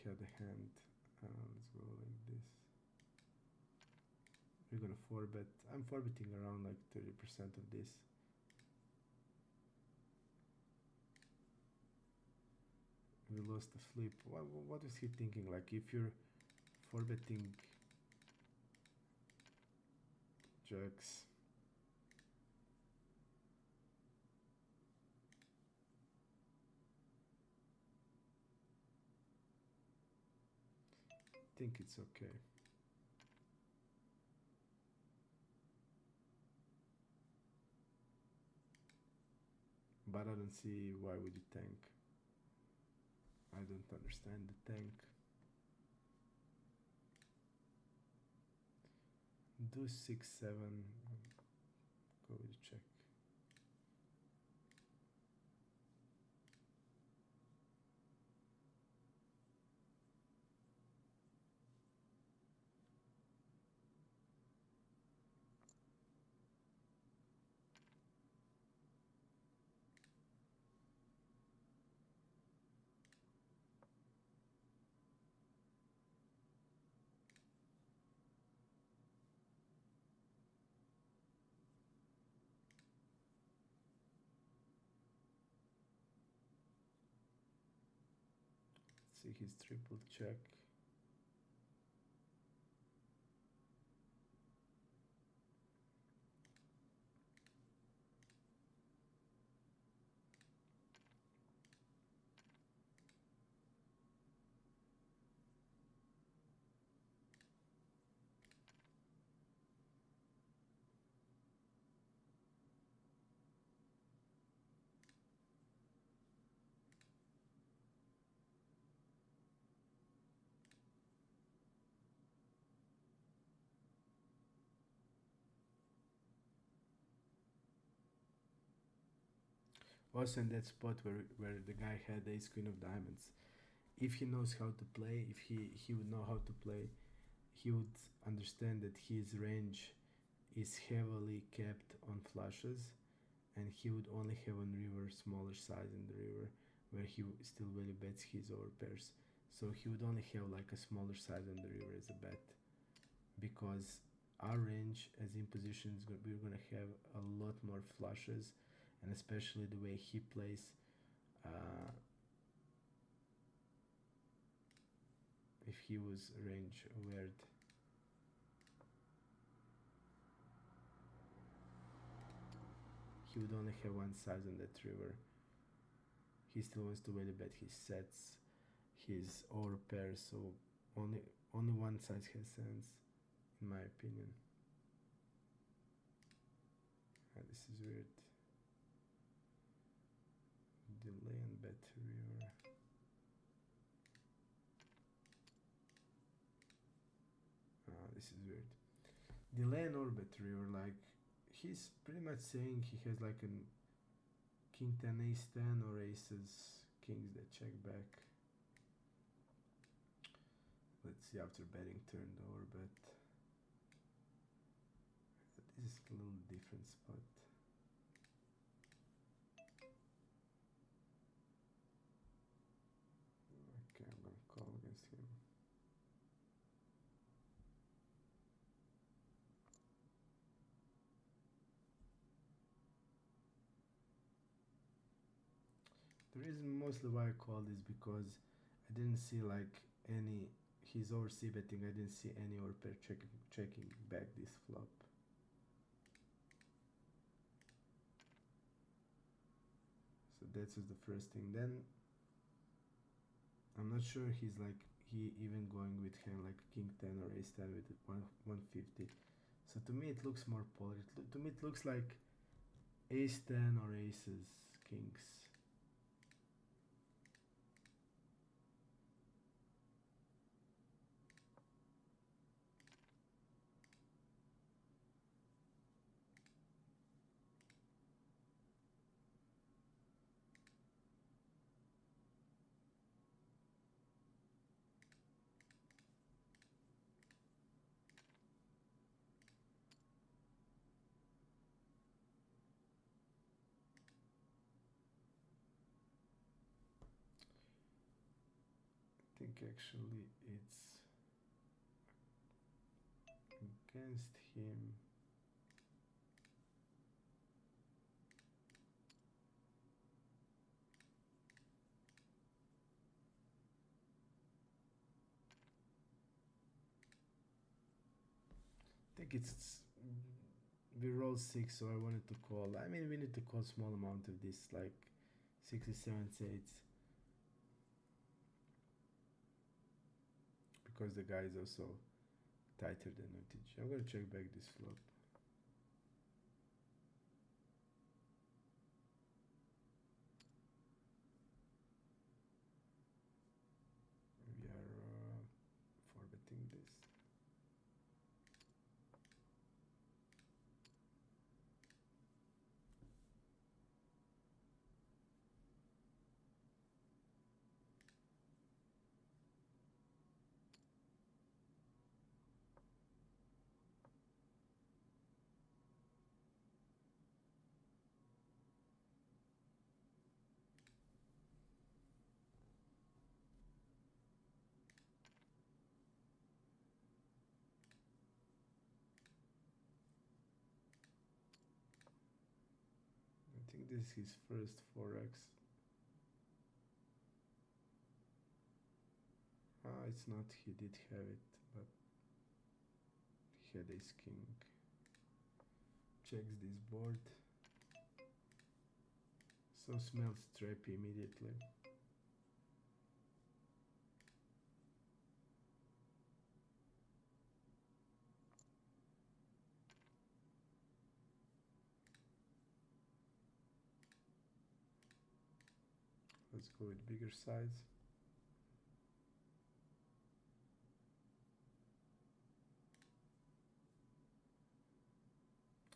a hand. Let's go like this. We're gonna 4-bet. I'm 4-betting around like 30% of this. We lost the flip. What is he thinking? Like if you're 4-betting jacks, I think it's okay. But I don't see why would you tank. I don't understand the tank. Do 6-7. Go with check. See his triple check. Also in that spot where the guy had ace queen of diamonds, if he knows how to play, if he would know how to play, he would understand that his range is heavily capped on flushes, and he would only have on river smaller size in the river, where he still value bets his over pairs. So he would only have like a smaller size on the river as a bet. because our range as in position is we're gonna have a lot more flushes, and especially the way he plays. Uh, if he was range aware, he would only have one size on that river. He still wants to value bet his sets, his overpairs, so only one size has sense, in my opinion. This is weird. Delay and bet river. This is weird. Delay and orbit river, like he's pretty much saying he has like an king 10 ace 10 or aces kings that check back. Let's see after betting turn the orbit. This is a little different spot. Okay, I'm gonna call against him. The reason mostly why I called is because I didn't see like any his oversea betting. I didn't see any overpair checking back this flop. So that's just the first thing. Then I'm not sure he's like he even going with hand like king 10 or ace 10 with 150. So to me it looks more polar. To me it looks like ace 10 or aces kings. I think actually it's against him. I think it's we roll 6, so I wanted to call. I mean, we need to call small amount of this, like 6s, 7s, 8s, because the guy is also tighter than UTG. I'm gonna check back this flop. We are formatting this. I think this is his first 4x. It's not, he did have it, but he had ace king. Checks this board. So smells trappy immediately. Let's go with bigger size.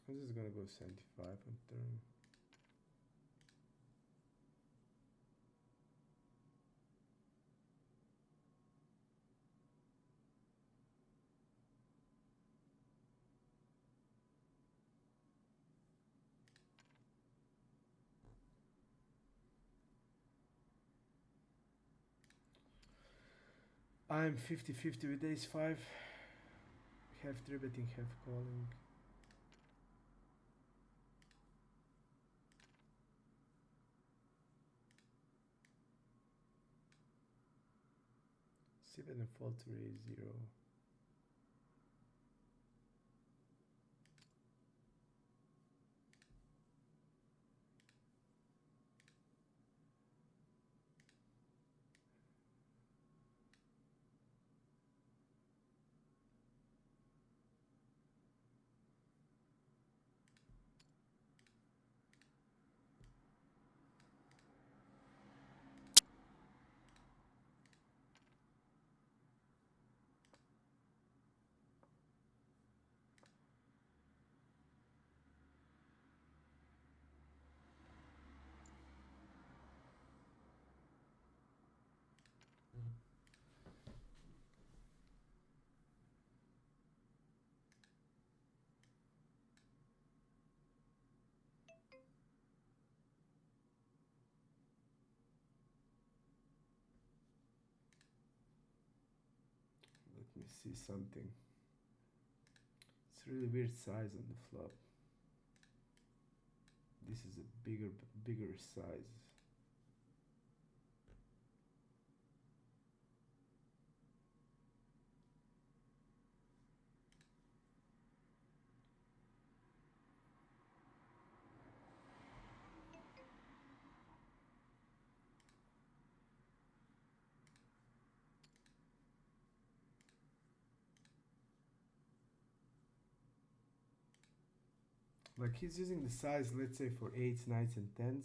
I'm just gonna go 75 on turn. I'm 50-50 with ace 5. Half three betting, half calling. See if I can fold to raise zero. Let me see something. It's really weird size on the flop. This is a bigger size. Like he's using the size, let's say for eights, nines, and tens.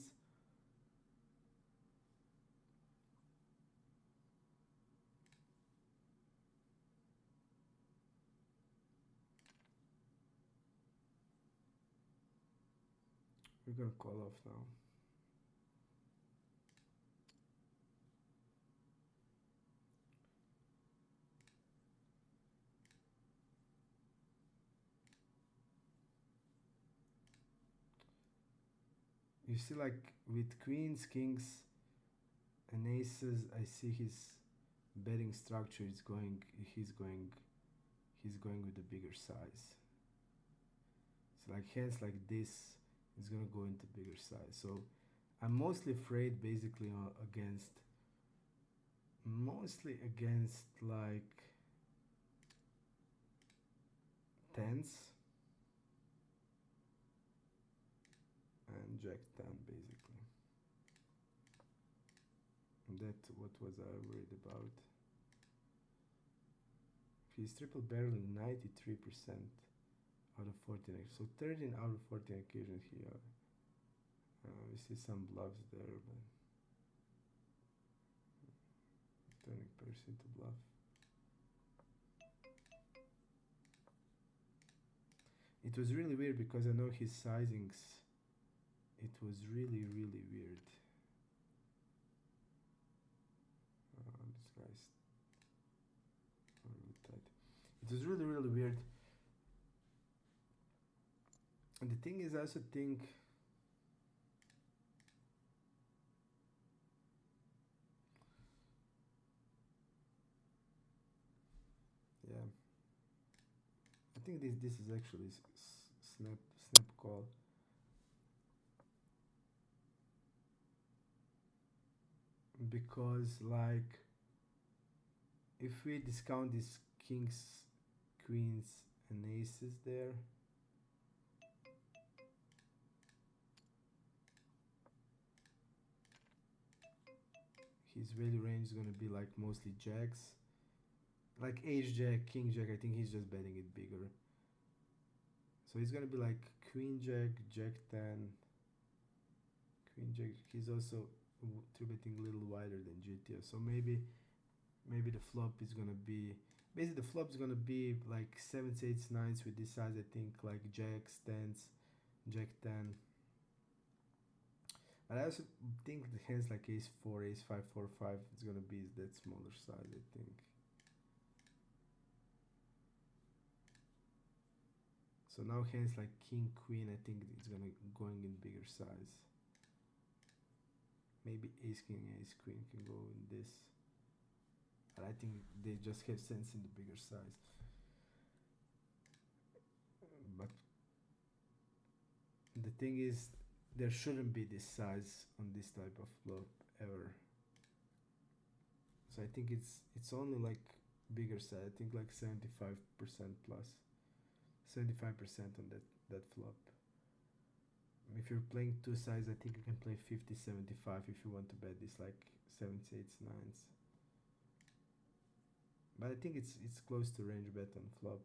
We're gonna call off now. You see, like with queens, kings, and aces, I see his betting structure is going. He's going with the bigger size. So like hands like this is gonna go into bigger size. So I'm mostly afraid, basically, mostly against like tens and jack 10, basically. And that's what was I worried about. He's triple barreling 93% out of 14. So 13 out of 14 occasions here. We see some bluffs there, but turning pairs into bluff. It was really weird because I know his sizings. It was really weird. This guy's really tight. It was really weird. And the thing is, I also think yeah, I think this is actually snap call. Because like if we discount these kings, queens, and aces there, his value range is gonna be like mostly jacks, like ace jack, king jack. I think he's just betting it bigger. So he's gonna be like queen jack, jack 10, queen jack. He's also three betting a little wider than GTO. So maybe the flop is gonna be, basically the flop is gonna be like sevens, eights, nines with this size. I think like jacks, tens, jack 10. But I also think the hands like ace 4, ace 5, 4, 5 is gonna be that smaller size, I think. So now hands like king, queen, I think it's gonna going in bigger size. Maybe ace, king, ace, queen can go in this. But I think they just have sense in the bigger size. The thing is, there shouldn't be this size on this type of flop ever. So I think it's only like bigger size. I think like 75% plus, 75% on that flop. If you're playing two sides, I think you can play 50, 75 if you want to bet this like sevens, eights, nines. But I think it's close to range bet on flop.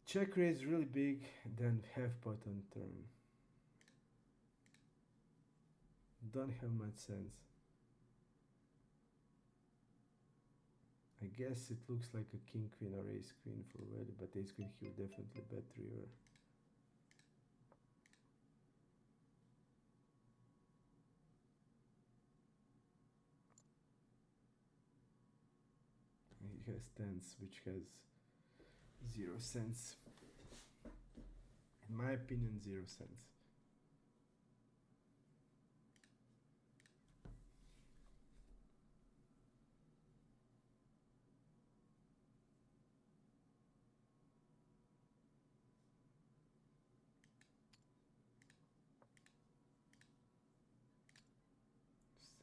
Check raise really big, then half pot on turn. Don't have much sense. I guess it looks like a king queen or ace queen for value, but ace queen he will definitely bet river. He has tens, which has 0 cents. In my opinion, 0 cents.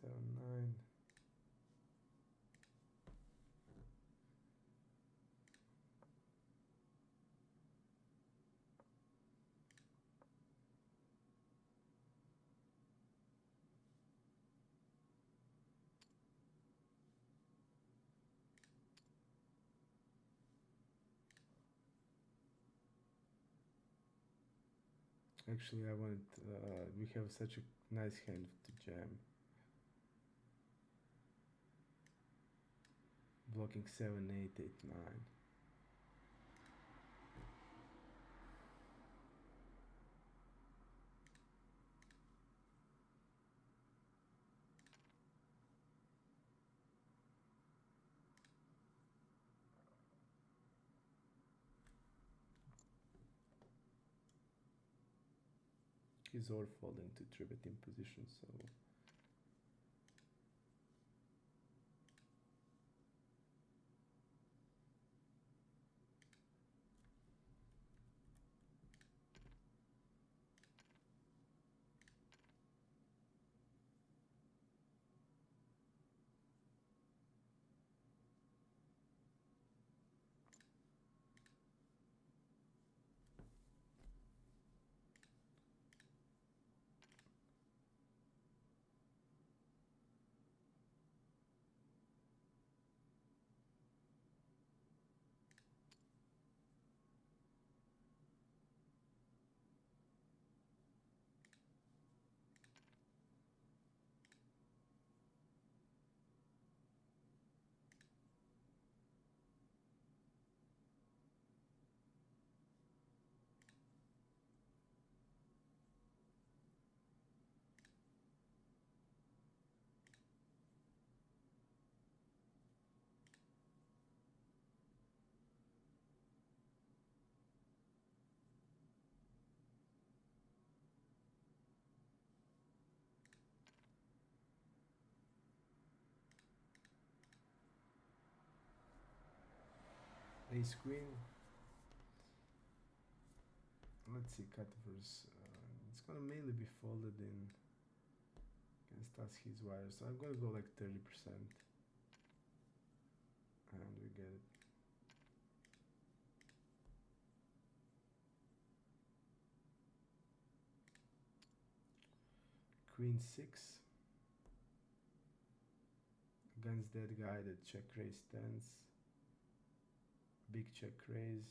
So 9. Actually, I want. We have such a nice hand to jam. Blocking 7, 8, 8, 9. He's all folding to 3-bet in position, so ace queen. Let's see, cutovers. It's gonna mainly be folded in against us his wires, so I'm gonna go like 30%, and we get it. queen 6 against that guy that check raise stands. Big check raise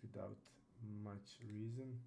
without much reason.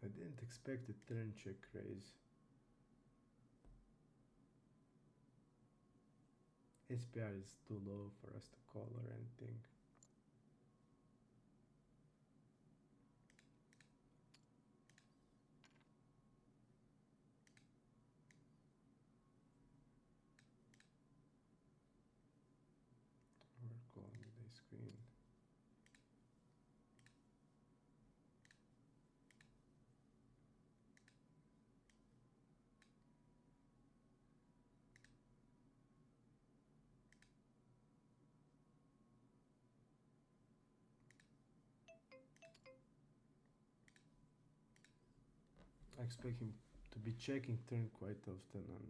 I didn't expect a turn check raise. SPR is too low for us to call or anything. We're calling with ace queen. I expect him to be checking turn quite often on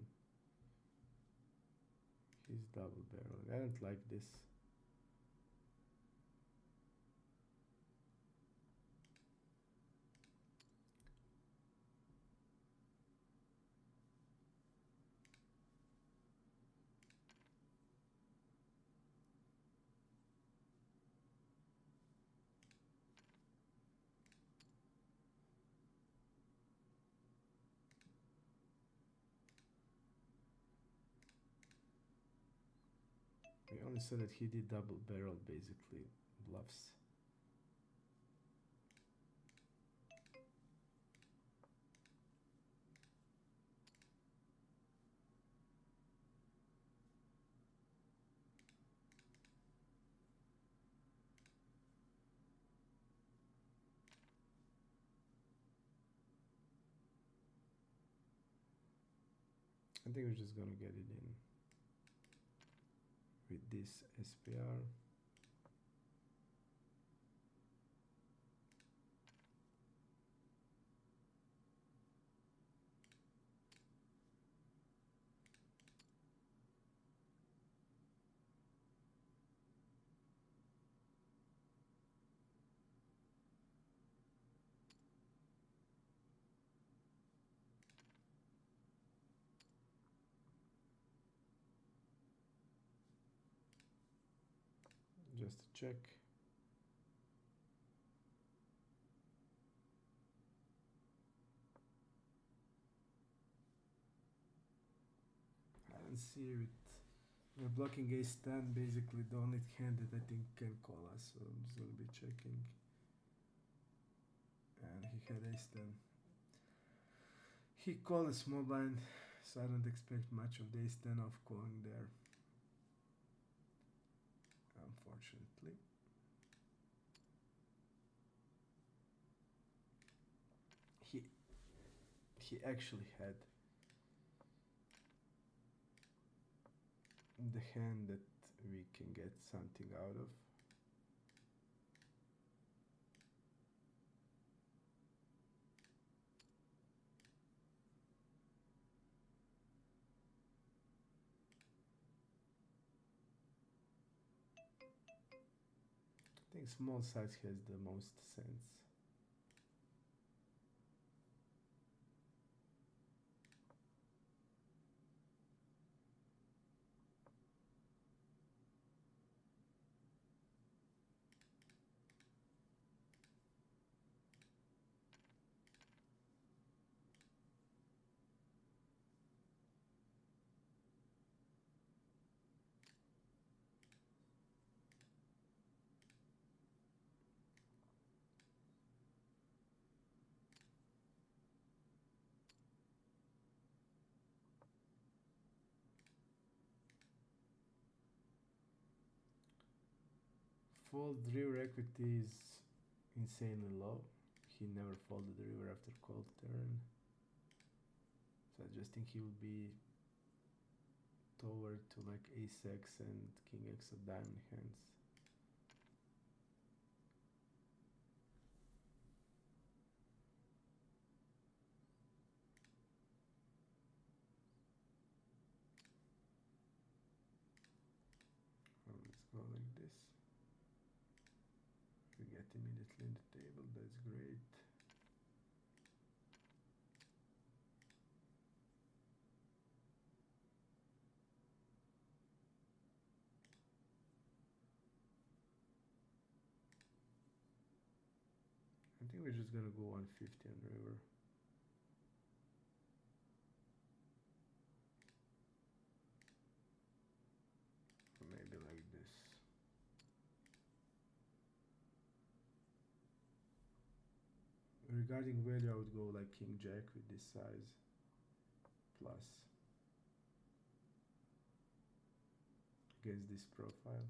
his double barrel. I don't like this. We only saw that he did double barrel, basically bluffs. I think we're just gonna get it in with this SPR. Just to check. I don't see it. We're blocking ace 10, basically the only hand that I think can call us, so I'm just gonna be checking. And he had ace 10. He called a small blind, so I don't expect much of the ace 10 off calling there, unfortunately. He actually had the hand that we can get something out of. I think small size has the most sense. fold river equity is insanely low. He never folded the river after call turn. So I just think he will be toward to like ace x and king x of diamond hands. Well, let's go like this. We get immediately in the table, that's great. I think we're just gonna go 150 on river. Or maybe like this. Regarding value, I would go like king jack with this size plus against this profile.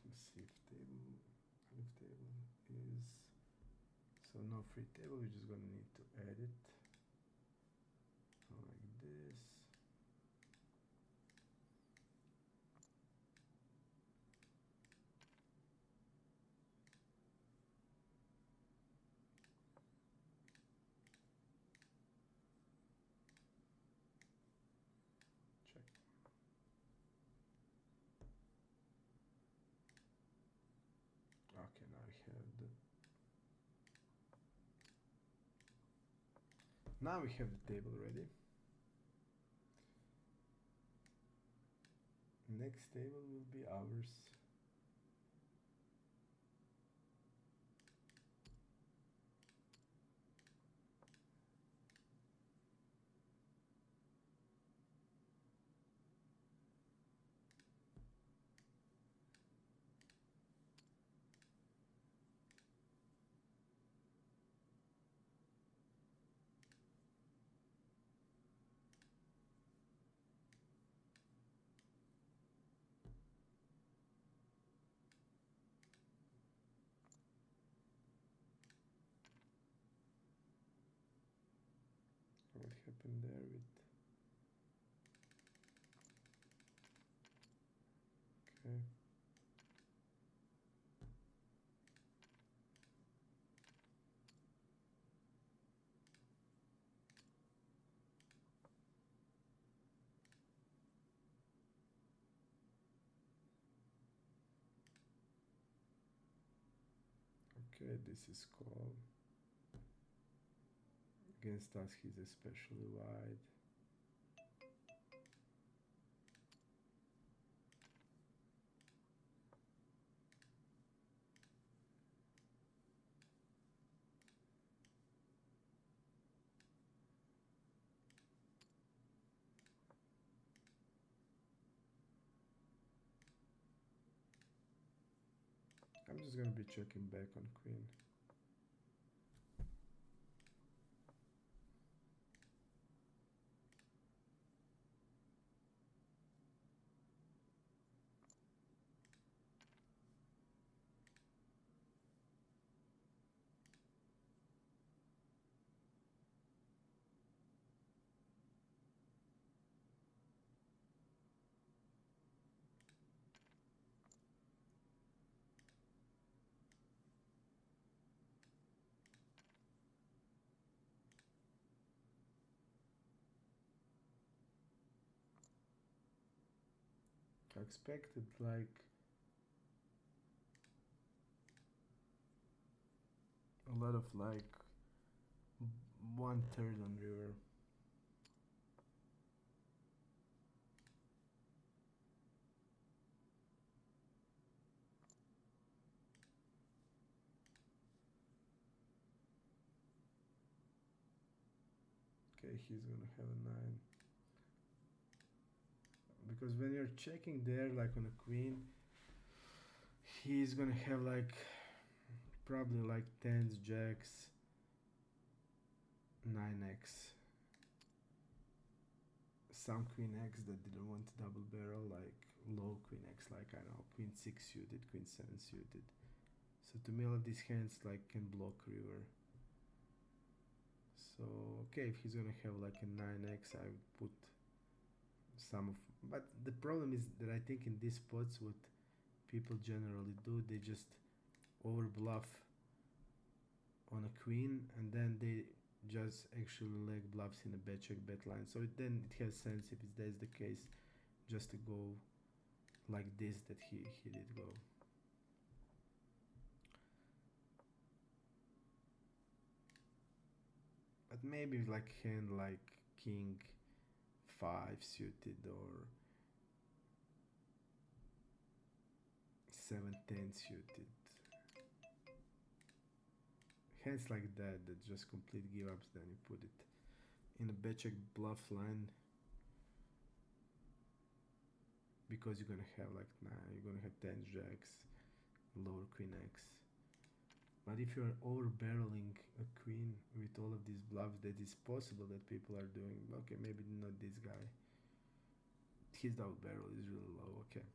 Let's see if table is, so no free table, we're just gonna need to add it like this. Check. Okay, now we have the table ready. Next table will be ours. What happened there with, okay. Okay, this is call. Against us, he's especially wide. I'm just gonna be checking back on queen. I expected like a lot of like 1/3 on river. Okay, he's gonna have a 9. Because when you're checking there, like on a queen, he's gonna have like probably like 10s, jacks, 9x. Some queen x that didn't want to double barrel, like low queen x, like I know, queen 6 suited, queen 7 suited. So to me all of these hands like can block river. So okay, if he's gonna have like a 9x, I would put some of, but the problem is that I think in these spots what people generally do, they just over bluff on a queen and then they just actually leg bluffs in a bet check bet line. So then it has sense if that's the case just to go like this that he did go. But maybe like hand like king 5 suited or 7-10 suited. Hands like that just complete give ups, then you put it in a bet check bluff line because you're gonna have like 9, you're gonna have 10 jacks, lower queen x. But if you're over barreling a queen with all of these bluffs, that is possible that people are doing. Okay, maybe not this guy. His double barrel is really low. Okay.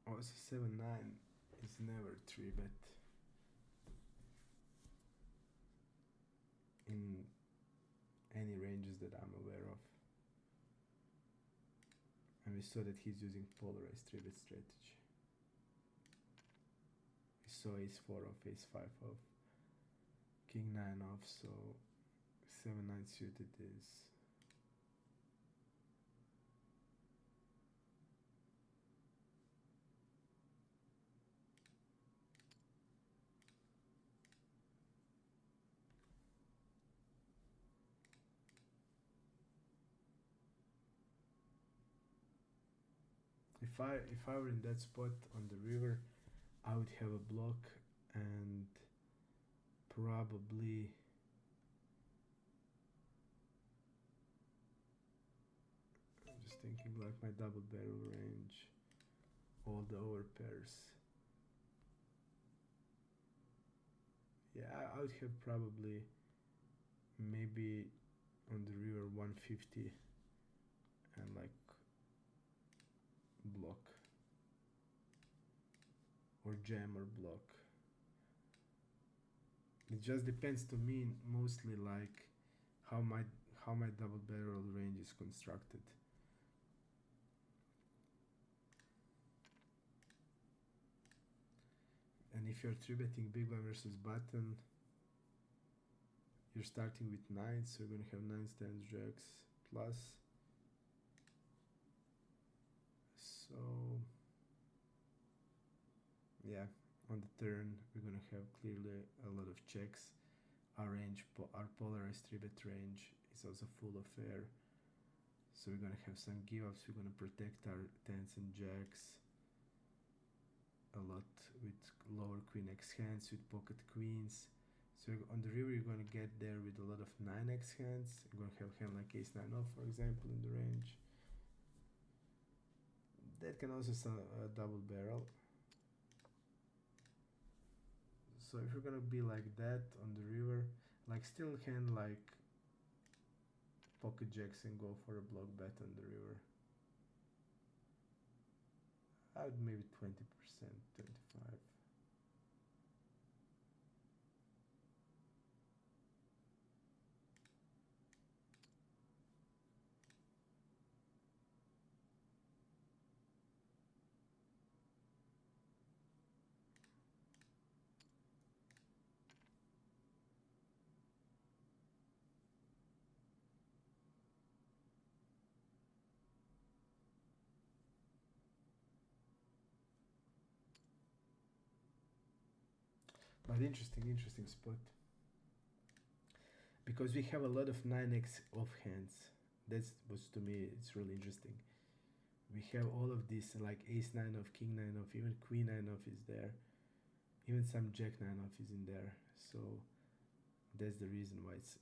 Also 7-9 is never 3-bet in any ranges that I'm aware of. And we saw that he's using polarized 3-bet strategy. We saw ace 4 off, ace 5 off, king 9 off, so 7-9 suited is if I were in that spot on the river, I would have a block and probably I'm just thinking like my double barrel range, all the over pairs. Yeah, I would have probably maybe on the river 150 and like block or jam or block. It just depends to me mostly like how my double barrel range is constructed. And if you're 3-betting big blind versus button, you're starting with 9s, so you're gonna have 9s, 10s, jacks plus. So yeah, on the turn we're gonna have clearly a lot of checks. Our range, our polarized 3-bet range is also full of air, so we're gonna have some give ups. We're gonna protect our 10s and jacks a lot with lower queen x hands, with pocket queens. So on the river you're gonna get there with a lot of 9x hands. You're gonna have a hand like ace 9 off, for example, in the range. That can also double barrel. So if you're gonna be like that on the river, like still hand like pocket jacks and go for a block bet on the river. I would maybe 20%, 25. But interesting spot. Because we have a lot of 9x off hands. That's was to me it's really interesting. We have all of this like ace 9 off, king 9 off, even queen 9 off is there. Even some jack 9 off is in there. So that's the reason why it's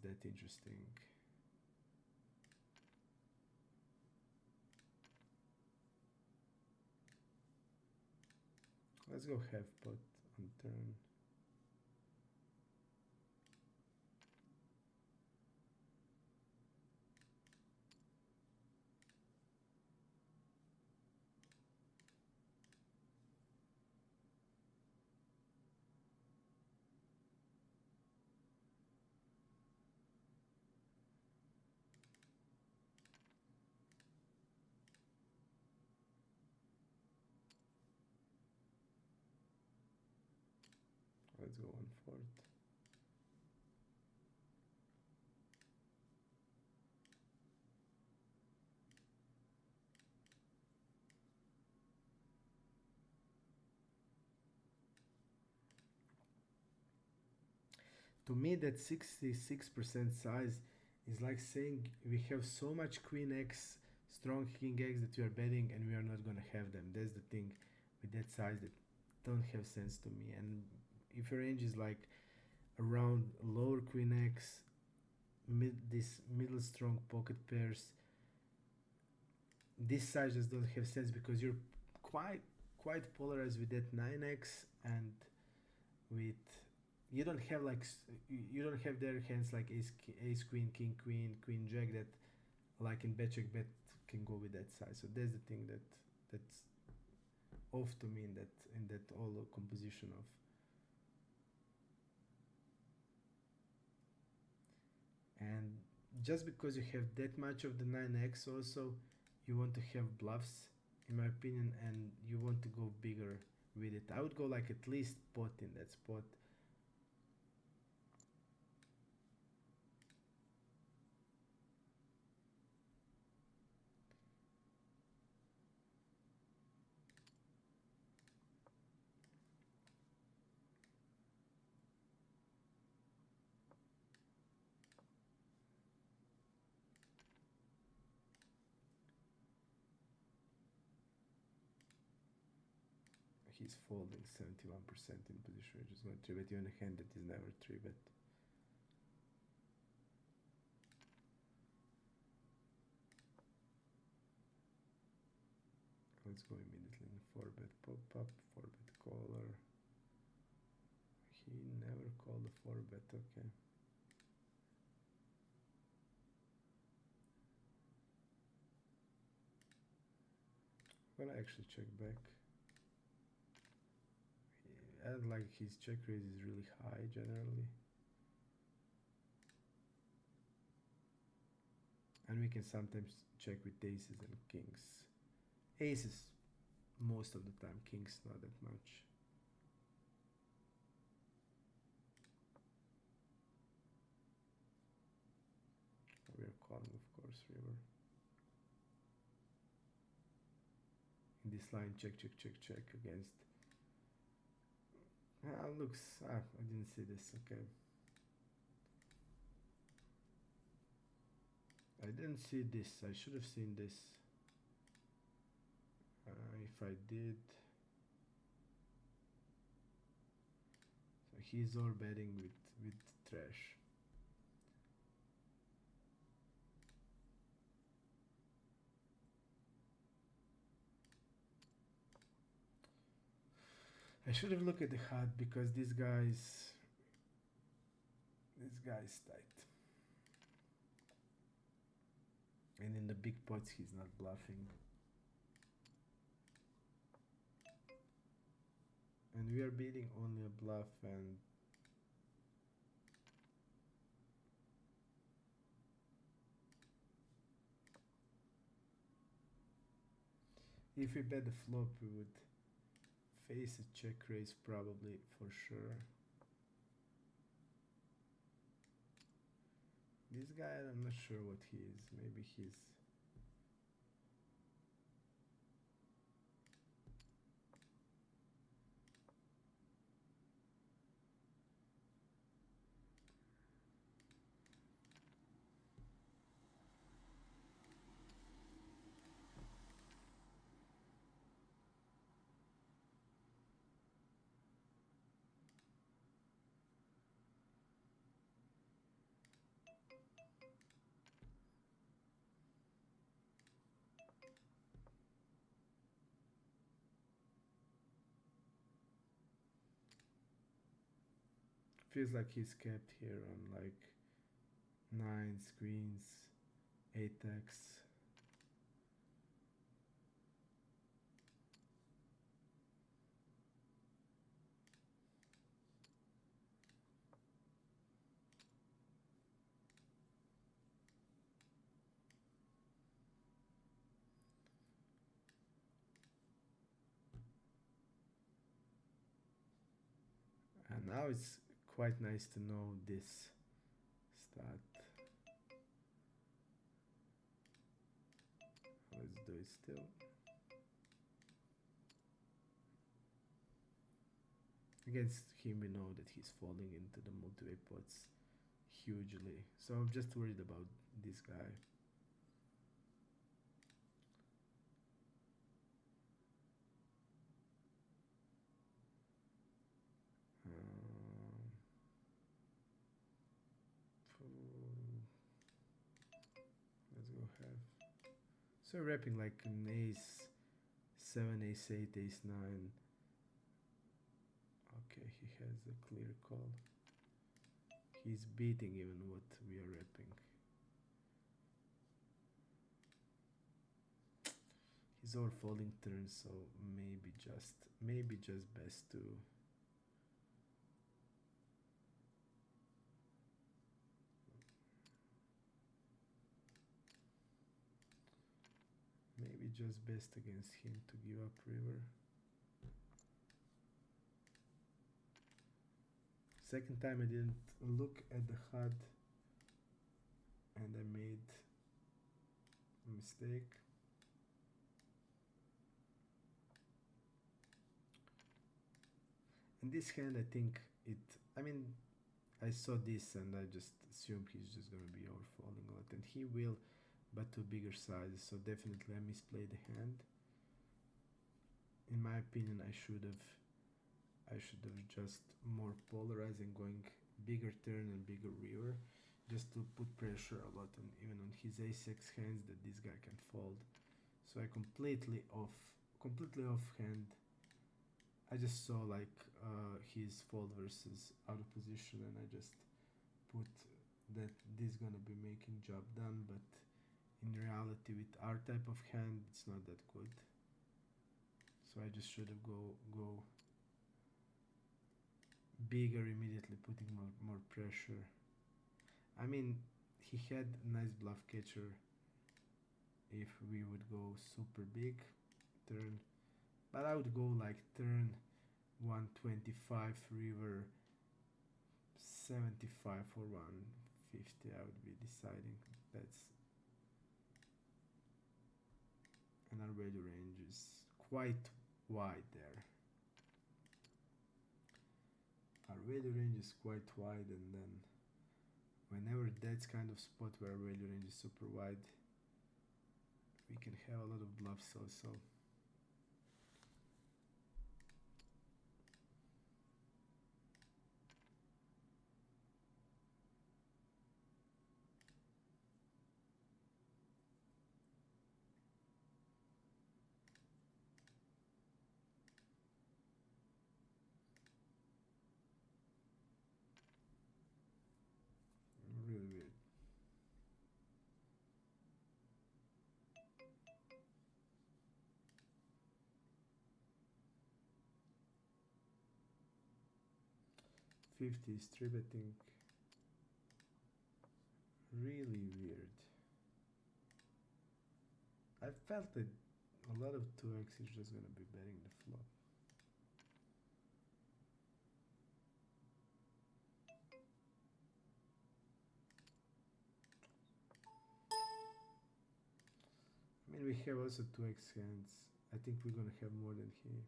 that interesting. Let's go half pot on turn. Let's go on fourth. To me, that 66% size is like saying we have so much queen x, strong king x that we are betting and we are not gonna have them. That's the thing with that size that don't have sense to me. And if your range is like around lower queen x, this middle strong pocket pairs, this size just doesn't have sense because you're quite polarized with that 9x and with you don't have like you don't have their hands like ace queen king queen queen jack that like in bet check bet can go with that size. So that's the thing that's off to me in that all composition of. And just because you have that much of the 9x also you want to have bluffs in my opinion and you want to go bigger with it. I would go like at least pot in that spot. He's folding 71% in position, which is going to 3 bet even a hand that is never 3 bet. Let's go immediately in 4 bet pop up, 4 bet caller. He never called a 4 bet, okay. I'm gonna actually check back. And like his check raise is really high generally. And we can sometimes check with aces and kings. Aces most of the time, kings not that much. We are calling, of course, river. In this line, check against. Looks. I didn't see this. Okay. I didn't see this. I should have seen this. If I did. So he's all betting with trash. I should have looked at the HUD because this guy's tight. And in the big pots he's not bluffing. And we are beating only a bluff and if we bet the flop we would face a check raise probably for sure. This guy, I'm not sure what he is. Maybe he's... Feels like he's kept here on like 9s, queens, 8x. And now it's quite nice to know this stat. Let's do it still. Against him, we know that he's falling into the multiway pots hugely. So I'm just worried about this guy. Let's go have. So we're wrapping like an ace 7, ace 8, ace 9. Okay, he has a clear call. He's beating even what we are wrapping. He's over folding turn, so maybe just best to best against him to give up river. Second time I didn't look at the HUD and I made a mistake. In this hand, I think I saw this and I just assumed he's just gonna be overfolding a lot, and he will, but to bigger sizes, so definitely I misplayed the hand. In my opinion, I should have just more polarizing, going bigger turn and bigger river, just to put pressure a lot on even on his ace-x hands that this guy can fold. So I completely off hand. I just saw like his fold versus out of position, and I just put that this gonna be making job done, but in reality with our type of hand it's not that good. So I just should have go bigger immediately, putting more pressure. I mean, he had a nice bluff catcher if we would go super big turn, but I would go like turn 125 river 75 or 150. I would be deciding. That's, and our value range is quite wide there. Our value range is quite wide, and then whenever that's kind of spot where our value range is super wide, we can have a lot of bluffs also. Really weird. Is 3-betting. Really weird. I felt that a lot of 2x is just gonna be betting the flop. I mean, we have also 2x hands. I think we're gonna have more than he.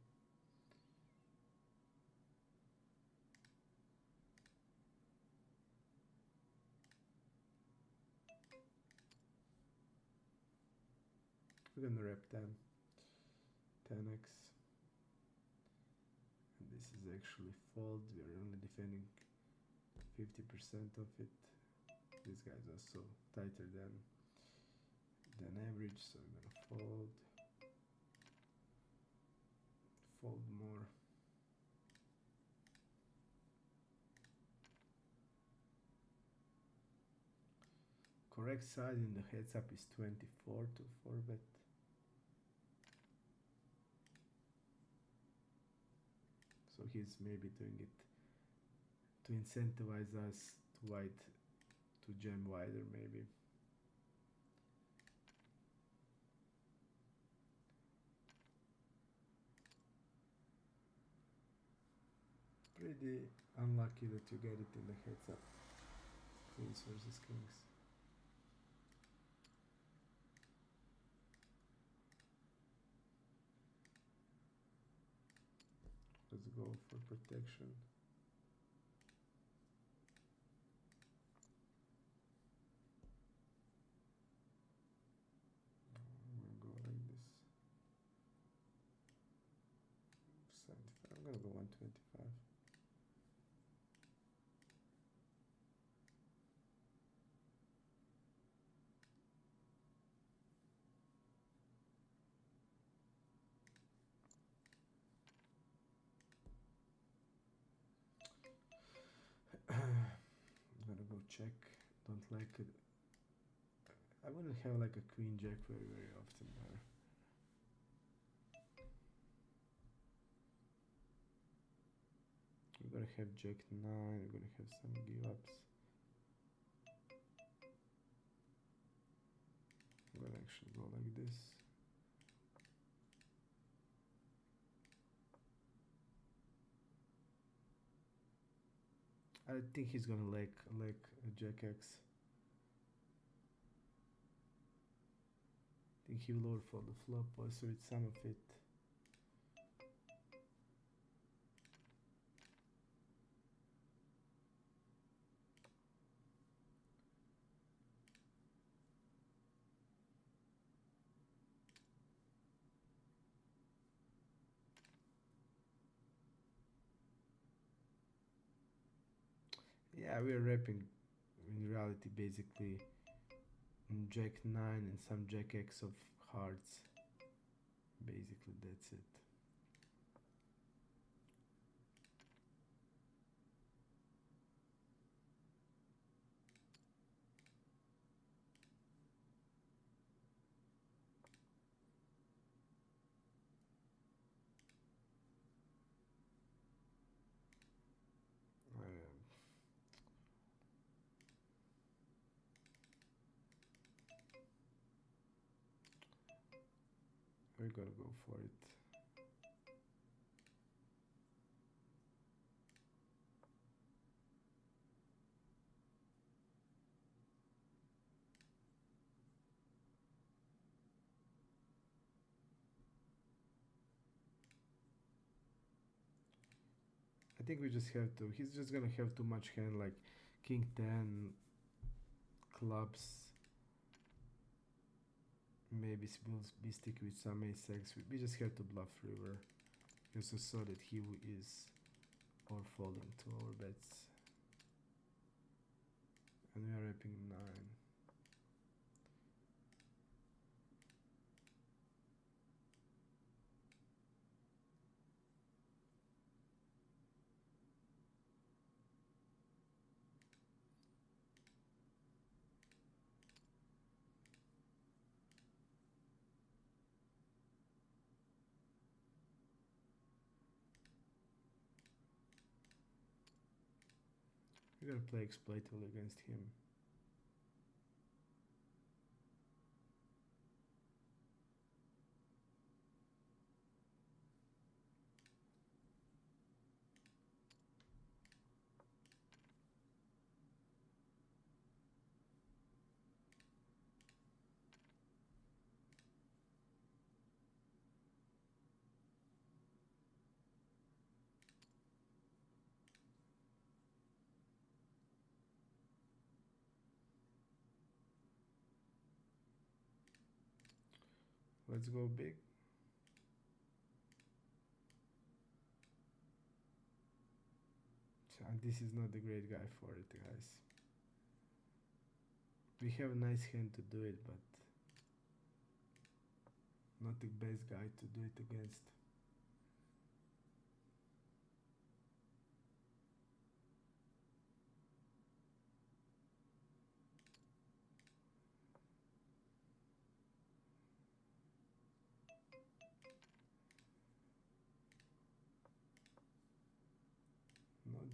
We're gonna wrap 10x. And this is actually fold. We are only defending 50% of it. This guy's also tighter than average, so we're gonna fold more. correct size in the heads up is 24 to 4 bet. So he's maybe doing it to incentivize us to wide, to jam wider maybe. Pretty unlucky that you get it in the heads up. Queens versus kings. Let's go for protection. I'm gonna go like this. 75. I'm gonna go 125. I'm gonna go check. Don't like it. I wouldn't have like a queen jack very often there. We're gonna have jack 9, we're gonna have some give ups. I'm gonna actually go like this. I think he's gonna like a jack X. I think he will overfold the flop also with some of it. Yeah, we are wrapping in reality basically jack 9 and some jack X of hearts. Basically that's it. We're gonna go for it. I think we just have to, he's just gonna have too much hand like king 10, clubs, maybe we'll be sticky with some ace X. We just have to bluff river. We also saw that he is overfolding to our bets. And we are wrapping 9. We gotta play exploitatively against him. Let's go big. And this is not the great guy for it, guys. We have a nice hand to do it, but not the best guy to do it against.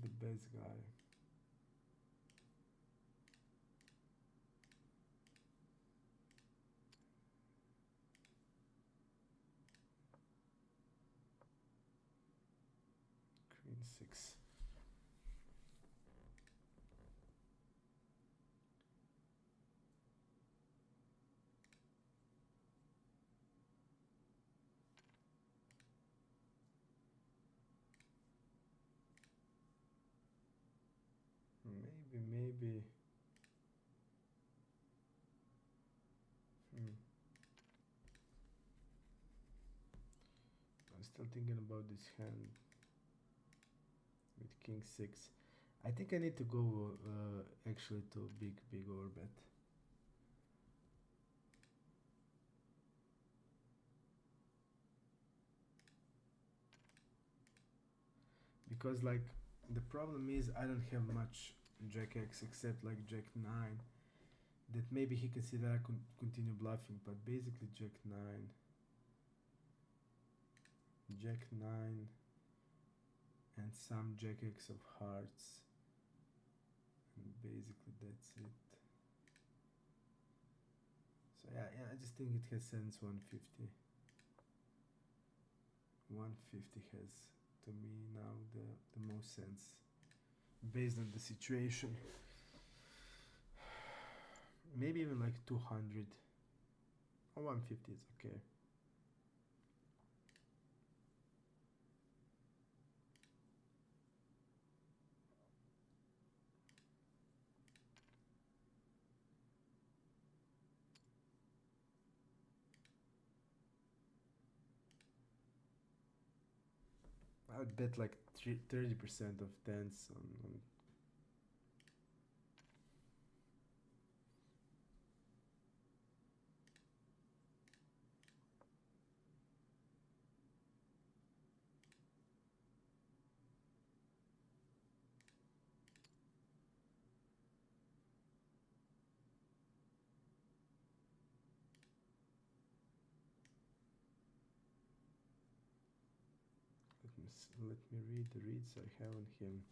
the best guy. Queen 6. Maybe. I'm still thinking about this hand with king 6. I think I need to go actually to big overbet. Because like the problem is I don't have much jack x except like jack 9, that maybe he can see that I could continue bluffing, but basically jack 9, jack 9 and some jack x of hearts, and basically that's it. So yeah, I just think it has sense. 150 has to me now the most sense based on the situation. Maybe even like 200 or 150 is okay. I would bet like 30% of tens on. Let me read the reads I have on him.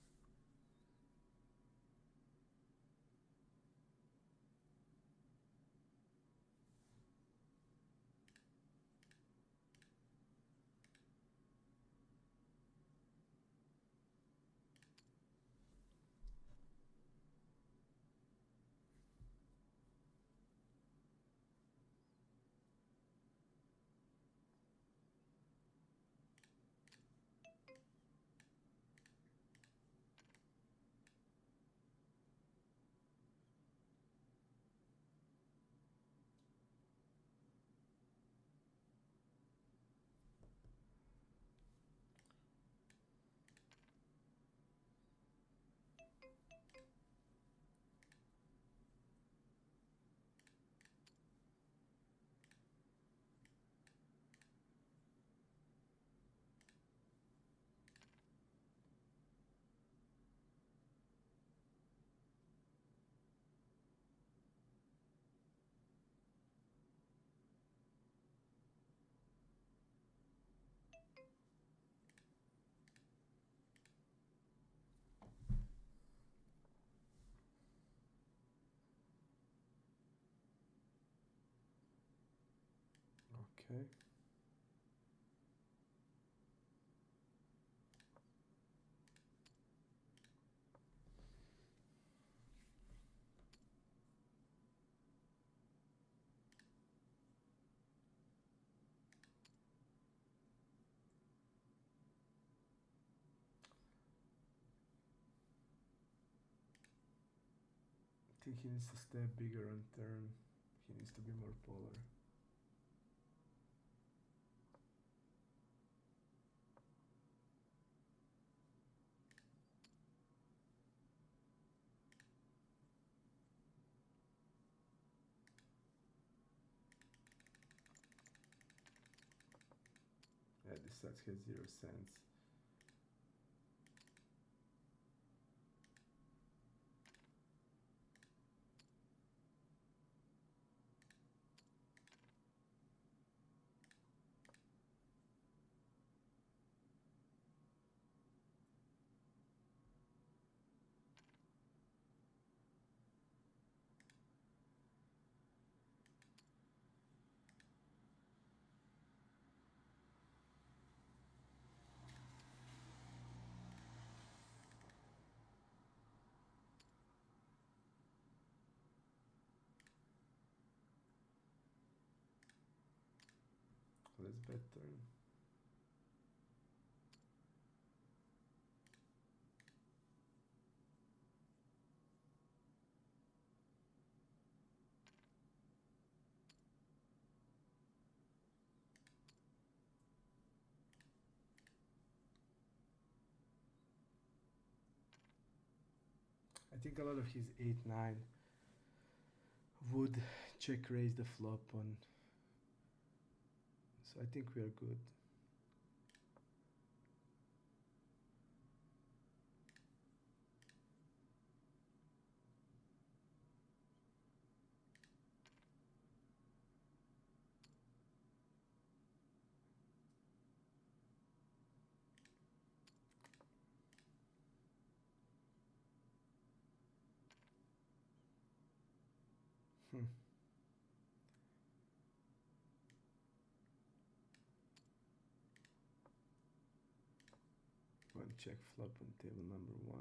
Okay. I think he needs to step bigger on turn. He needs to be more polar. Yeah, this set has 0 cents. bet turn. I think a lot of his 8-9 would check raise the flop on, so I think we are good. Hmm. One check flop on table number 1.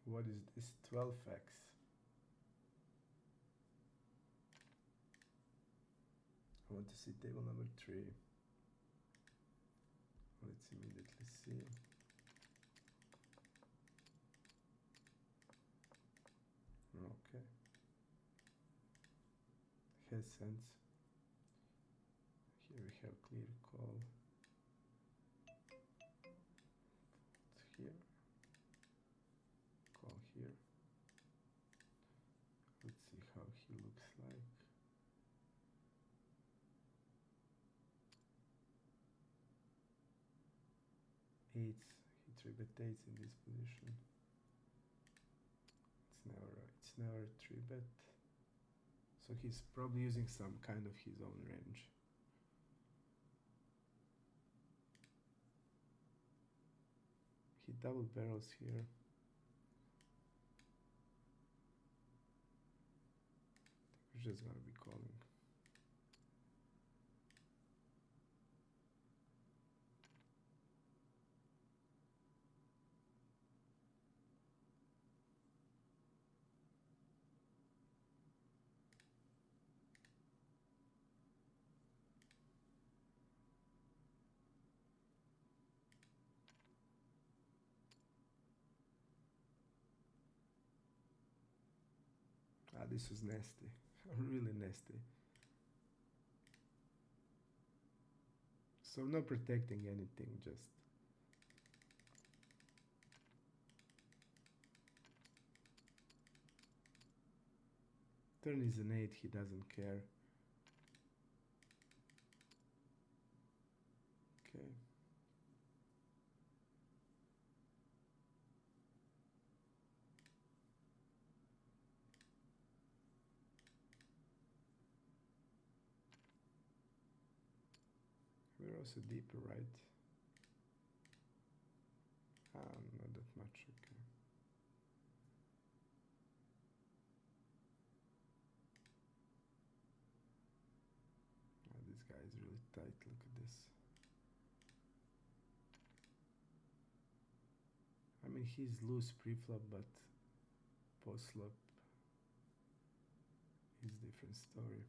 What is this? 12x. I want to see table number 3. Let's immediately see. Okay. Has sense. Here we have clear call. Here. Call here. Let's see how he looks like. Eights. He 3-bet eights in this position. It's never a 3-bet. So he's probably using some kind of his own range. He double barrels here. We're just gonna be calling. Ah, this was nasty. Really nasty. So not protecting anything, just turn is an 8, he doesn't care. Okay. We're also deeper, right? Not that much, okay. This guy is really tight, look at this. I mean, he's loose pre-flop, but post-flop is different story.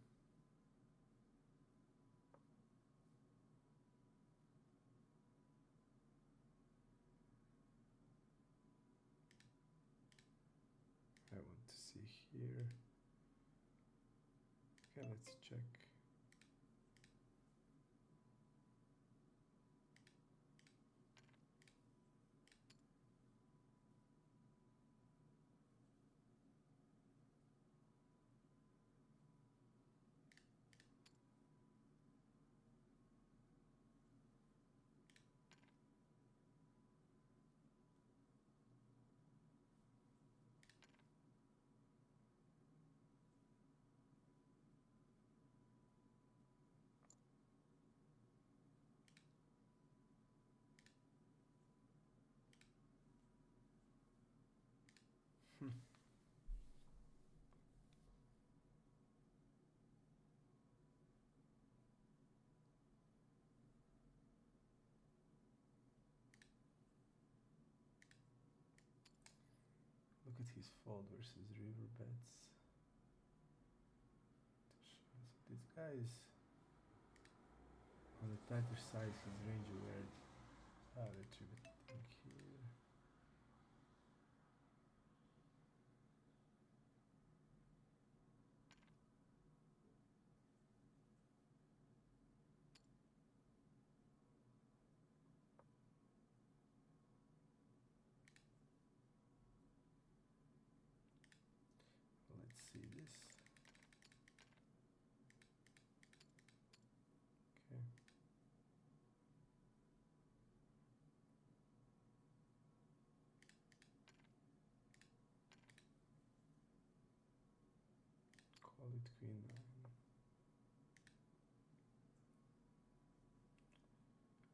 I want to see here. Okay, let's check. his fold versus river bets. So this guy is on the tighter side, his range where the three betting here. Let's see this. Okay. Call it queen nine.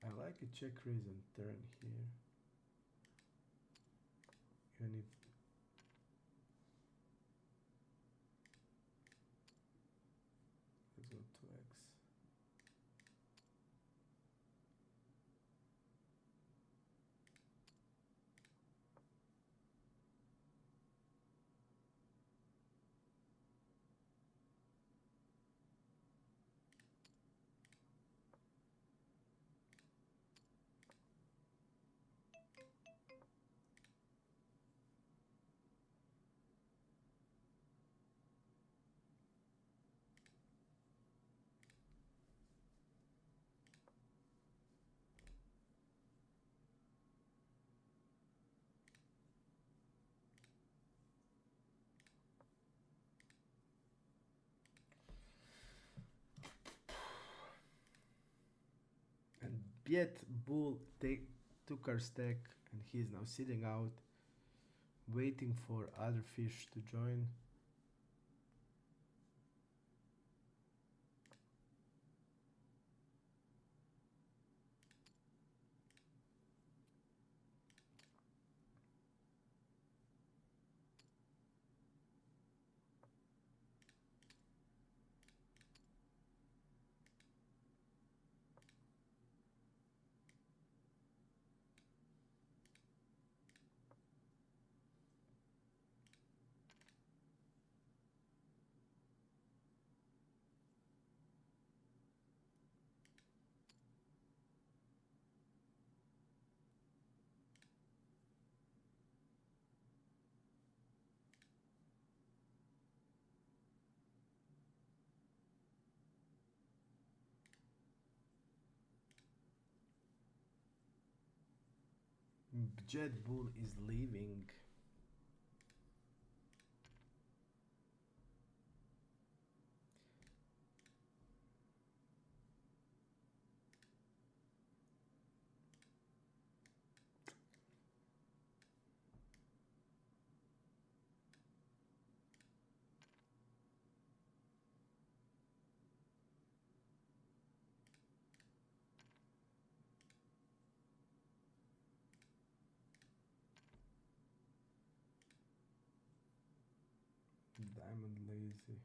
I like a check raise on turn here. Even if let's go 2x. And yet bull took our stack, and he is now sitting out, waiting for other fish to join. Jet bull is leaving. Diamond lazy.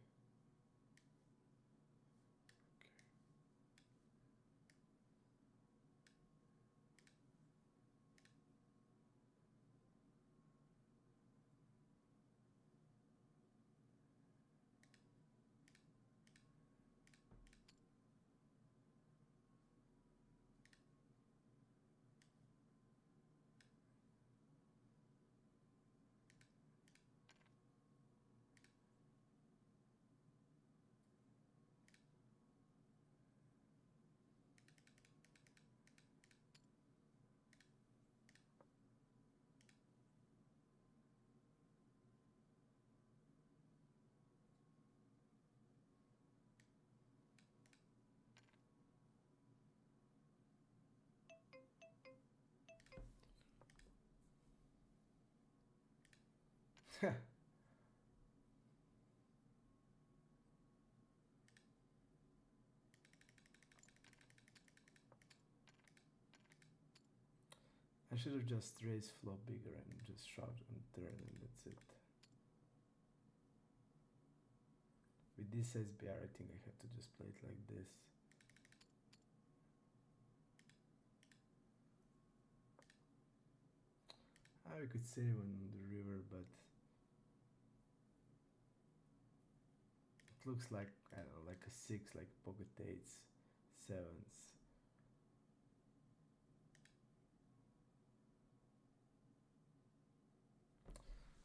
I should have just raised flop bigger and just shoved on turn, and that's it. With this SBR, I think I have to just play it like this. I could save on the river, but it looks like, I don't know, like a six, like pocket eights, sevens.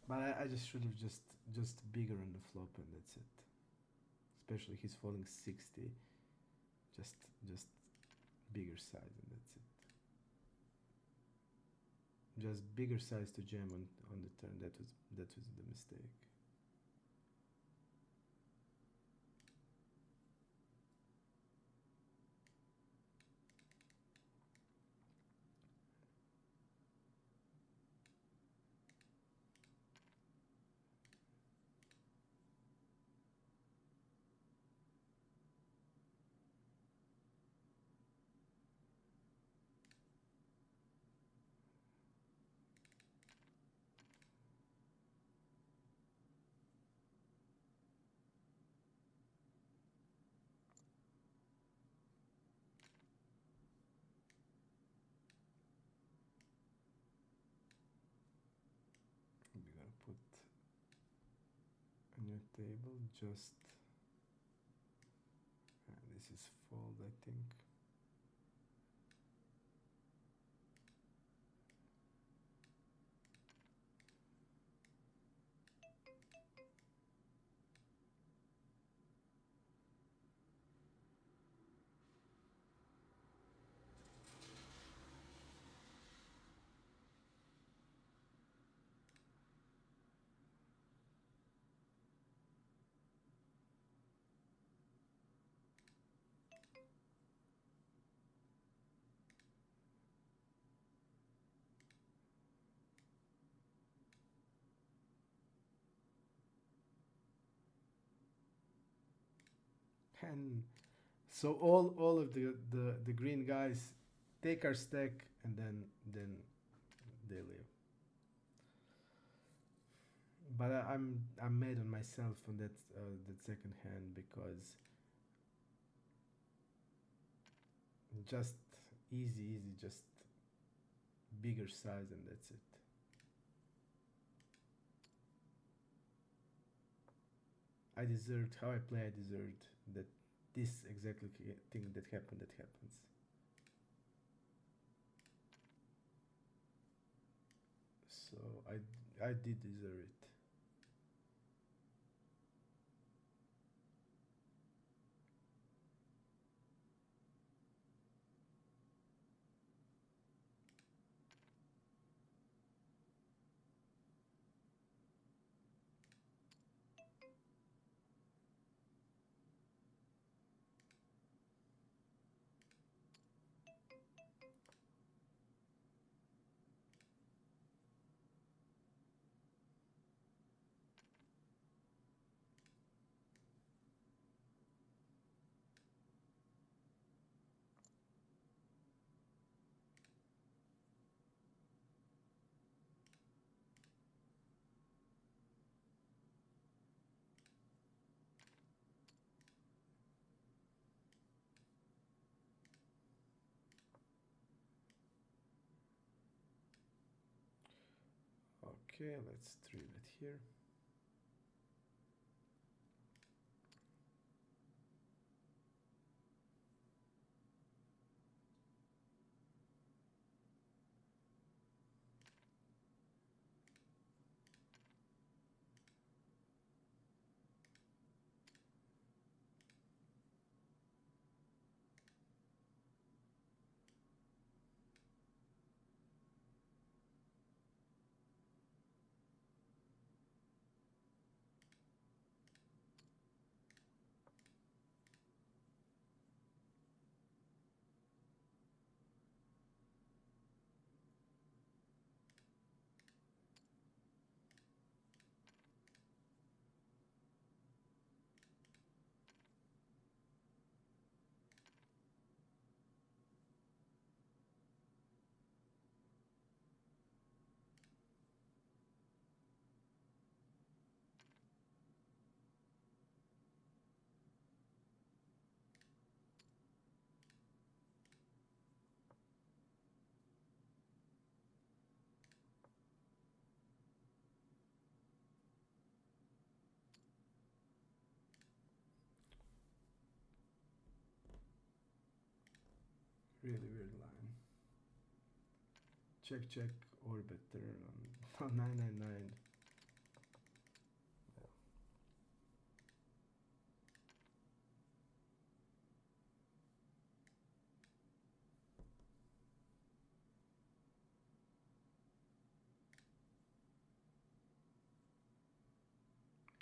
But I just should have just bigger on the flop and that's it. Especially he's falling 60, just just bigger size and that's it. Just bigger size to jam on the turn. That was the mistake. We're gonna put a new table. Just this is fold, I think. And so all of the green guys take our stack and then they leave. But I'm mad on myself on that second hand because just easy, just bigger size and that's it. I deserved how I play. I deserved that this exactly thing that happened that happens. So I did deserve it. Okay, let's three bet here. Really weird line. Check, check, or better on 999.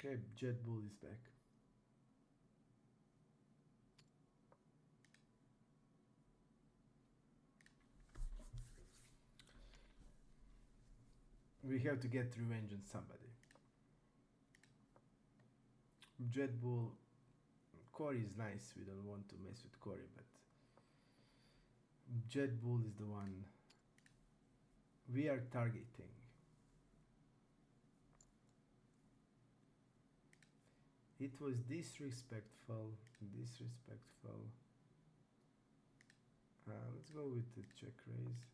Okay, Jet Bull is back. We have to get revenge on somebody. Jet Bull, Corey is nice. We don't want to mess with Corey, but Jet Bull is the one we are targeting. It was disrespectful. Disrespectful. Let's go with the check raise.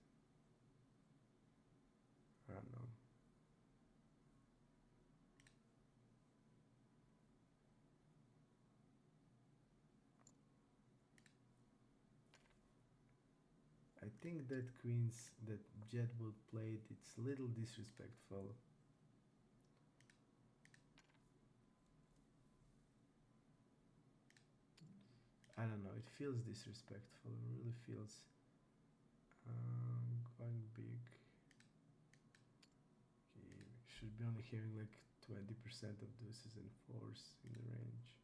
I don't know. I think that queens that Jet Bull played, it's a little disrespectful. I don't know, it feels disrespectful, it really feels. Going big. Okay, should be only having like 20% of deuces and fours in the range.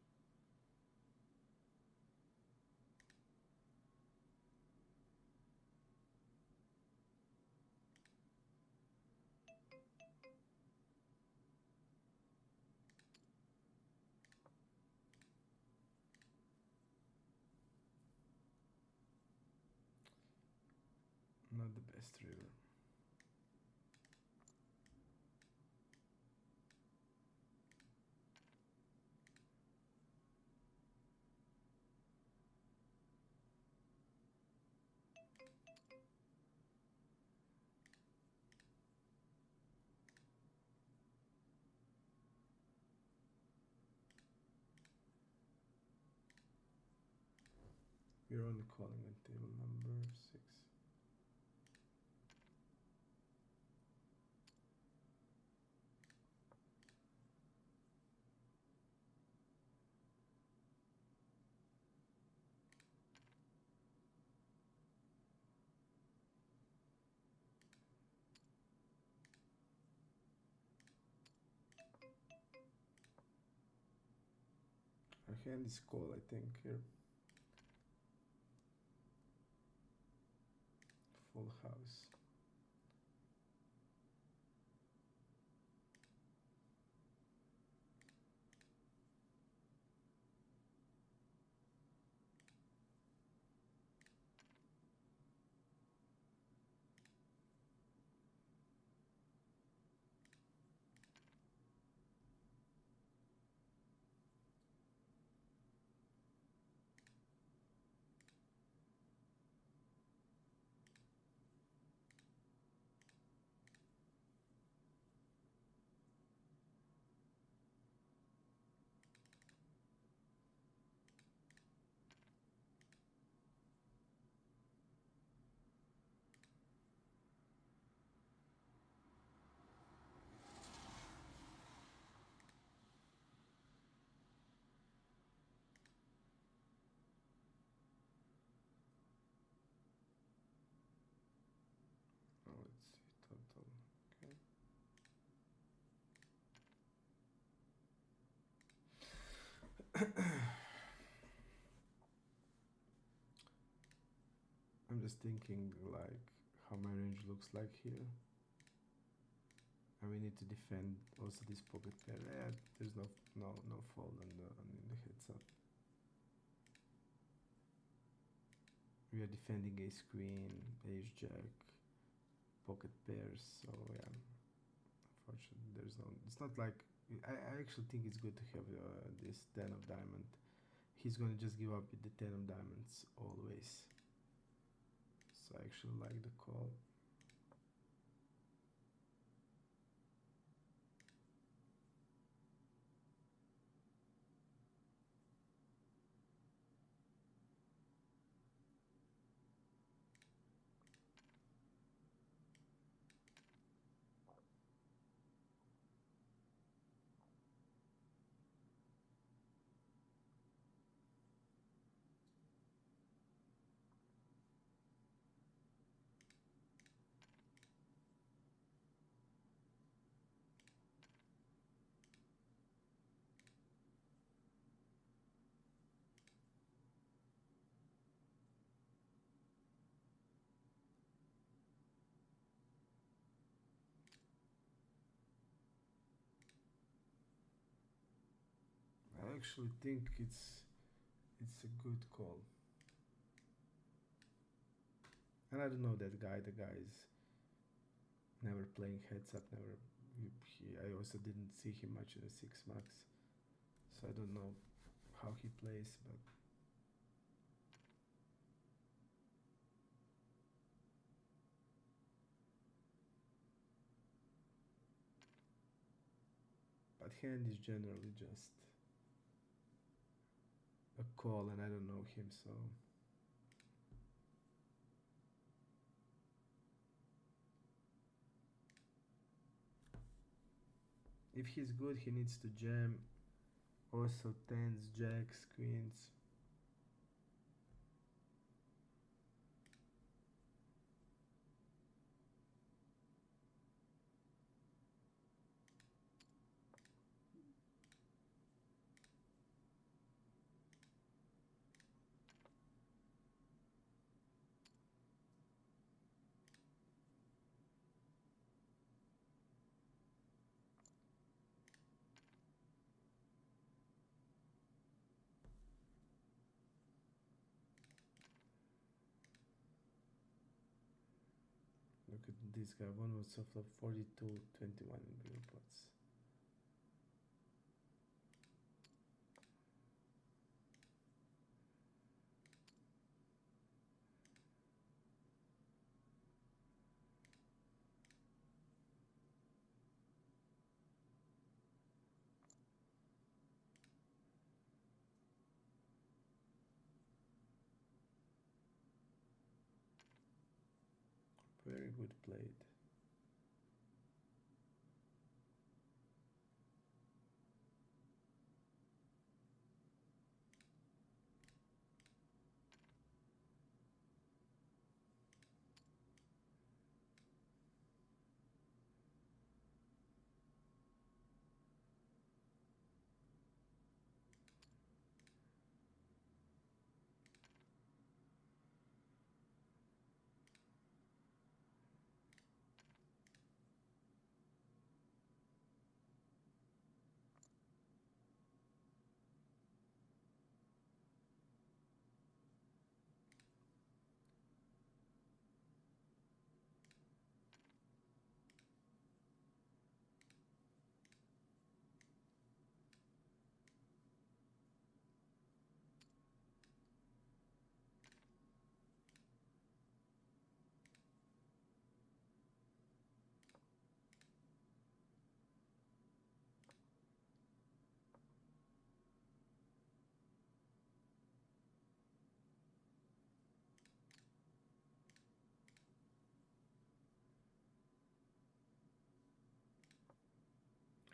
Not the best river. We're only calling on table number 6. Our hand is call, I think, here. Full house. Oh, let's see, total. Okay. I'm just thinking like how my range looks like here. And we need to defend also this pocket pair. Yeah, there's no fold on the heads up. We are defending ace queen, ace jack, pocket pairs. So yeah, unfortunately there's no. It's not like I actually think it's good to have this 10 of diamond. He's gonna just give up with the 10 of diamonds always. So I actually like the call. actually think it's a good call. And I don't know that guy. The guy is never playing heads up. Never. I also didn't see him much in the six max, so I don't know how he plays. But hand is generally just a call, and I don't know him, so. If he's good, he needs to jam. Also tens, jacks, queens. Look at this guy. One was soft flop 42, 21 in bigger pots. Very good played.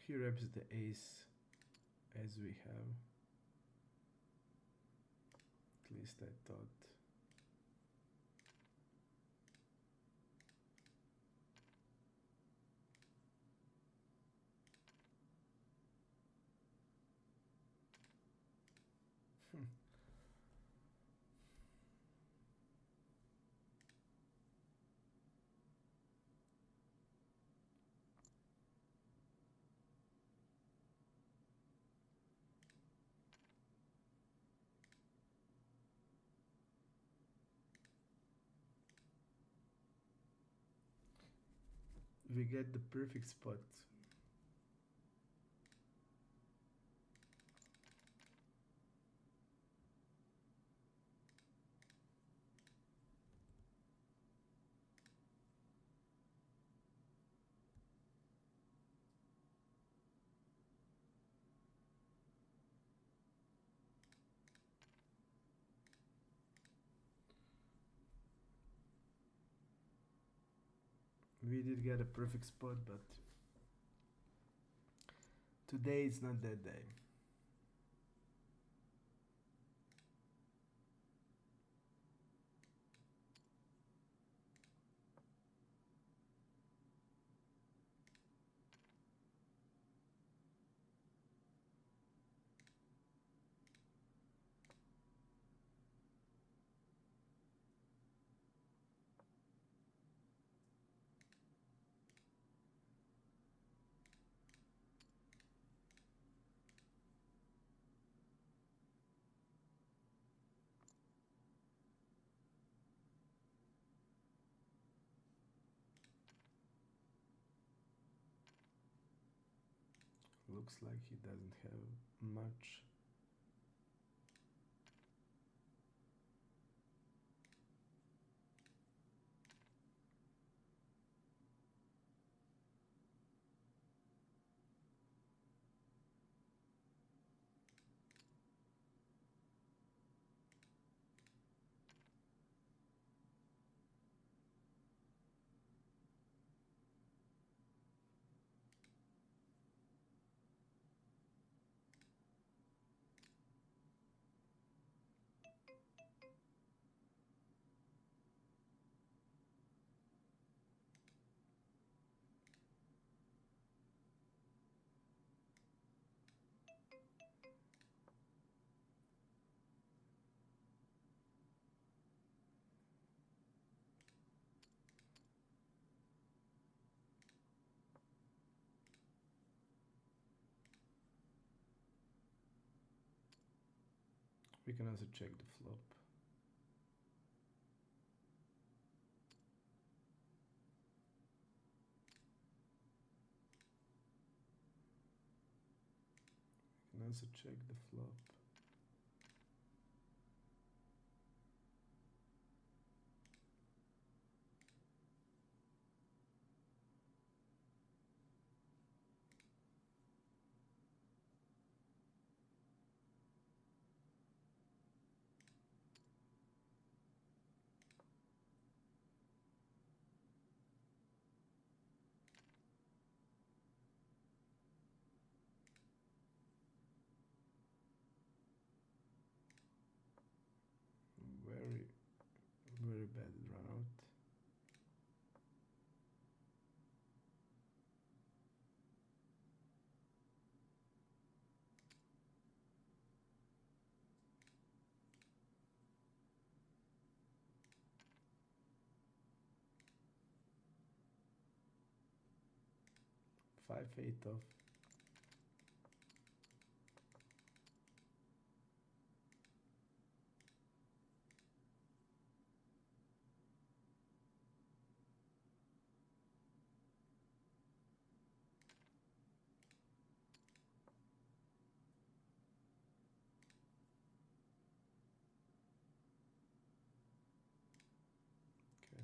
He reps the ace as we have. At least I thought. We get the perfect spot. We did get a perfect spot, but today it's not that day. looks like he doesn't have much. We can also check the flop. We can also check the flop. Very, very bad run out. Five eight off. Okay.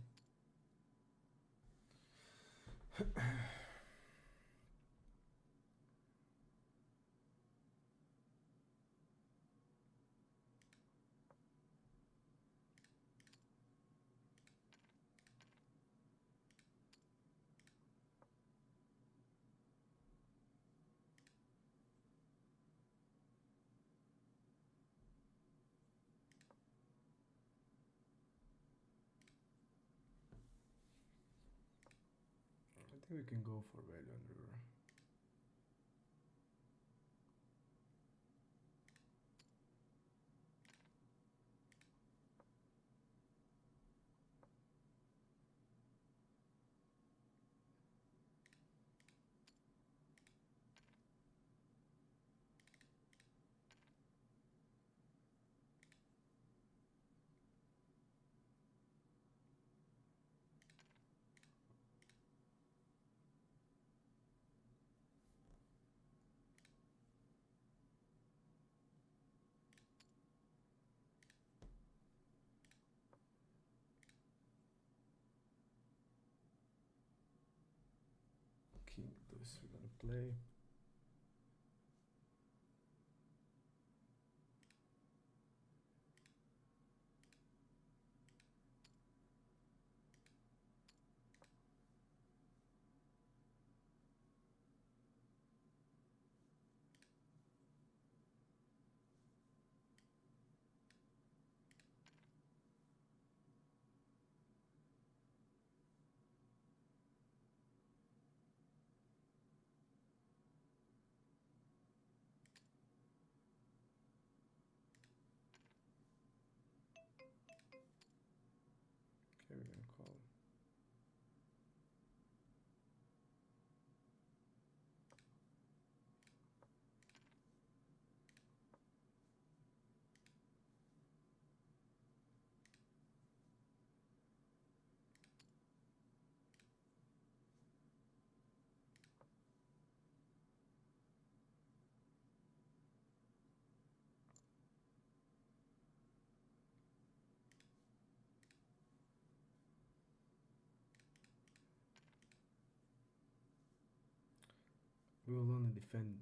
I think we can go for value on river. King deuce we're gonna play. Okay, we're gonna call. We will only defend.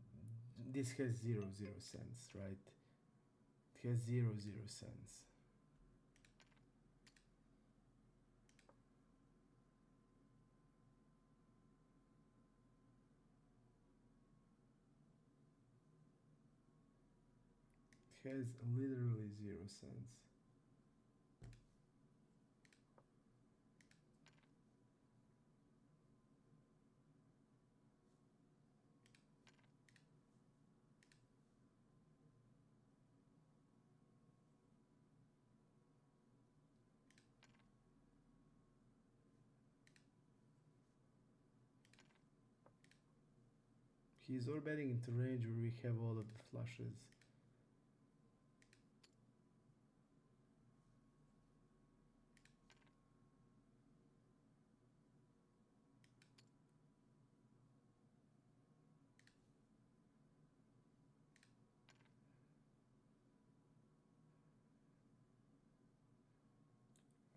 This has zero cents, right? It has zero cents. It has literally 0 cents. He's all betting into range where we have all of the flushes.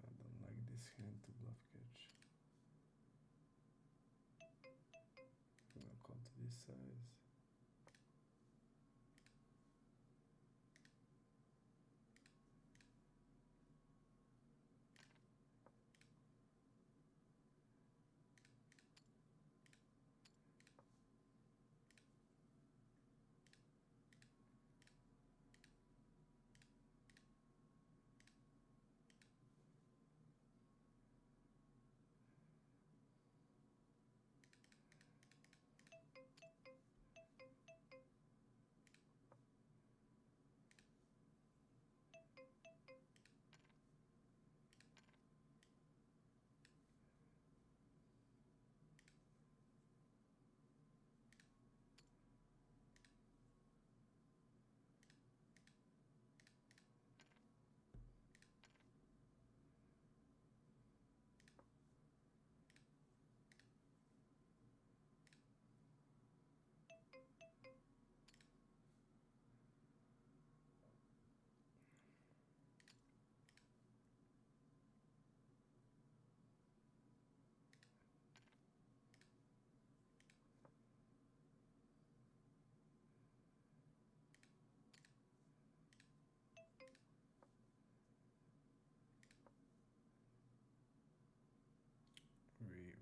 I don't like this hand to bluff catch. I'm gonna call to this size.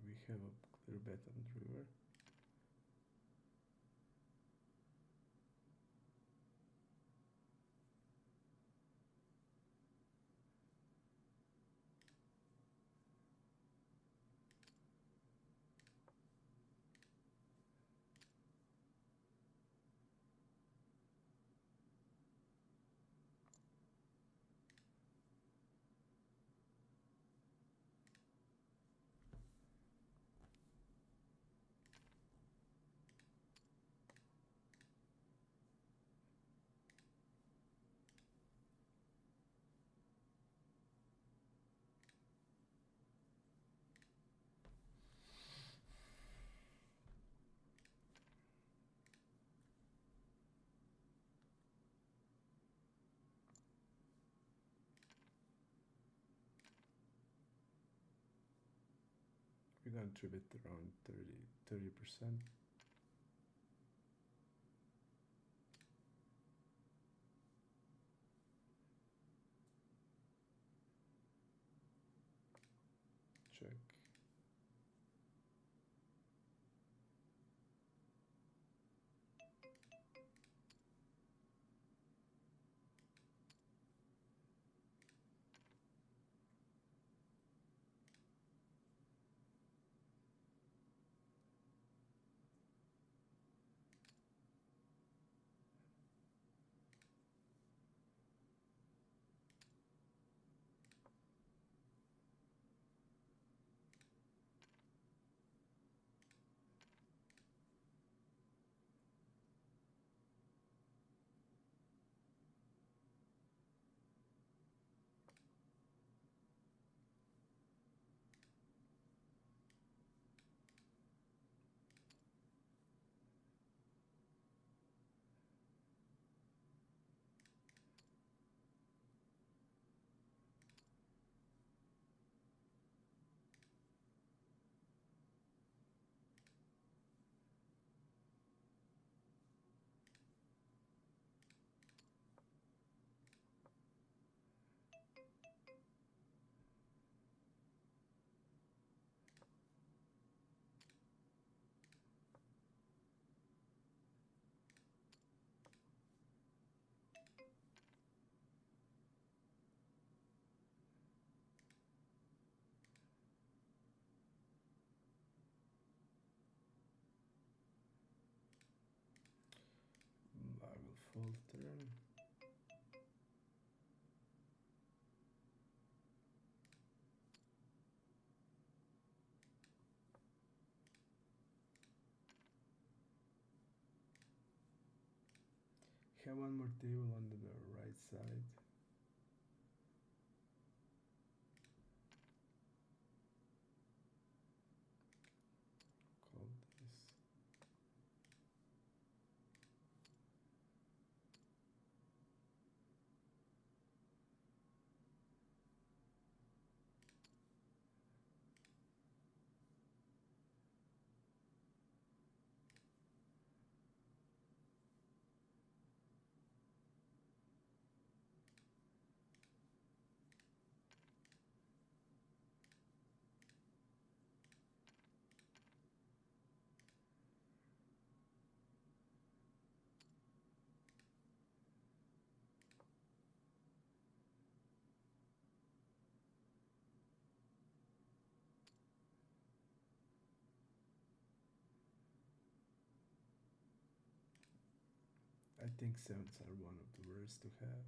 We have a clear bet on the river. We're gonna trip it around 30%. Check. call turn. Have one more table on the right side. Call this. I think sevens are one of the worst to have.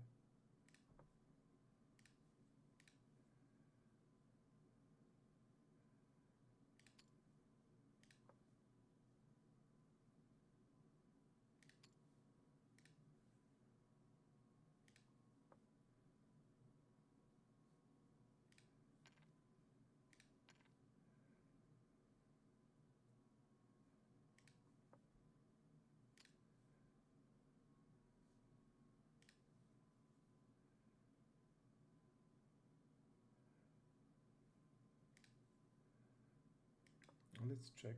Let's check.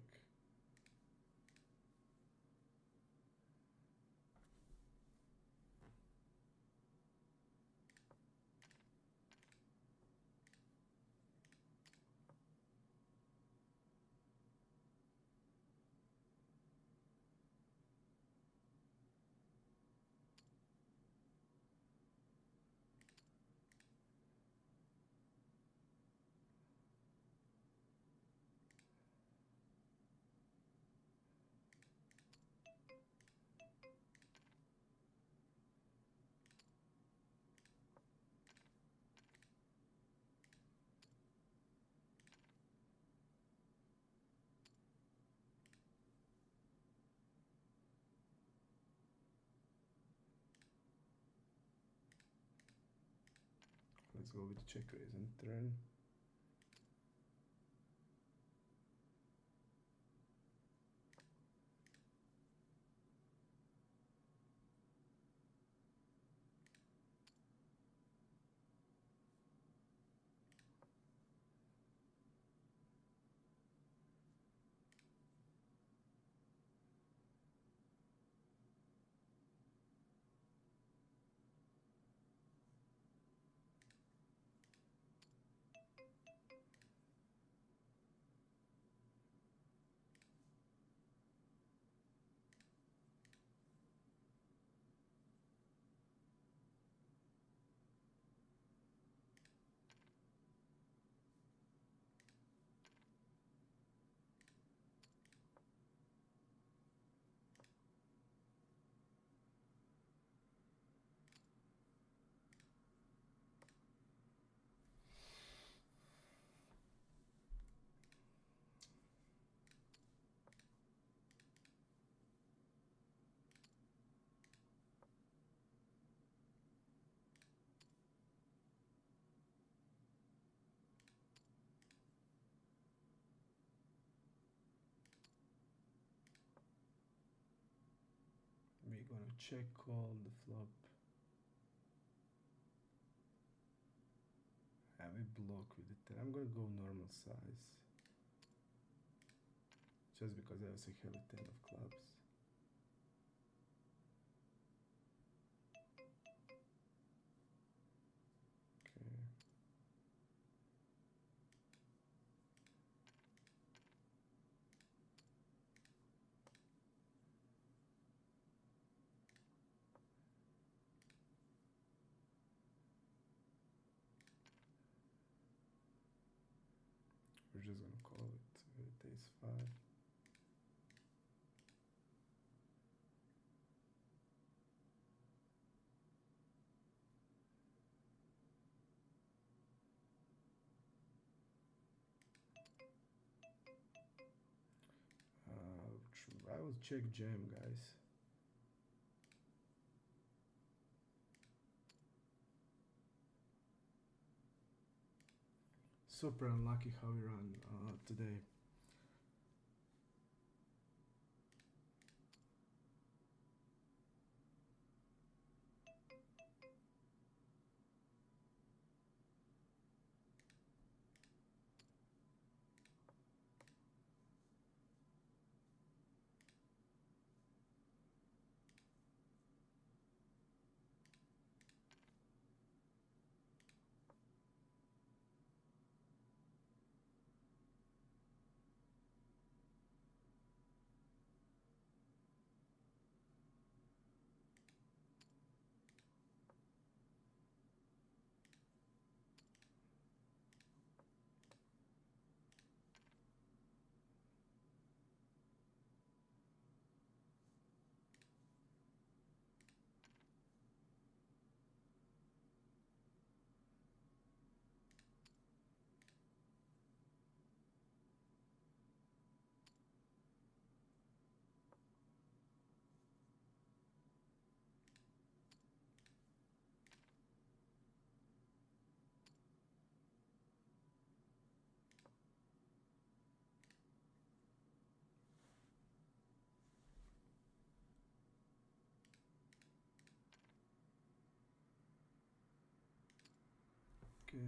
Let's go with the check raise and turn. We're gonna check call the flop. And we block with the 10. I'm gonna go normal size. Just because I also have a 10 of clubs. Okay. We're just gonna call it with ace 5. I'll check jam, guys. Super unlucky how we run today. Okay.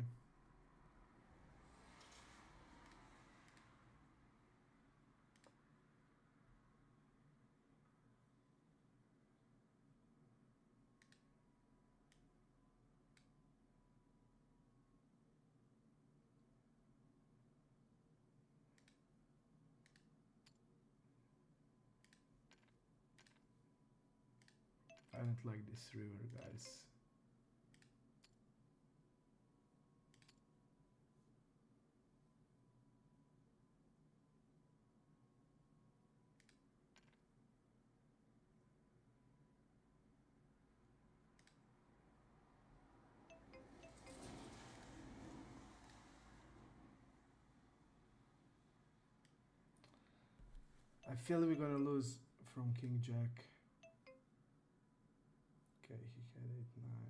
I don't like this river, guys. I feel we're gonna lose from King Jack. Okay, he had 8-9.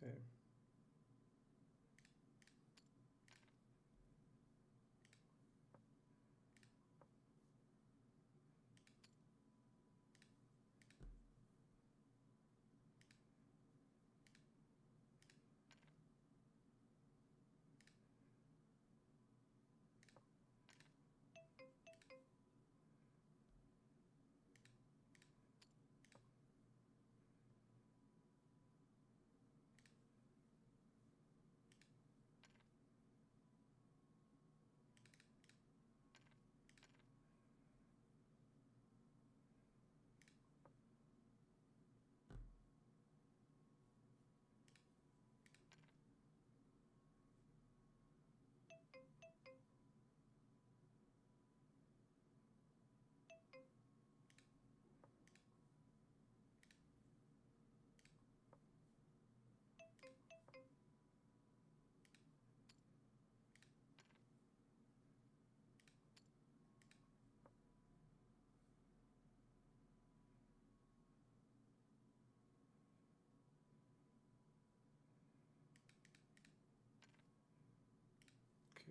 Okay.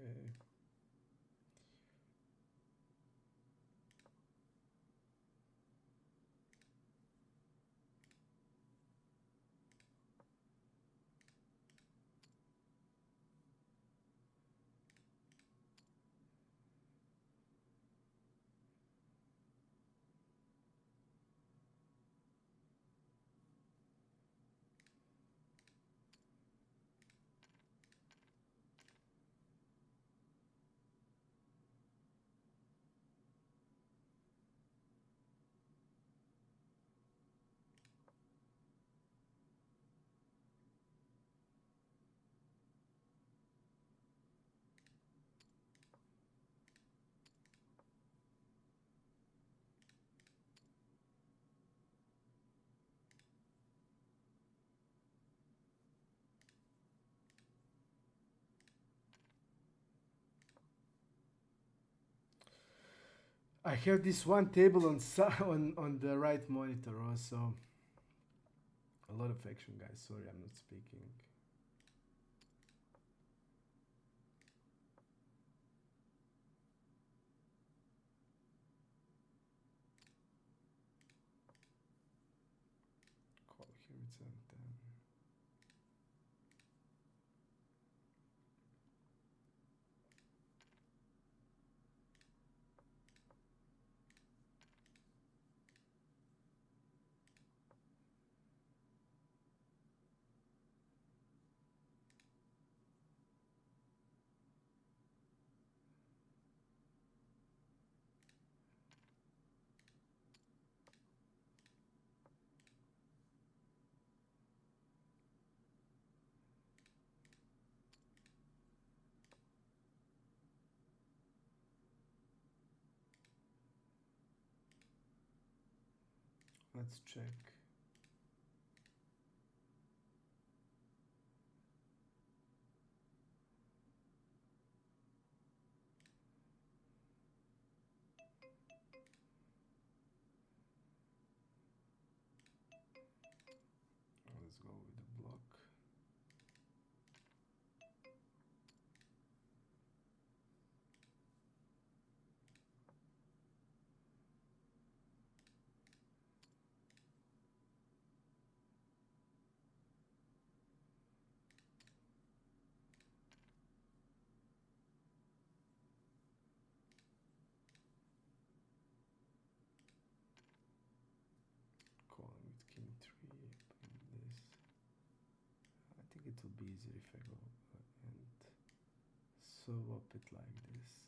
Okay. I have this one table on on the right monitor also. A lot of action, guys. Sorry, I'm not speaking. Call here it's on 10. Let's check. Let's go with the block. Calling with king 3, playing this. I think it will be easier if I go and swap it like this.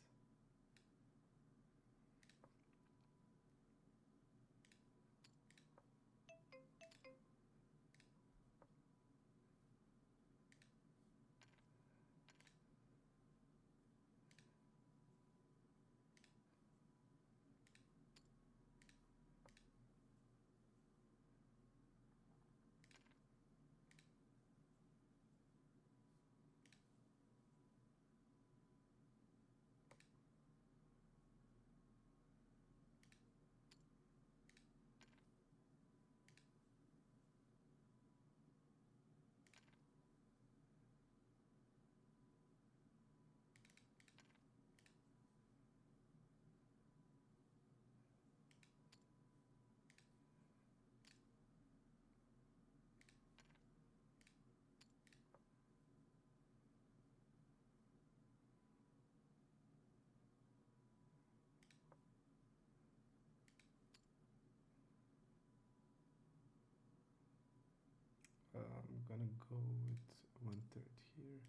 I'm gonna go with 1/3 here.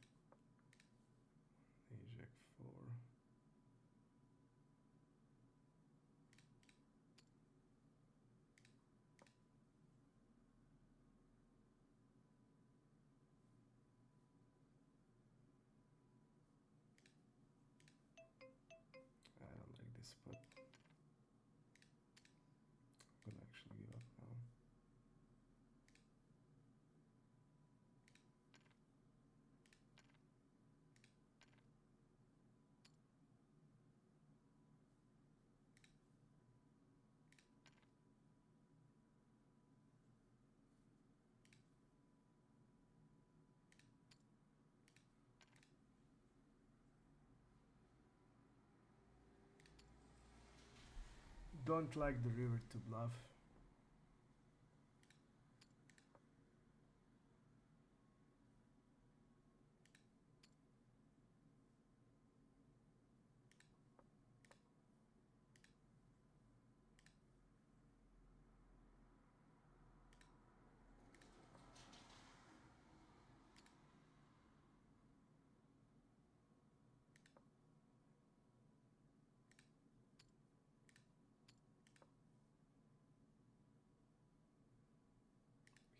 Jack 4. I don't like this, but I'm gonna actually give up now. don't like the river to bluff.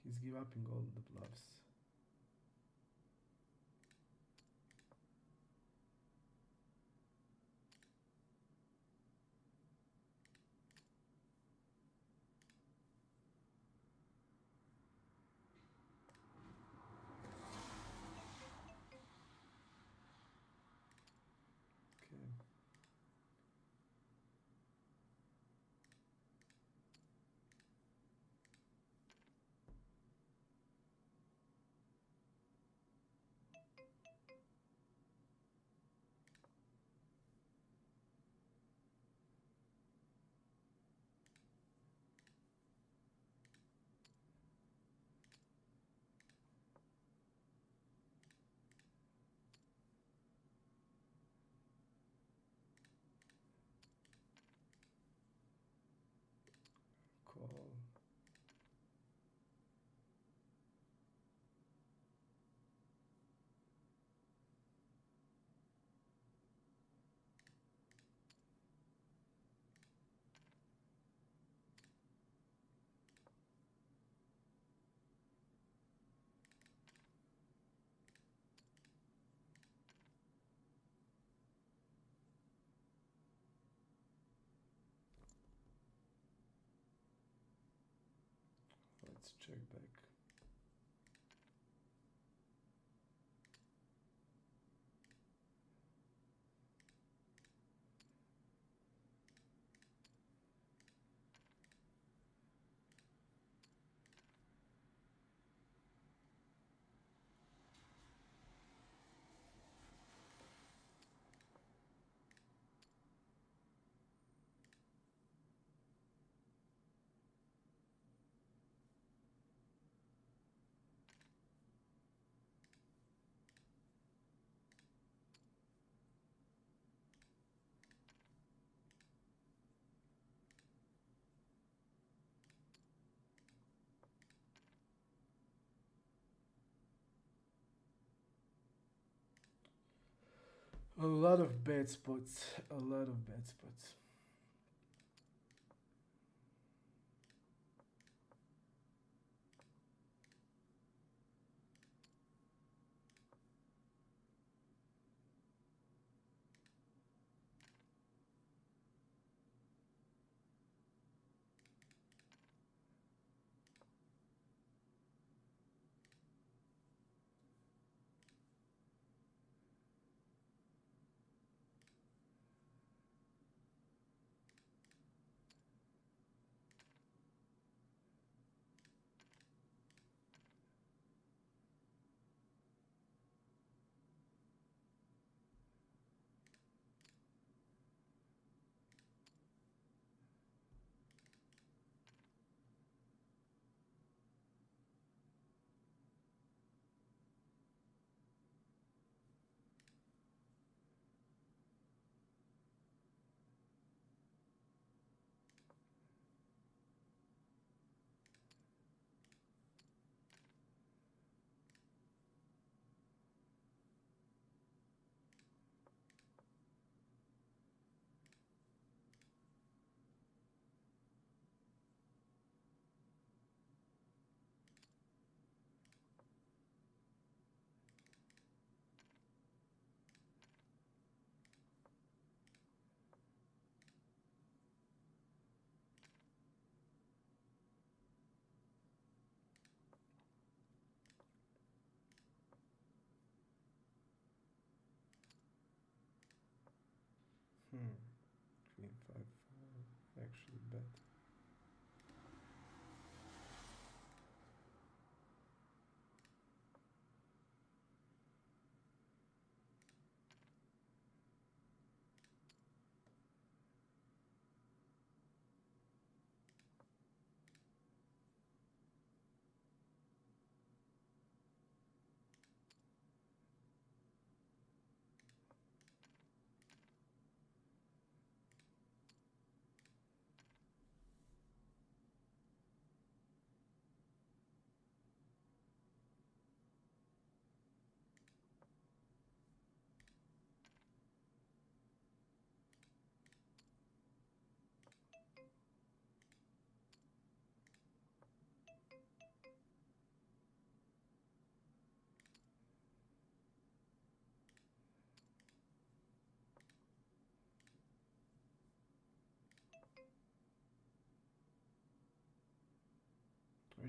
He's give up in all the bluffs. Okay. Call. Let's check back. A lot of bad spots. A lot of bad spots. Queen 5-4. Actually bet.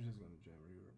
just gonna jam reverb.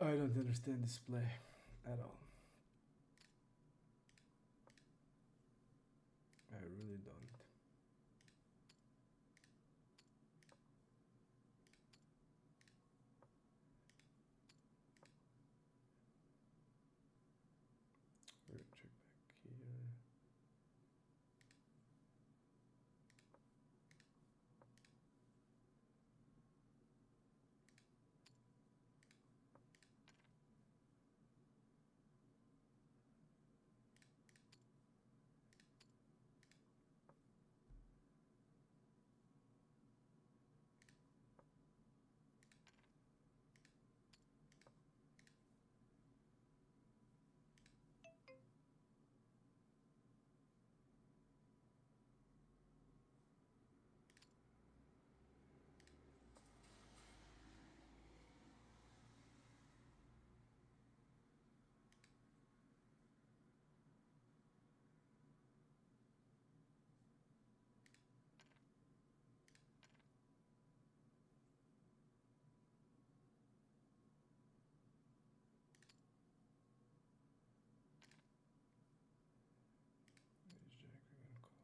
I don't understand display at all. I really don't. We'll check back here. Where's Jack? We're gonna call.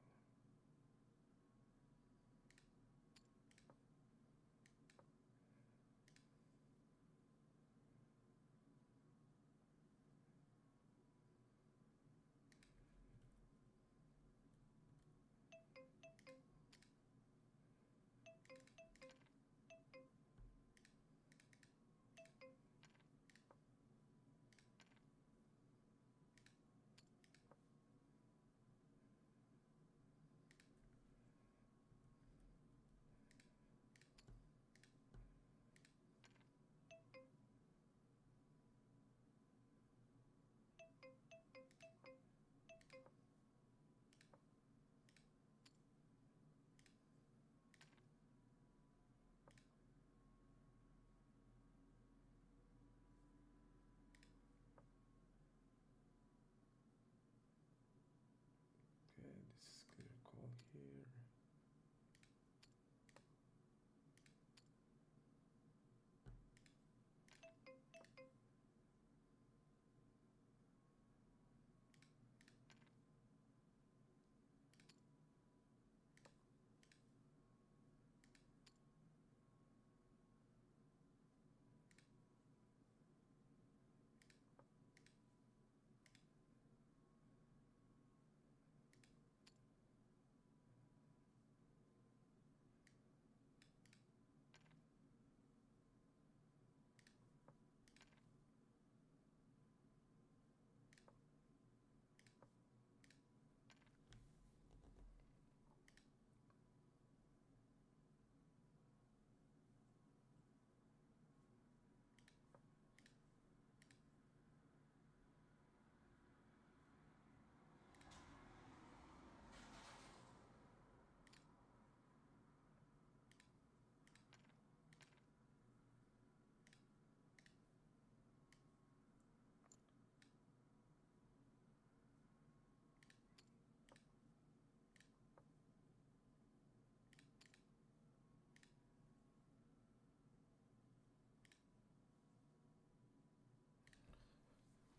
Okay, this is clear call here.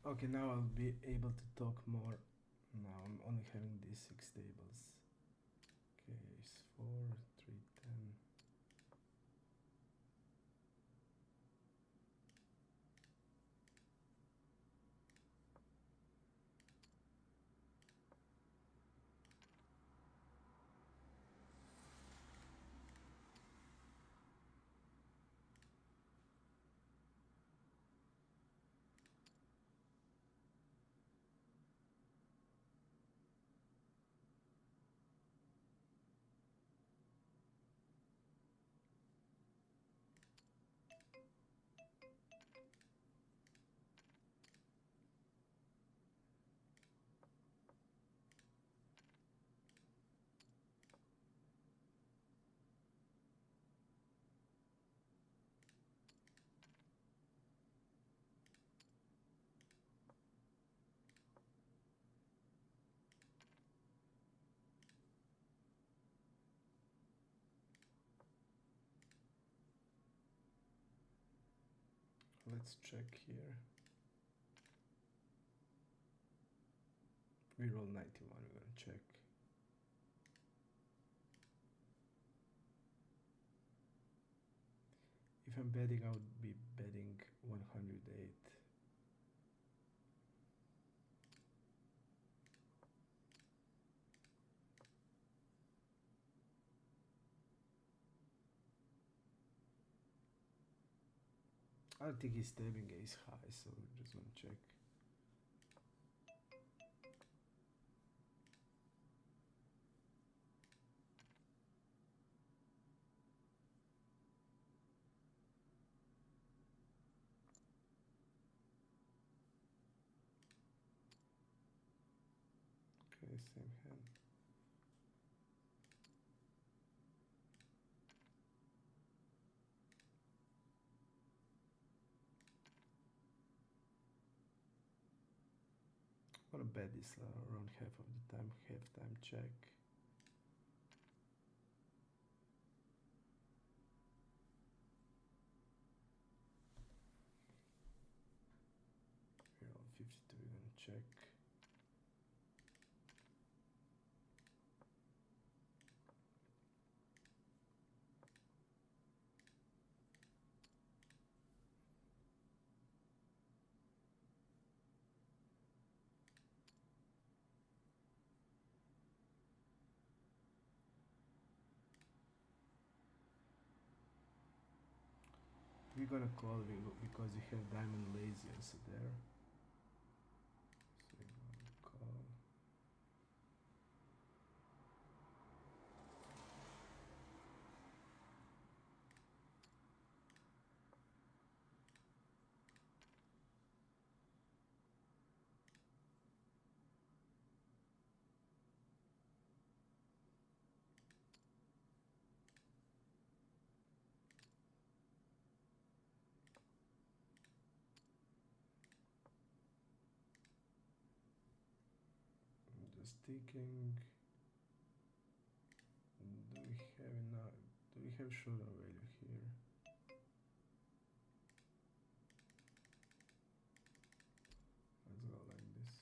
Okay, now I'll be able to talk more. Now I'm only having these 6 tables. Okay, it's 4, 3, 10. let's check here. We roll 91, we're gonna check. If I'm betting, I would be betting 108. I don't think he's stabbing ace high, so we're just gonna check. Okay, same hand. I'm gonna bet this around half of the time, half-time check. Here on 52, we're gonna check. We're gonna call because we have diamond lazy also there. So we're gonna call. I'm just thinking. Do we have enough? Do we have showdown value here? Let's go like this.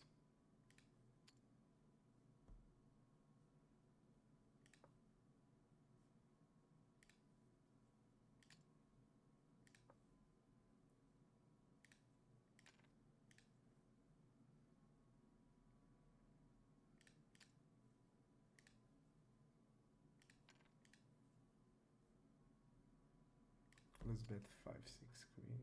Let's bet 5-6 queen.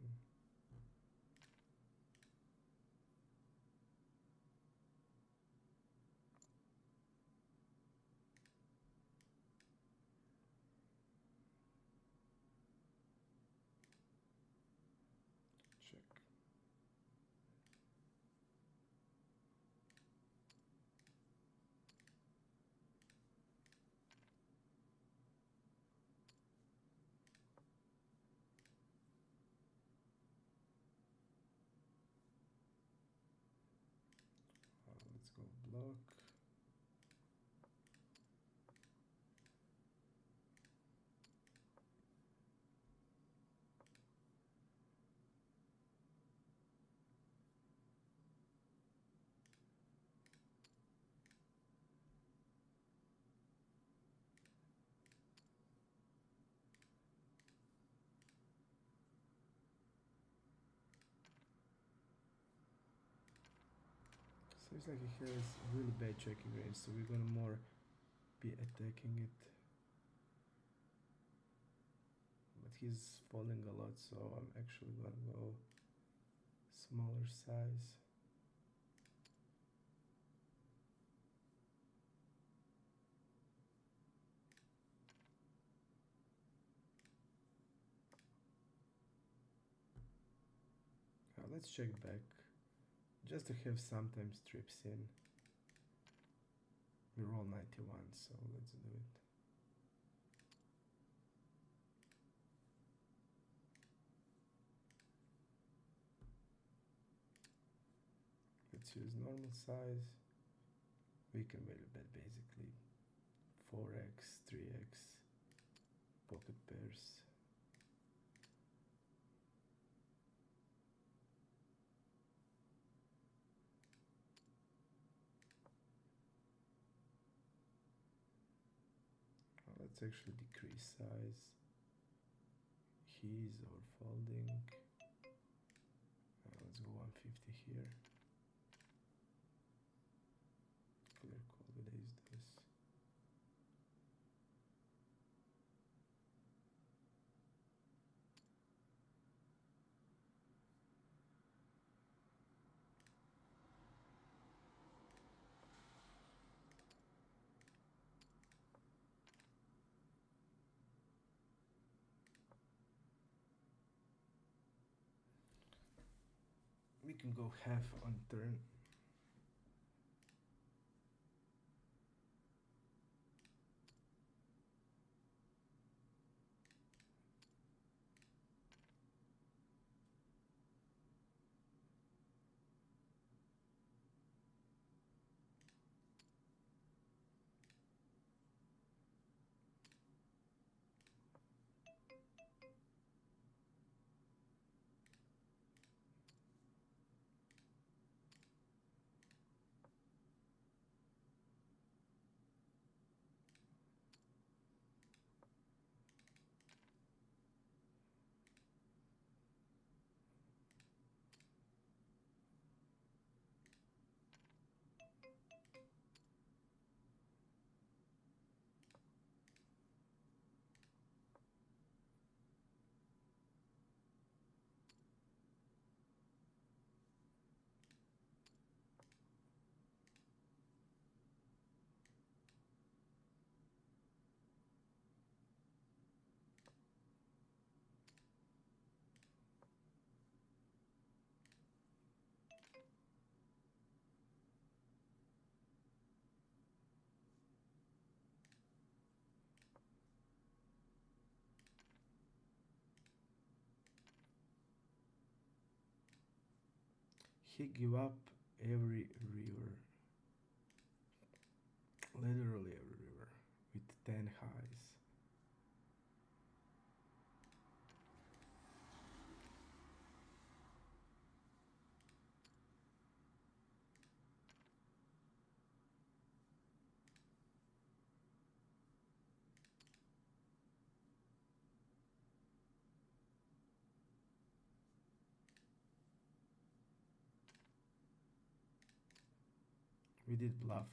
Check. Let's go block. Seems like he has really bad checking range, so we're gonna more be attacking it. But he's falling a lot, so I'm actually gonna go smaller size. Let's check back, just to have sometimes trips in. We roll 91, so let's do it. Let's use normal size. We can value bet basically 4x, 3x, pocket pairs. let's actually decrease size. He's overfolding. Let's go 150 here. Clear call with ace deuce. We can go half on turn. He give up every river, literally every river, with 10 highs. We did bluff,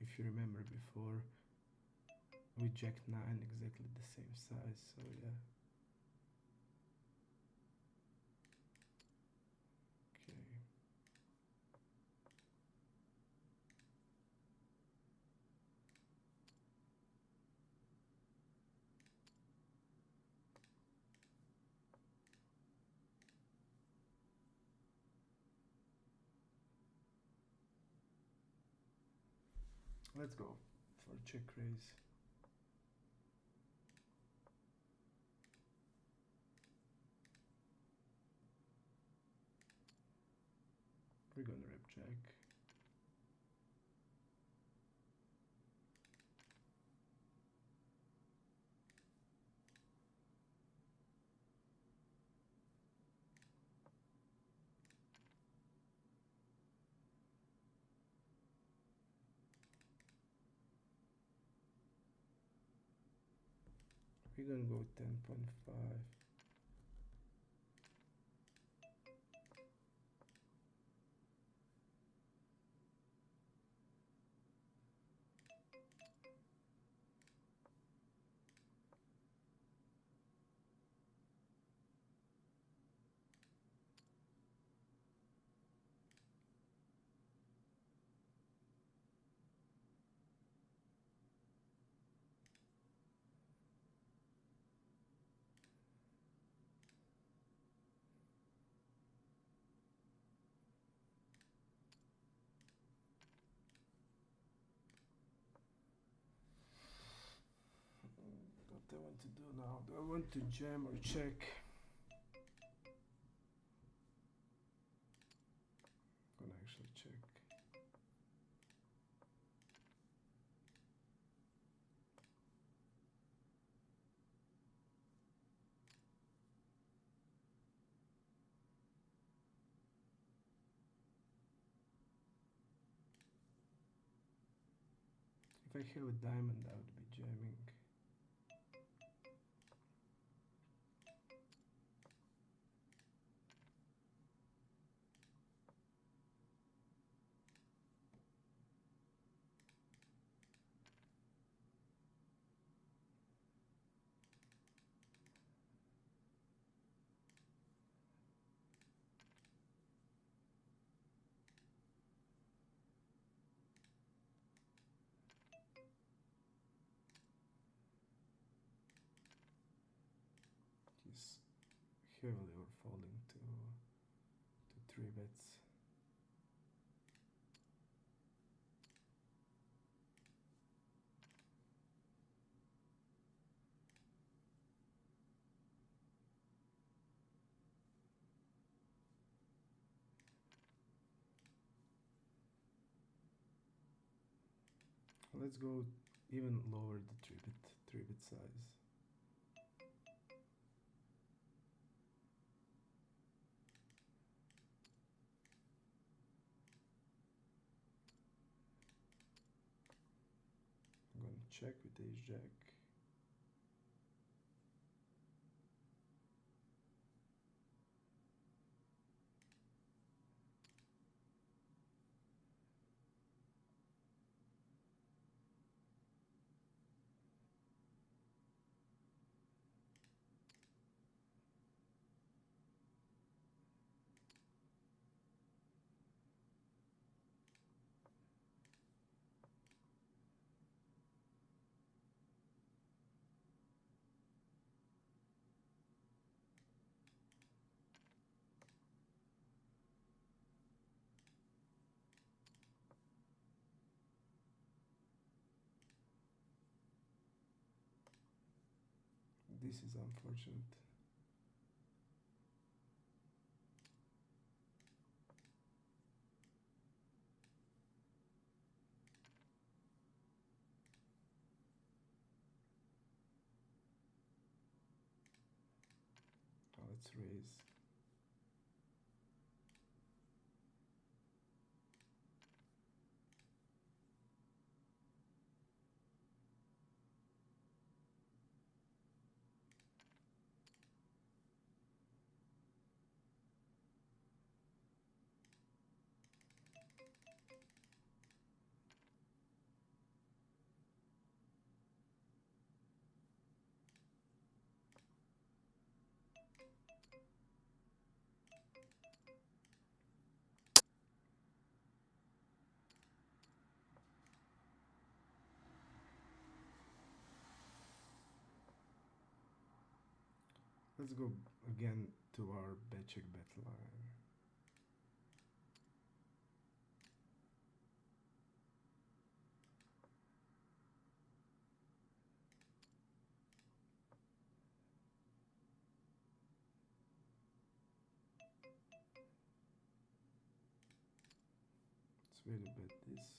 if you remember before, with Jack 9 exactly the same size, so yeah. Okay. Let's go for check raise. We're gonna rip jack. We're gonna go 10.5. What I want to do now? Do I want to jam or check? I'm gonna actually check. If I have a diamond, I would be jamming. heavily or falling to 3 bets. Let's go even lower the 3 bit size. I'm going to check with ace jack. This is unfortunate. Now let's raise. Let's go again to our bet check bet line. Let's really bet this.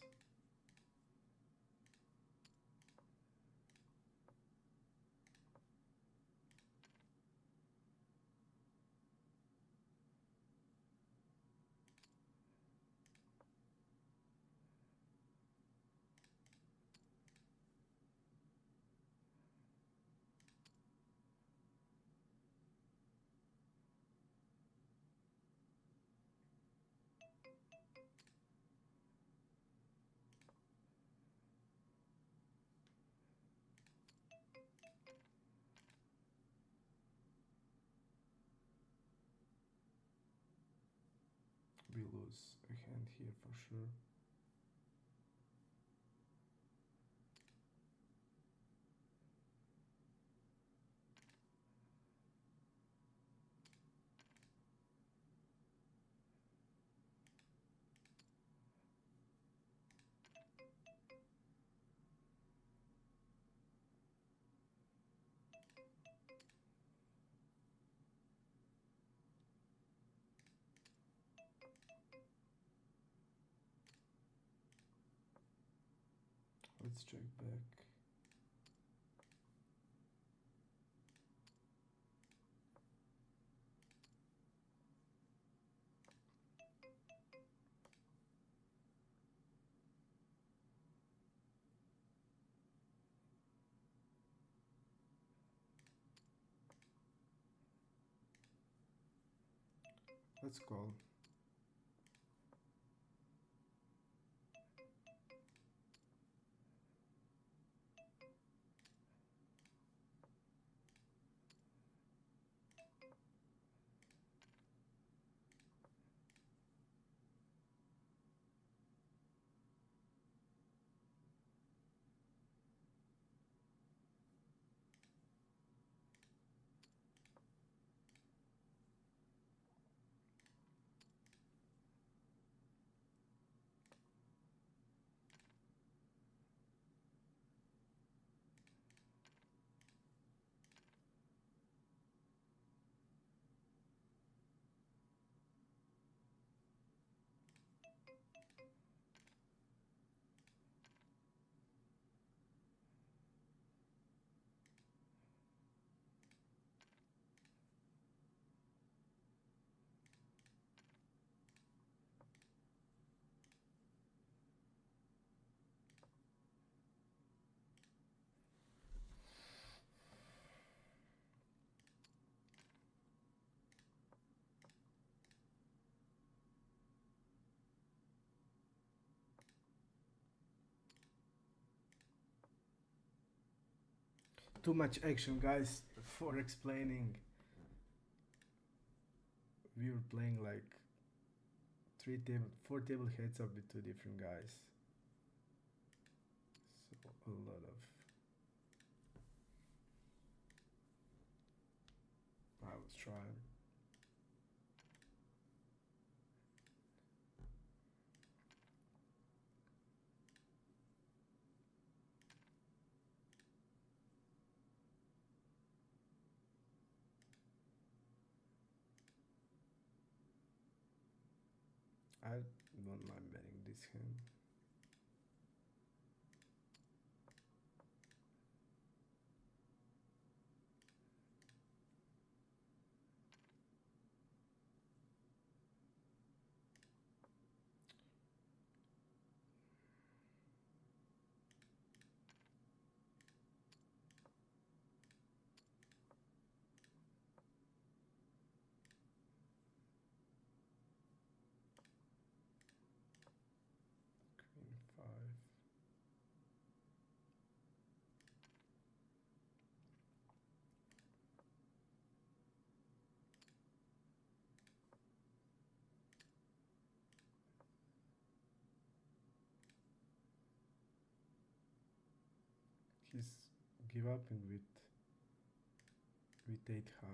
We lose a hand here for sure. Let's check back. Let's call. too much action, guys, for explaining. We were playing like four table heads up with two different guys. So a lot of. I was trying. I don't mind betting this hand. Queen 5. He's give up with 8 high.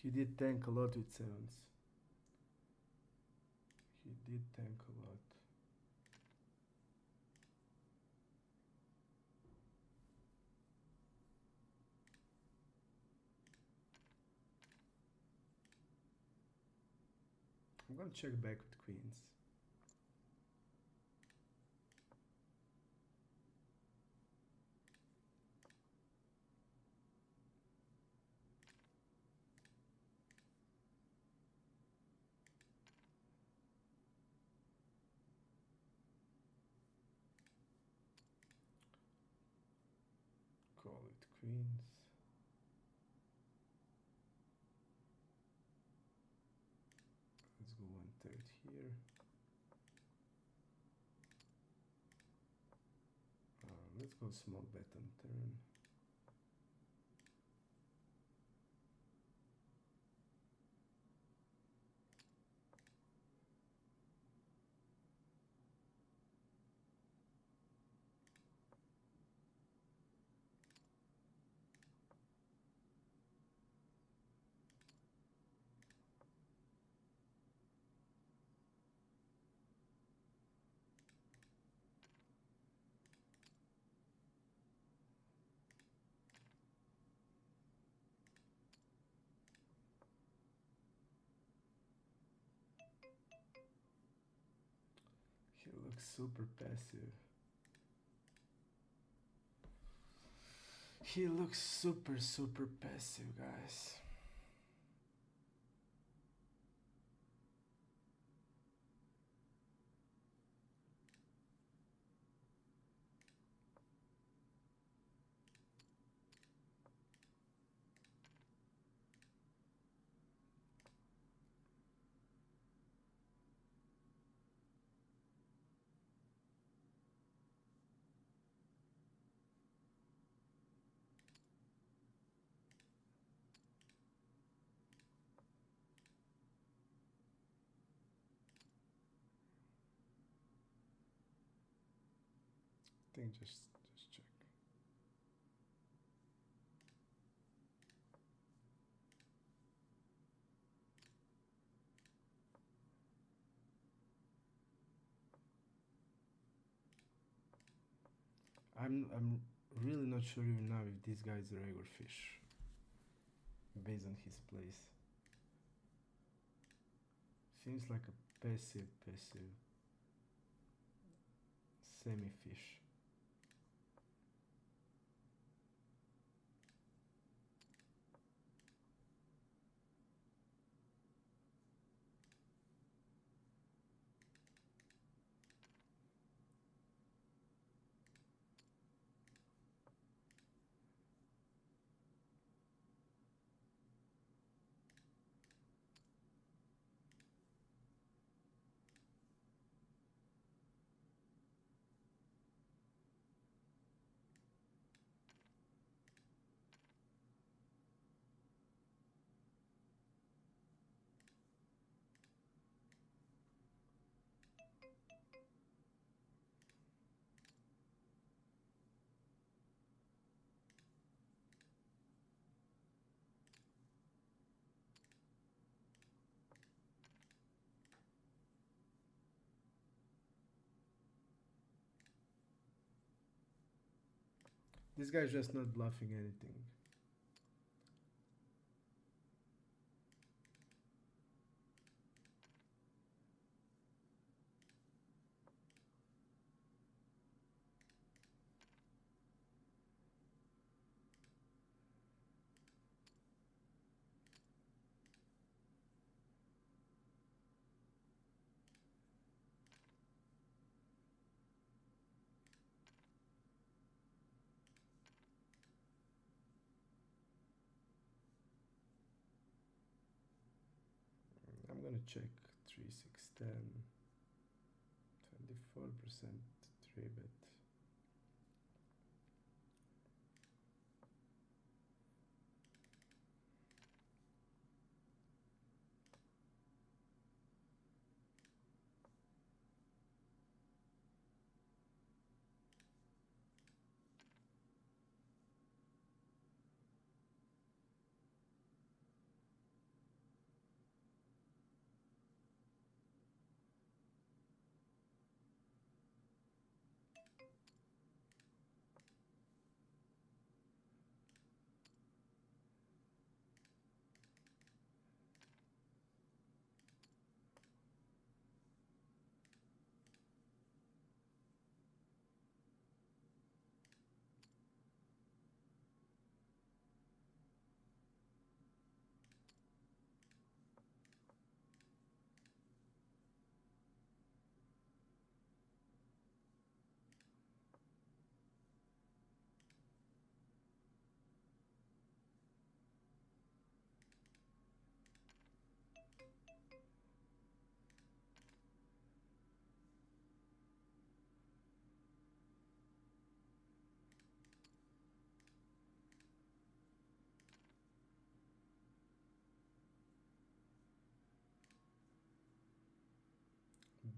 He did tank a lot with 7s. He did tank a lot. I'm gonna check back with queens. Call it queens. Let's go 1/3 here. Let's go small bet on turn. He looks super passive. He looks super passive, guys. think just check. I'm really not sure even now if this guy is a regular fish based on his place. Seems like a passive semi-fish. This guy's just not bluffing anything. I'm gonna check 3, 6, 10, 24% 3 bet.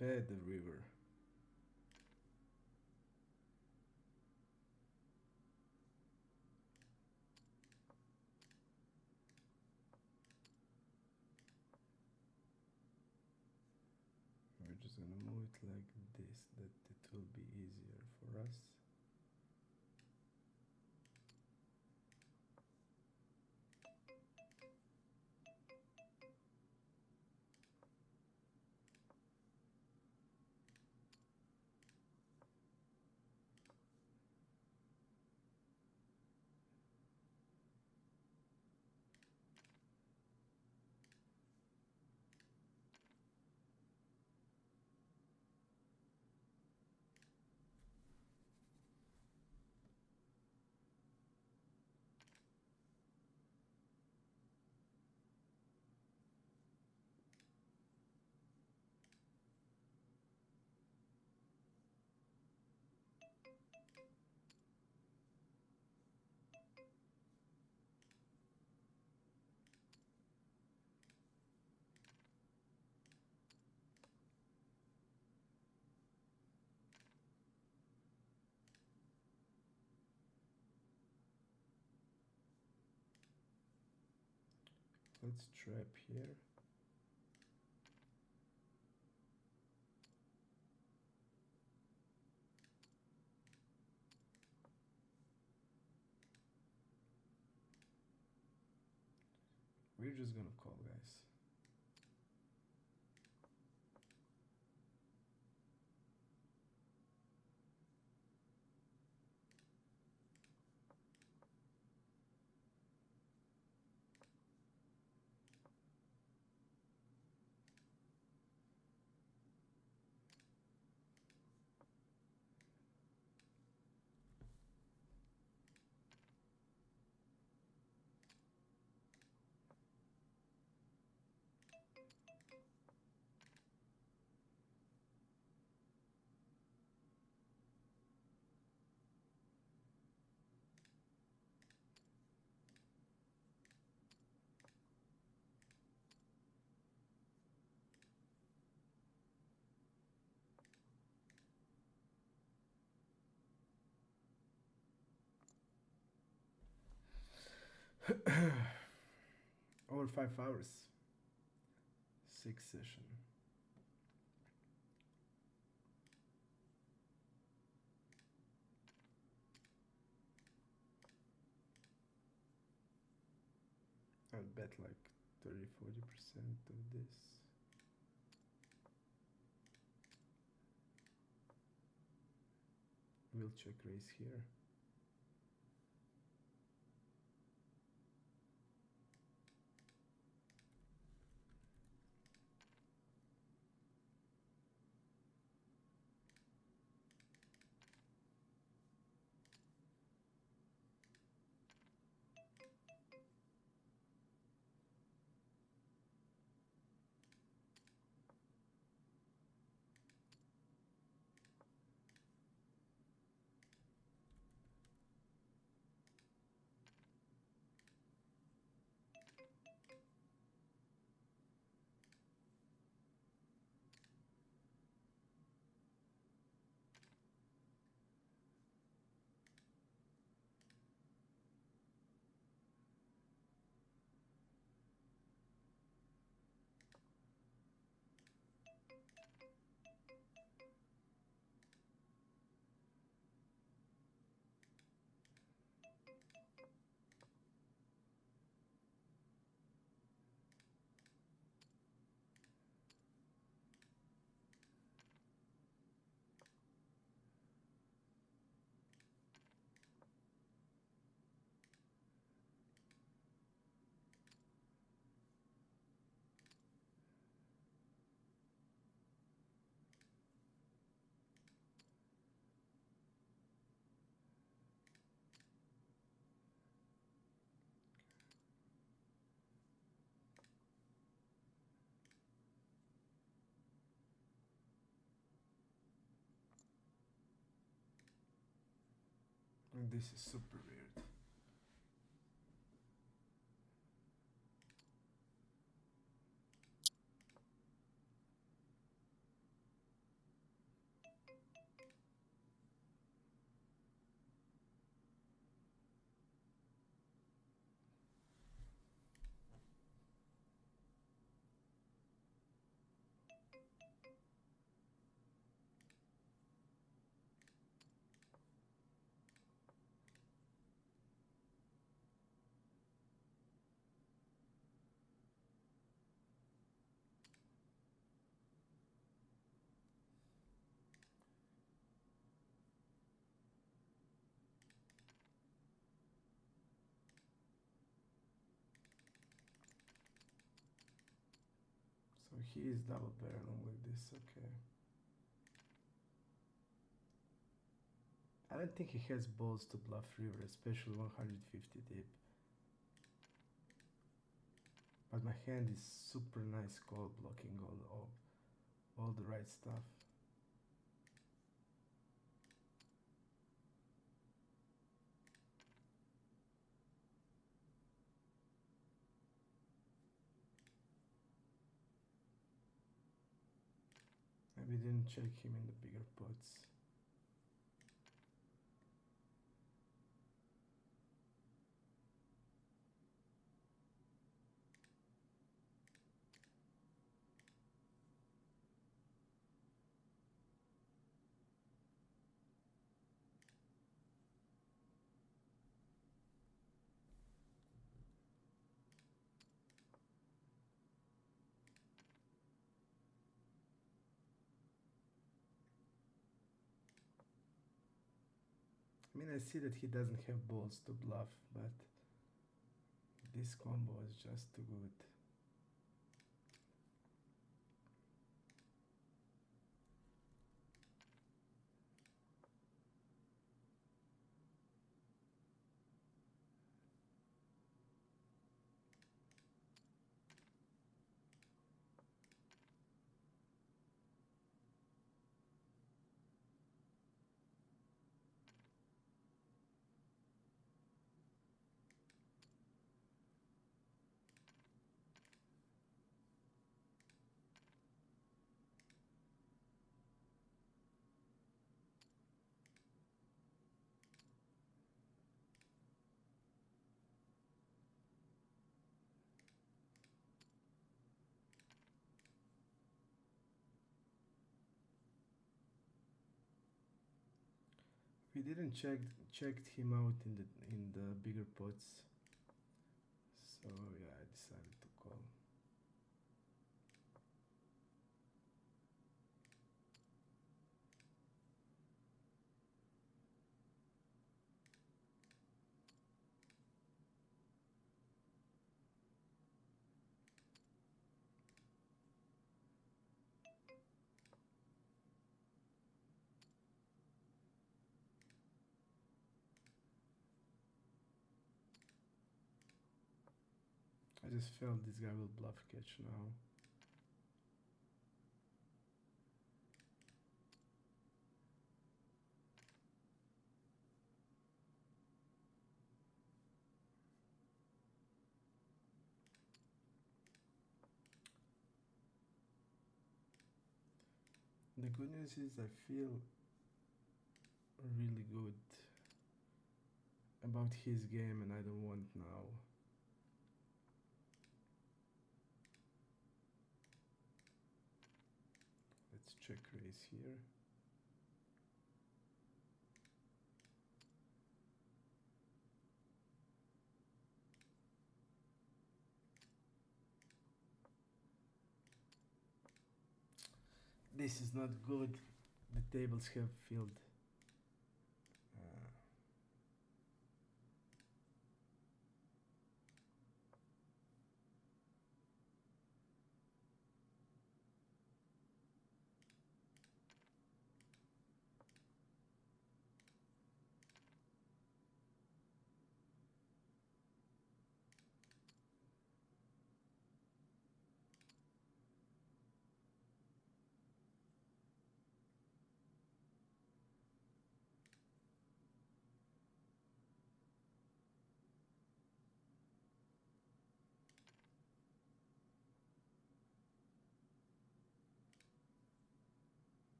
Bet the river. We're just gonna move it like this, that it will be easier for us. Let's trap here. We're just gonna call, guys. Over 5 hours. 6 session. I'll bet like 30-40% of this. We'll check raise here. And this is super weird. So he is double barreling like this, okay. I don't think he has balls to bluff river, especially 150 deep. But my hand is super nice call, blocking all the right stuff. Maybe didn't check him in the bigger pots. mean, I see that he doesn't have balls to bluff, but this combo is just too good. We didn't checked him out in the bigger pots, so yeah, I decided to call. I just felt this guy will bluff catch now. The good news is I feel really good about his game and I don't want now. Let's check raise here. This is not good. The tables have filled.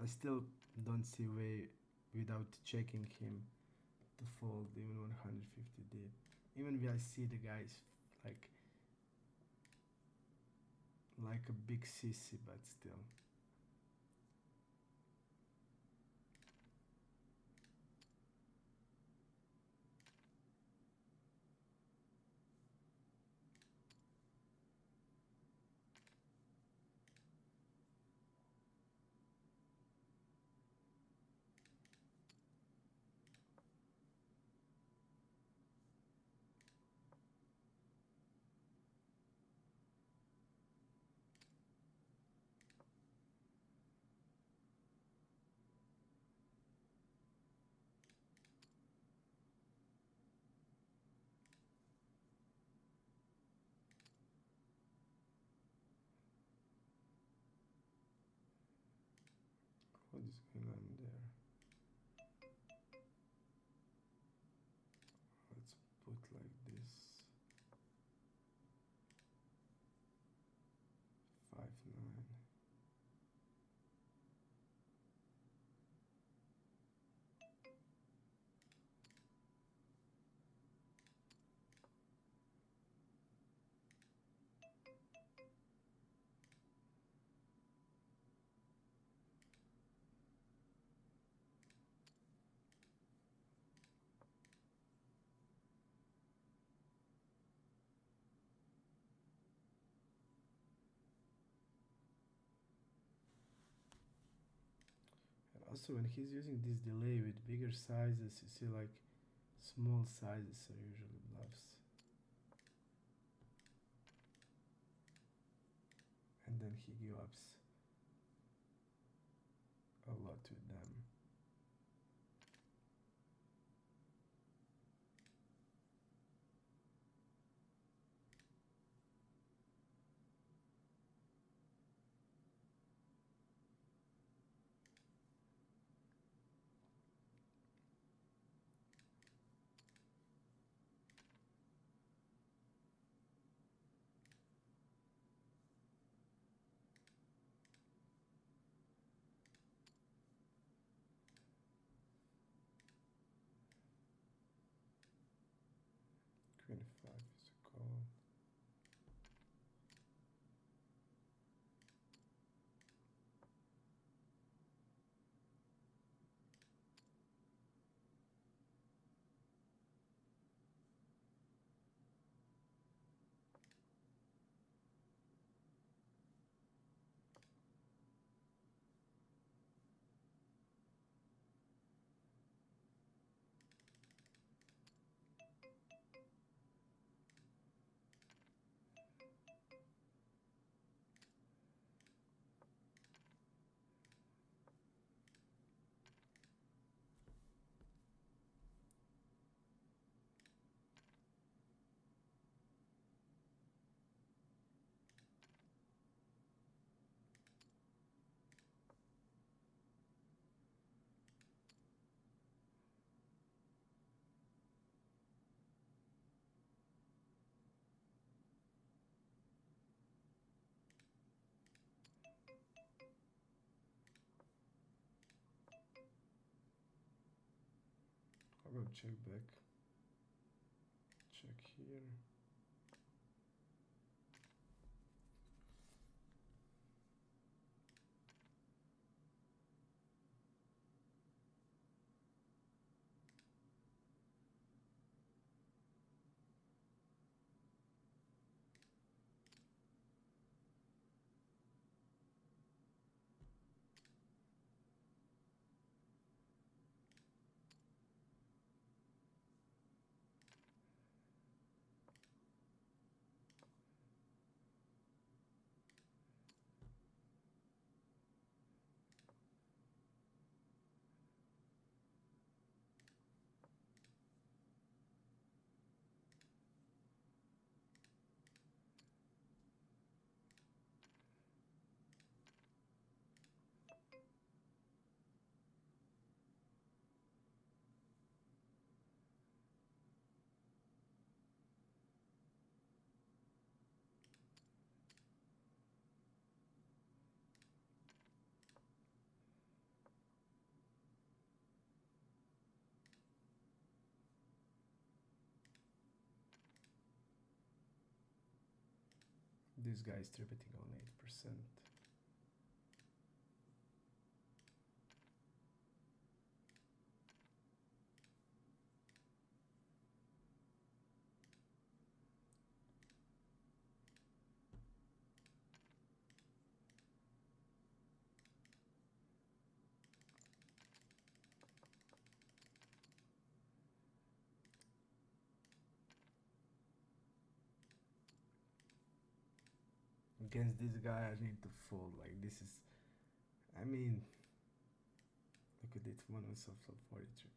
I still don't see way without checking him to fold even 150 deep. Even if I see the guys like a big sissy, but still. What is going on there? Let's put like this. 5, 9. Also, when he's using this delay with bigger sizes, you see like small sizes are usually bluffs. And then he gives up a lot with them. Queen 5 is a call. I'll go check back. Check here. This guy is tributing on 8%. Against this guy, I need to fold. Like, this is, I mean, look at it, one was soft flop 43.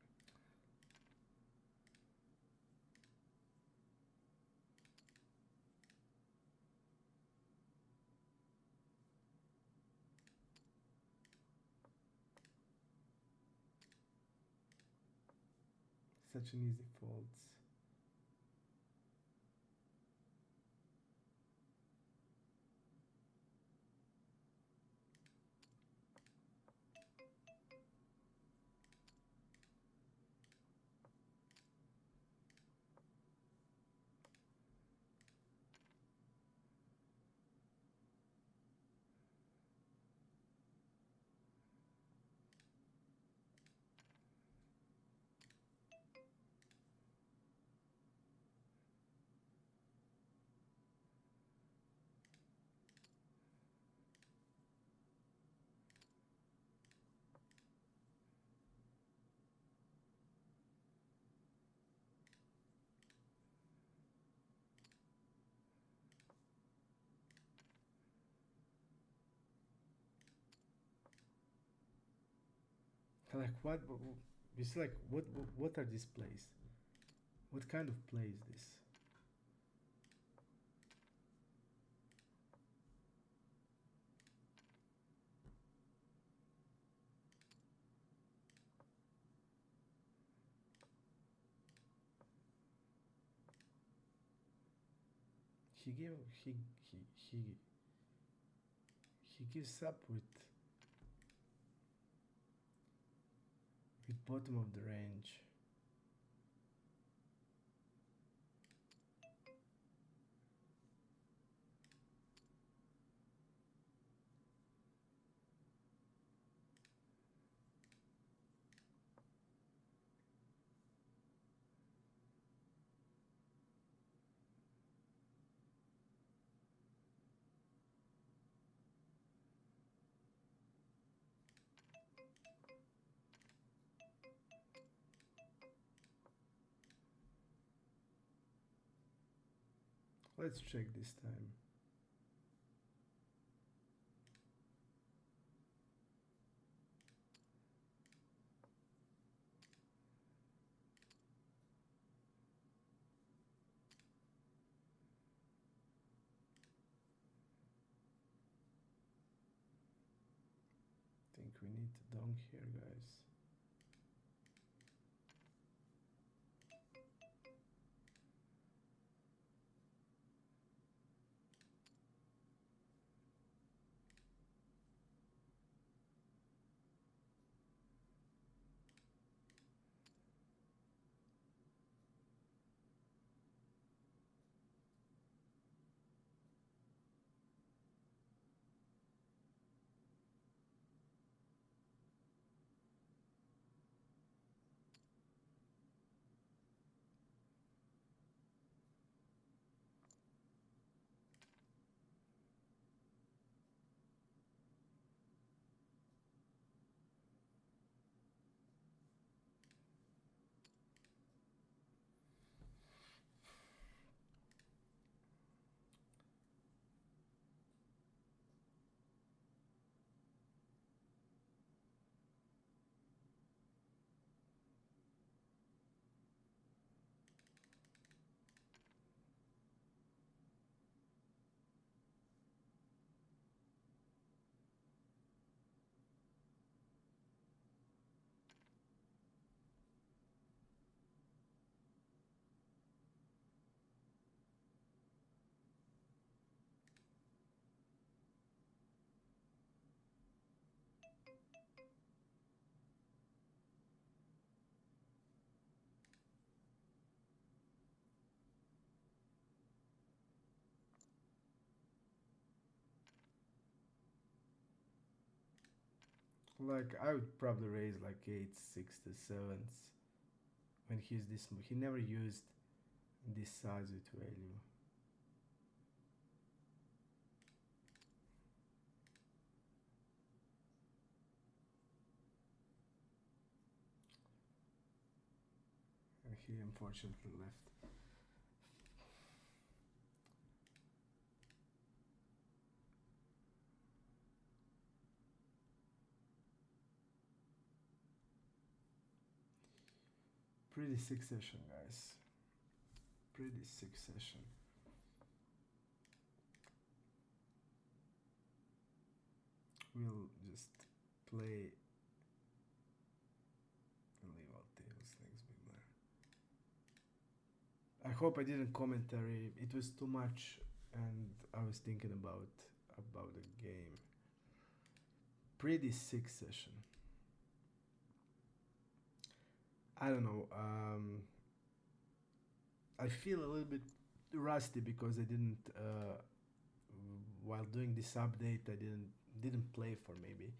Such an easy fault. Like what? It's like what are these plays? What kind of play is this? He gave he he gives up with bottom of the range. Let's check this time. I think we need to dunk here, guys. Like I would probably raise like eights, sixes, sevens when he's this. He never used this size with value. And he unfortunately left. Pretty sick session, guys. Pretty sick session. We'll just play and leave out tables. Thanks, big man. I hope I didn't commentary. It was too much, and I was thinking about the game. Pretty sick session. I don't know. I feel a little bit rusty because I didn't. While doing this update, I didn't play for maybe,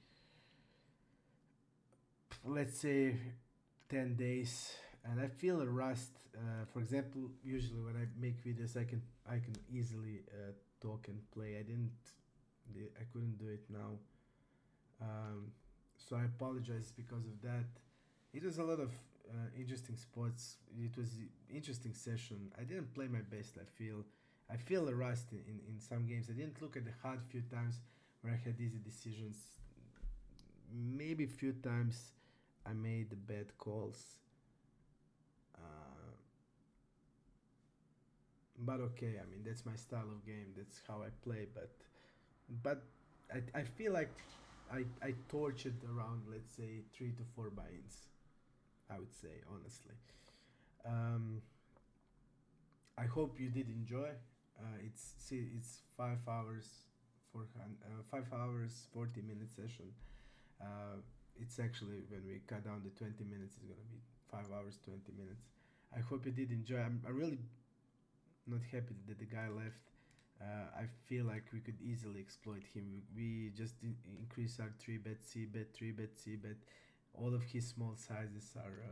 let's say, 10 days, and I feel a rust. For example, usually when I make videos, I can easily talk and play. I couldn't do it now. So I apologize because of that. It was a lot of interesting spots. It was an interesting session. I didn't play my best. I feel a rust in some games. I didn't look at the HUD few times where I had easy decisions. Maybe a few times I made the bad calls. Uh, but okay, I mean that's my style of game. That's how I play. But I feel like I tortured around, let's say, 3 to 4 buy-ins. I would say honestly. Um, I hope you did enjoy. It's 5 hours, 5 hours 40 minute session. Uh, it's actually when we cut down the 20 minutes, it's gonna be 5 hours 20 minutes. I hope you did enjoy. I'm really not happy that the guy left. I feel like we could easily exploit him. We just increase our 3 bet, C bet, 3 bet, C bet. All of his small sizes are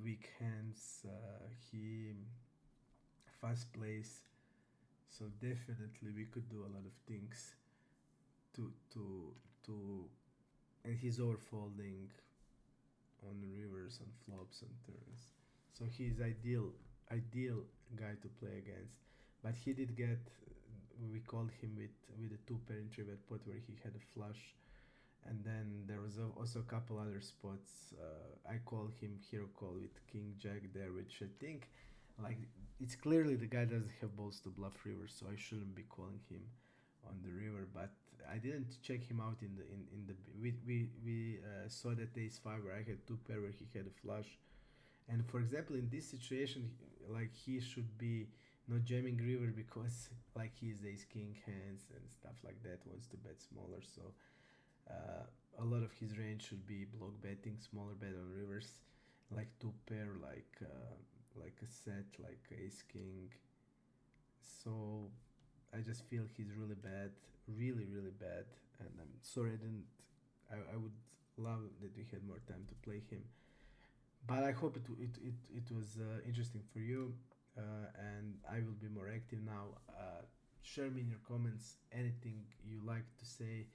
weak hands. He fast plays, so definitely we could do a lot of things to and he's overfolding on rivers, on flops, on turns. So he's ideal guy to play against. But he did get, we called him with a two pair in three bet pot where he had a flush, and then there was also a couple other spots. I called him hero call with king jack there, which I think, like, it's clearly the guy doesn't have balls to bluff river, so I shouldn't be calling him on the river. But I didn't check him out in the we saw that ace five where I had two pair where he had a flush, and for example in this situation, like, he should be not jamming river because like he's ace king hands and stuff like that, wants to bet smaller. So a lot of his range should be block betting, smaller bet on rivers, like two pair, like a set, like ace king. So I just feel he's really bad, really really bad, and I'm sorry I didn't. I would love that we had more time to play him, but I hope it was interesting for you, and I will be more active now. Share me in your comments anything you like to say.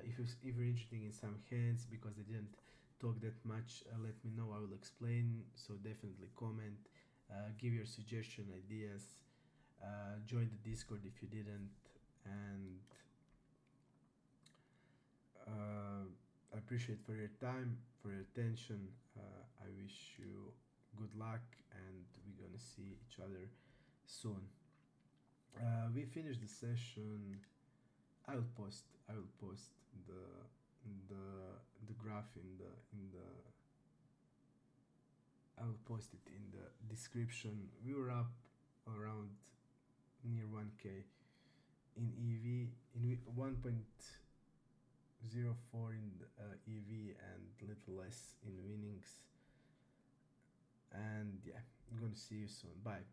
If you're interested in some hands because I didn't talk that much, let me know. I will explain. So definitely comment, give your suggestion, ideas. Join the Discord if you didn't, and I appreciate for your time, for your attention. I wish you good luck, and we're gonna see each other soon. We finished the session. I will post the the the graph in the I will post it in the description. We were up around near 1k in EV, in 1.04 in EV, and little less in winnings. And yeah, I'm gonna see you soon. Bye.